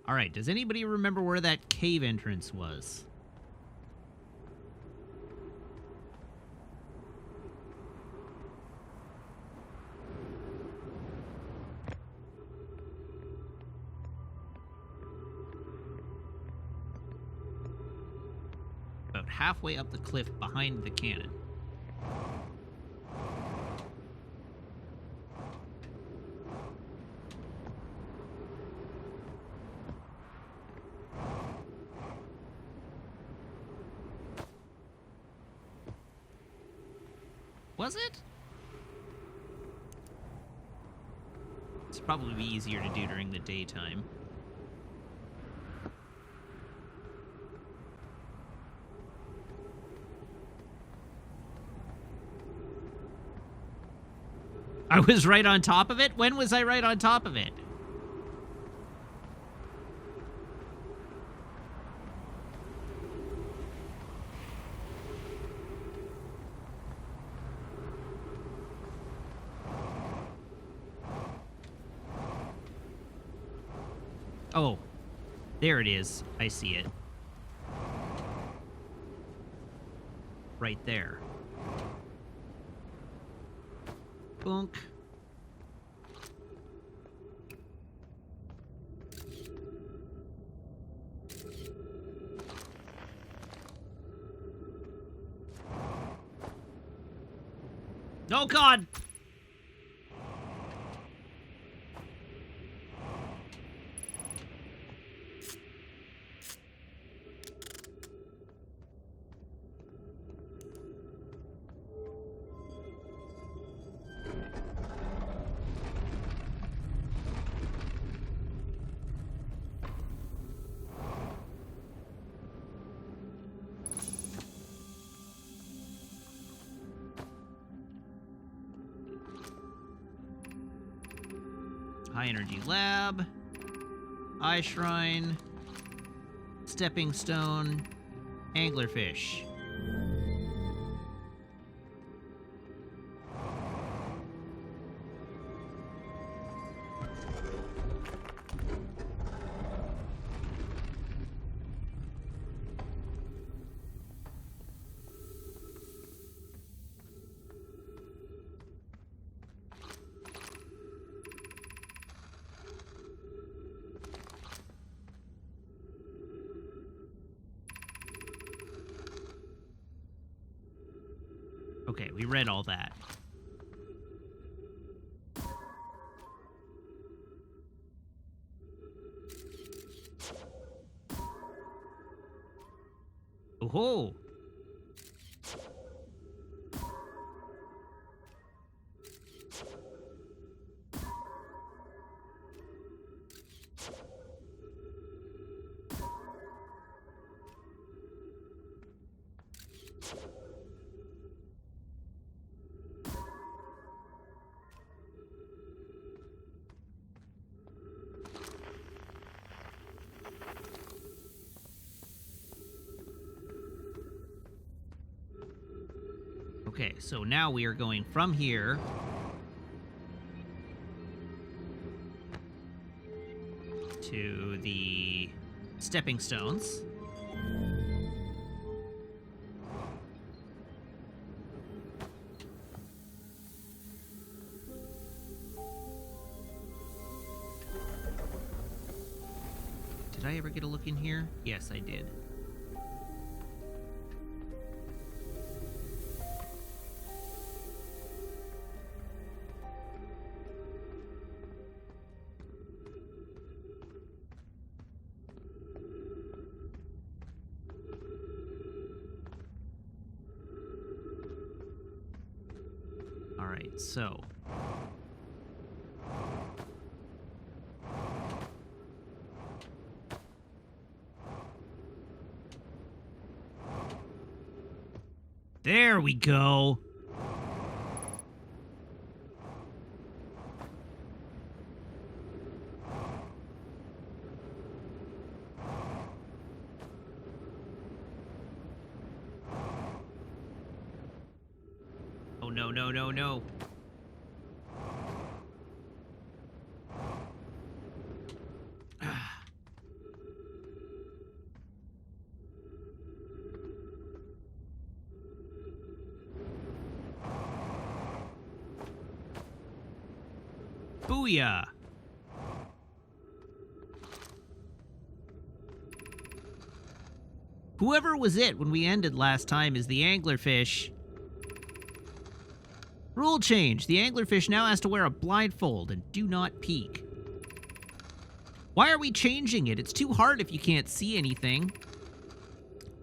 [SPEAKER 1] All right, does anybody remember where that cave entrance was? About halfway up the cliff behind the cannon. Was it? It's probably be easier to do during the daytime. I was right on top of it? When was I right on top of it? Oh, there it is. I see it. Right there. Boonk. Oh, God! High energy lab, eye shrine, stepping stone, anglerfish. Okay, we read all that. Oh-ho! Okay, so now we are going from here to the stepping stones. Did I ever get a look in here? Yes, I did. All right, so there we go. no, no, no. Booyah! Whoever was it when we ended last time is the anglerfish. Rule change. The anglerfish now has to wear a blindfold and do not peek. Why are we changing it? It's too hard if you can't see anything.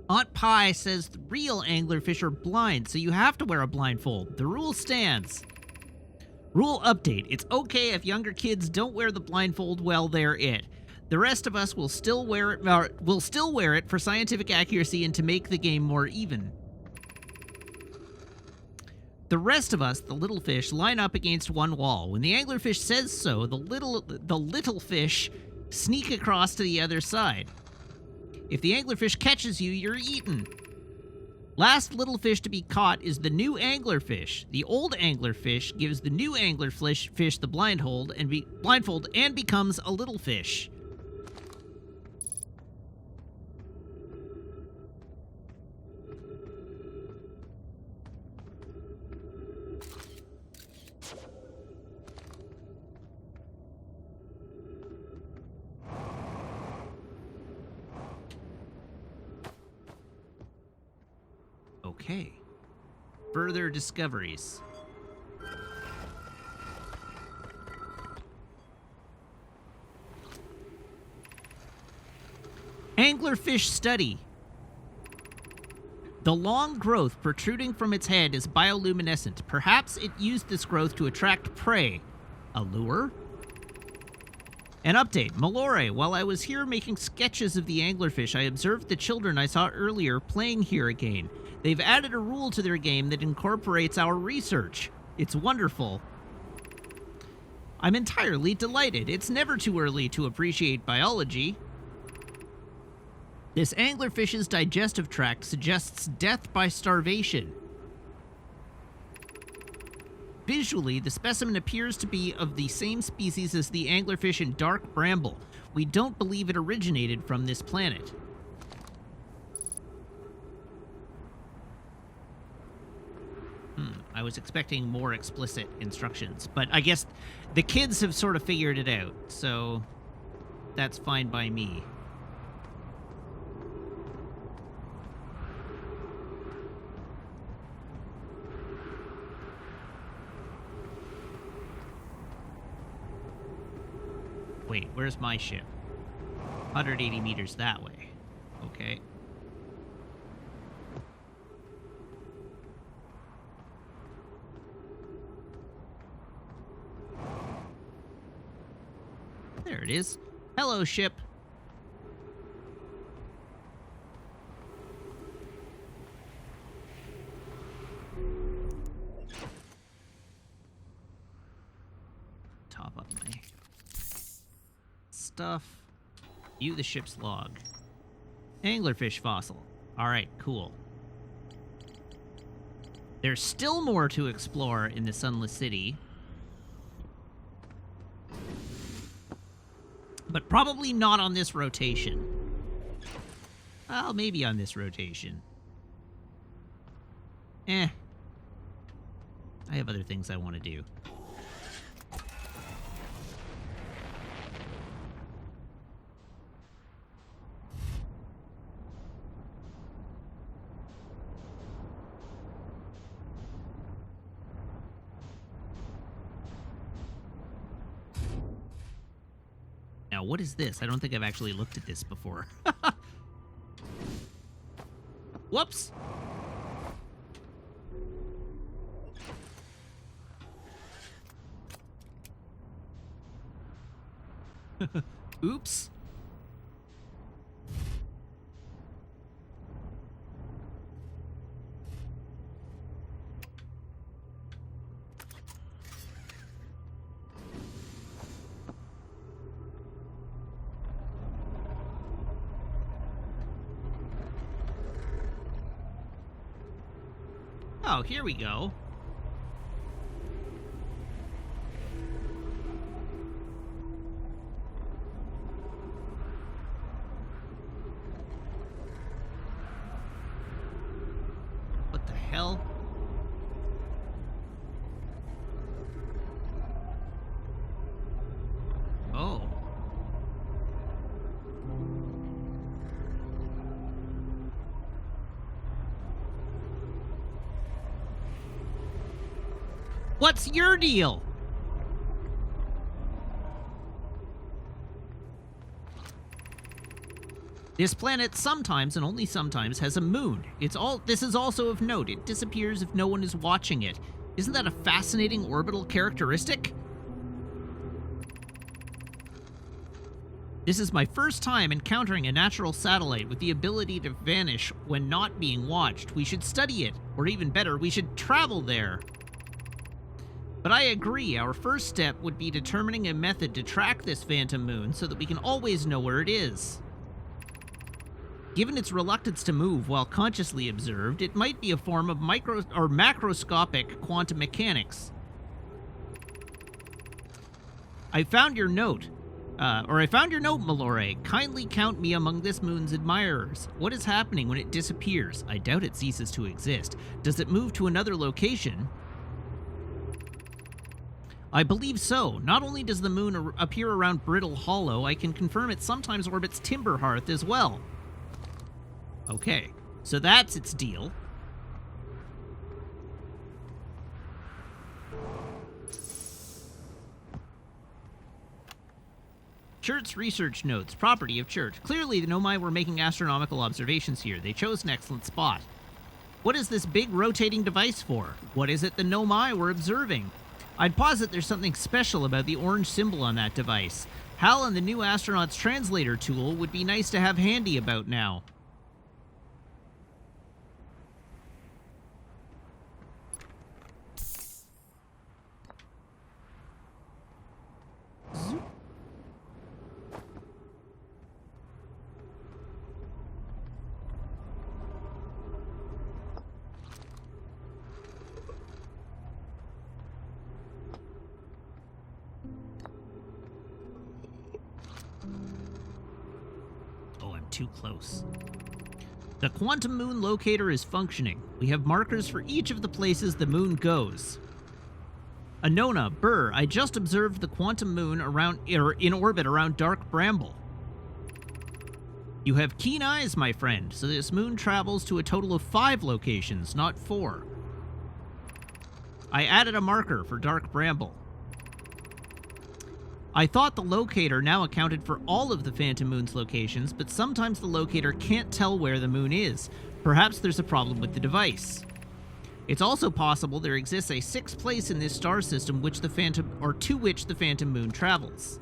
[SPEAKER 1] Aunt Pie says the real anglerfish are blind, so you have to wear a blindfold. The rule stands. Rule update. It's okay if younger kids don't wear the blindfold while they're it. The rest of us will still wear it for scientific accuracy and to make the game more even. The rest of us, the little fish, line up against one wall. When the anglerfish says so, the little fish sneak across to the other side. If the anglerfish catches you, you're eaten. Last little fish to be caught is the new anglerfish. The old anglerfish gives the new anglerfish the blindfold and becomes a little fish. Okay. Further discoveries. Anglerfish study. The long growth protruding from its head is bioluminescent. Perhaps it used this growth to attract prey. A lure? An update. Malore, while I was here making sketches of the anglerfish, I observed the children I saw earlier playing here again. They've added a rule to their game that incorporates our research. It's wonderful. I'm entirely delighted. It's never too early to appreciate biology. This anglerfish's digestive tract suggests death by starvation. Visually, the specimen appears to be of the same species as the anglerfish in Dark Bramble. We don't believe it originated from this planet. I was expecting more explicit instructions, but I guess the kids have sort of figured it out, so that's fine by me. Wait, where's my ship? 180 meters that way. Okay. There it is. Hello, ship. Top up my stuff. View the ship's log. Anglerfish fossil. Alright, cool. There's still more to explore in the Sunless City. But probably not on this rotation. Well, maybe on this rotation. I have other things I want to do. Now, what is this? I don't think I've actually looked at this before. Whoops! Oops. Oh, here we go. hell? Oh. What's your deal? This planet sometimes, and only sometimes, has a moon. This is also of note. It disappears if no one is watching it. Isn't that a fascinating orbital characteristic? This is my first time encountering a natural satellite with the ability to vanish when not being watched. We should study it, or even better, we should travel there. But I agree, our first step would be determining a method to track this phantom moon so that we can always know where it is. Given its reluctance to move while consciously observed, it might be a form of macroscopic quantum mechanics. I found your note, Malore. Kindly count me among this moon's admirers. What is happening when it disappears? I doubt it ceases to exist. Does it move to another location? I believe so. Not only does the moon appear around Brittle Hollow, I can confirm it sometimes orbits Timberhearth as well. Okay, so that's its deal. Church's research notes, property of Church. Clearly, the Nomai were making astronomical observations here. They chose an excellent spot. What is this big rotating device for? What is it the Nomai were observing? I'd posit there's something special about the orange symbol on that device. Hal and the new astronaut's translator tool would be nice to have handy about now. Too close. The quantum moon locator is functioning. We have markers for each of the places the moon goes. Anona, Burr, I just observed the quantum moon in orbit around Dark Bramble. You have keen eyes, my friend, so this moon travels to a total of 5 locations, not 4. I added a marker for Dark Bramble. I thought the locator now accounted for all of the Phantom Moon's locations, but sometimes the locator can't tell where the moon is. Perhaps there's a problem with the device. It's also possible there exists a 6th place in this star system to which the Phantom Moon travels.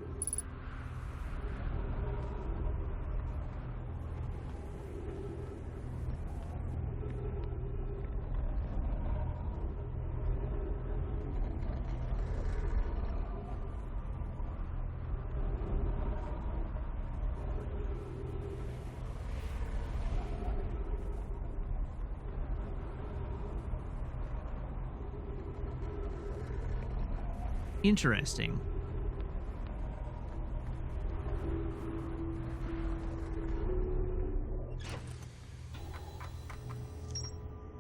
[SPEAKER 1] Interesting.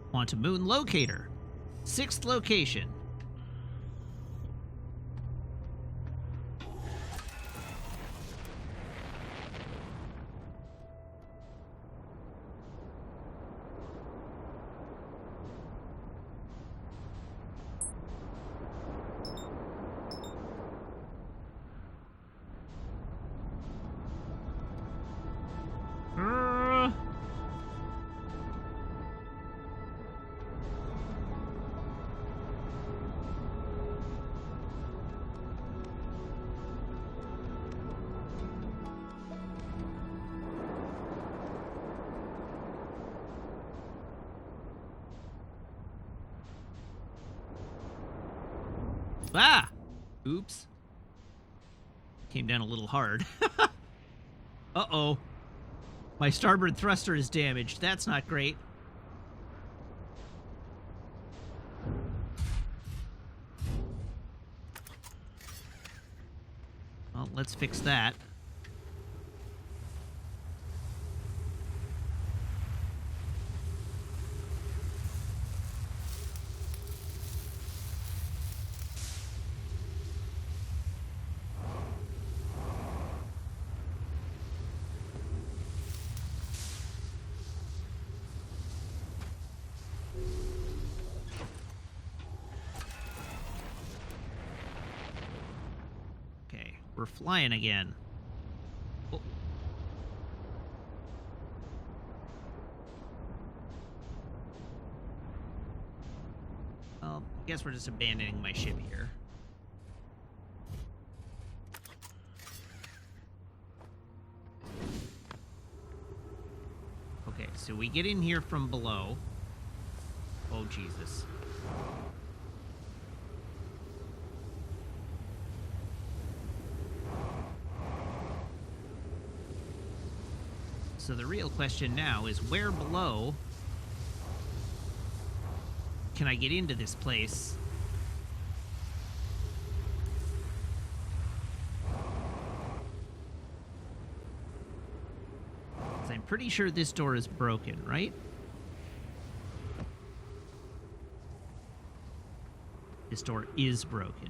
[SPEAKER 1] Quantum Moon locator. 6th location. Ah! Oops. Came down a little hard. Uh-oh. My starboard thruster is damaged. That's not great. Well, let's fix that. We're flying again. Oh. Well, I guess we're just abandoning my ship here. Okay, so we get in here from below. Oh, Jesus. So the real question now is, where below can I get into this place? I'm pretty sure this door is broken, right? This door is broken.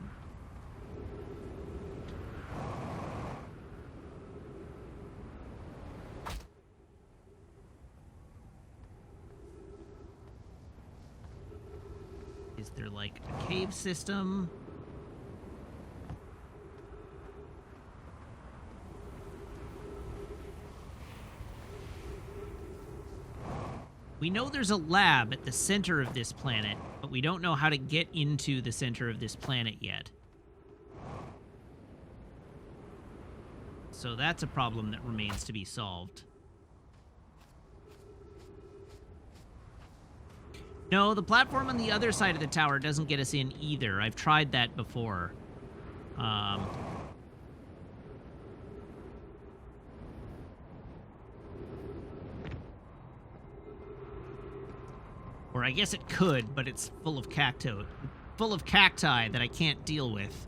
[SPEAKER 1] Is there like a cave system? We know there's a lab at the center of this planet, but we don't know how to get into the center of this planet yet. So that's a problem that remains to be solved. No, the platform on the other side of the tower doesn't get us in either. I've tried that before. Or I guess it could, but it's full of cacti that I can't deal with.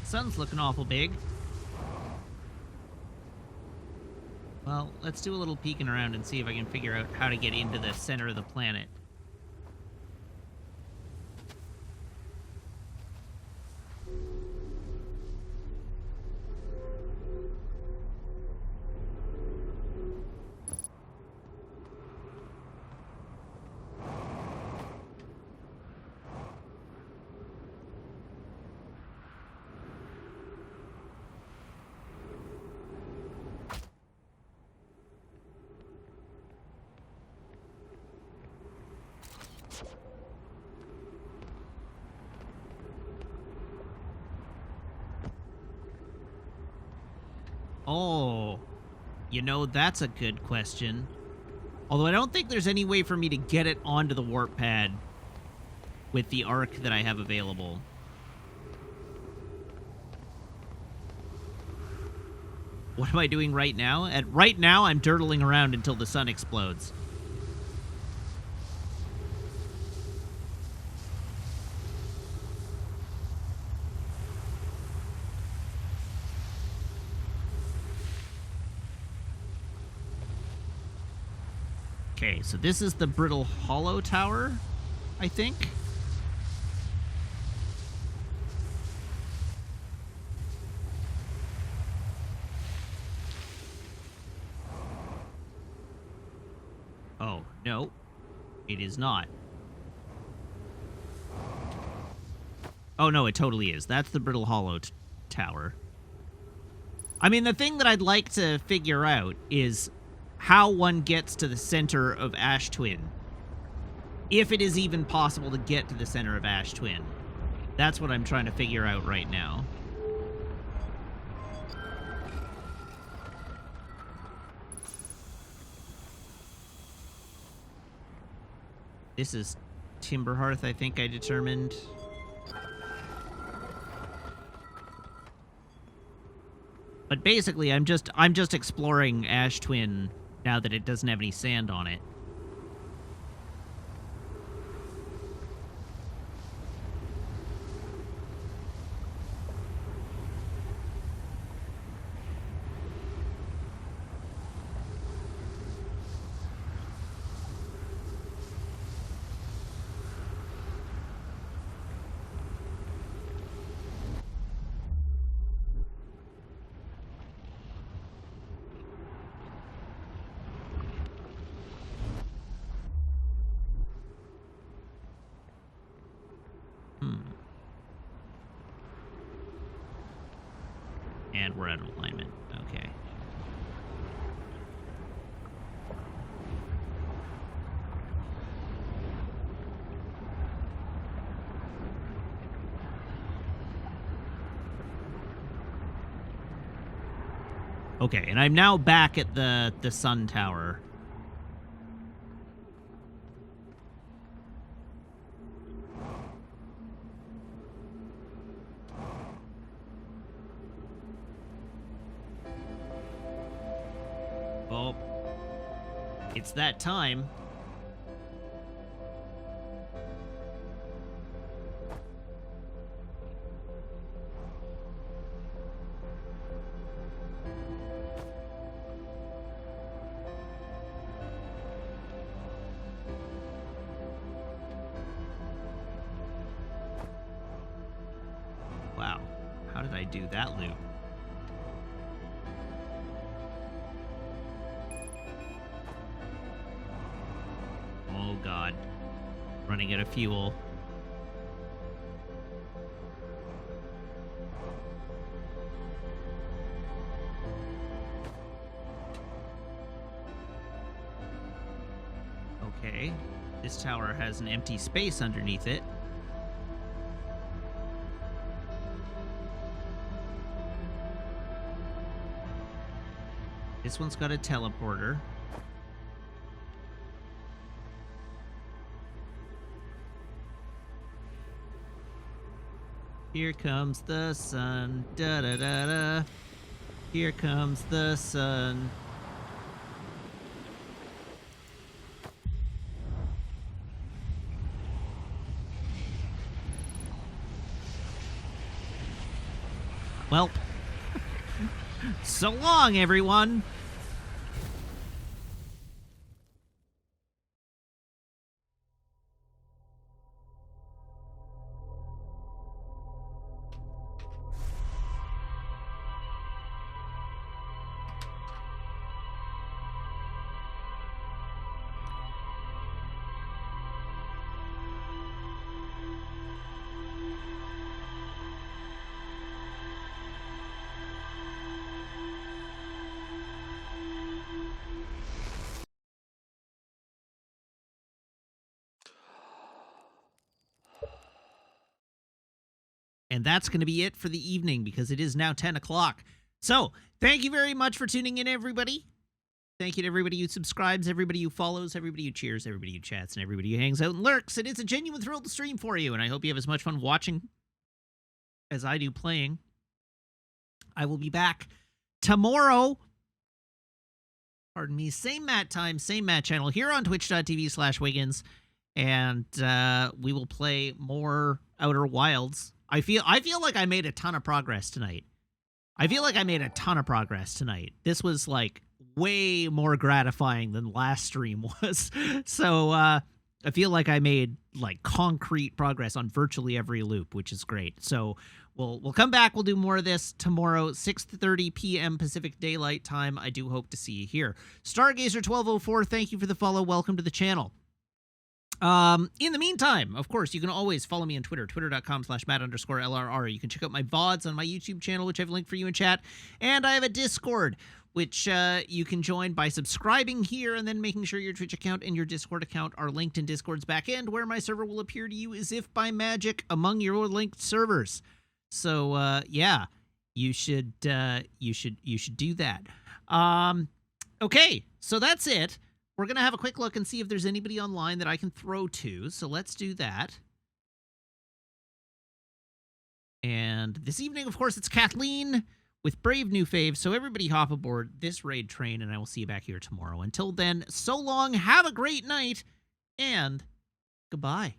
[SPEAKER 1] Sun's looking awful big. Well, let's do a little peeking around and see if I can figure out how to get into the center of the planet. Oh, you know, that's a good question. Although I don't think there's any way for me to get it onto the warp pad with the arc that I have available. What am I doing right now? Right now, I'm dirtling around until the sun explodes. Okay, so this is the Brittle Hollow Tower, I think. Oh, no, it is not. Oh, no, it totally is. That's the Brittle Hollow Tower. I mean, the thing that I'd like to figure out is how one gets to the center of Ash Twin. if it is even possible to get to the center of Ash Twin. That's what I'm trying to figure out right now. This is Timberhearth, I think I determined. But basically, I'm just exploring Ash Twin now that it doesn't have any sand on it. And we're out of alignment. Okay. Okay, and I'm now back at the sun tower. Oh, it's that time. Wow, how did I do that loop? Oh god. Running out of fuel. Okay. This tower has an empty space underneath it. This one's got a teleporter. Here comes the sun, da-da-da-da. Here comes the sun. Well, so long, everyone. And that's going to be it for the evening because it is now 10 o'clock. So, thank you very much for tuning in, everybody. Thank you to everybody who subscribes, everybody who follows, everybody who cheers, everybody who chats, and everybody who hangs out and lurks. It is a genuine thrill to stream for you, and I hope you have as much fun watching as I do playing. I will be back tomorrow. Pardon me. Same mat time, same mat channel here on twitch.tv/Wiggins. And we will play more Outer Wilds. I feel like I made a ton of progress tonight. This was like way more gratifying than last stream was. So I feel like I made like concrete progress on virtually every loop, which is great. So we'll come back. We'll do more of this tomorrow, 6:30 p.m. Pacific Daylight Time. I do hope to see you here. Stargazer1204, thank you for the follow. Welcome to the channel. In the meantime, of course, you can always follow me on Twitter, twitter.com/Matt_LRR. You can check out my VODs on my YouTube channel, which I've linked for you in chat. And I have a Discord which you can join by subscribing here and then making sure your Twitch account and your Discord account are linked in Discord's backend, where my server will appear to you as if by magic among your linked servers. So yeah, you should do that. Okay, so that's it. We're gonna have a quick look and see if there's anybody online that I can throw to. So let's do that. And this evening, of course, it's Kathleen with Brave New Fave. So everybody hop aboard this raid train, and I will see you back here tomorrow. Until then, so long, have a great night, and goodbye.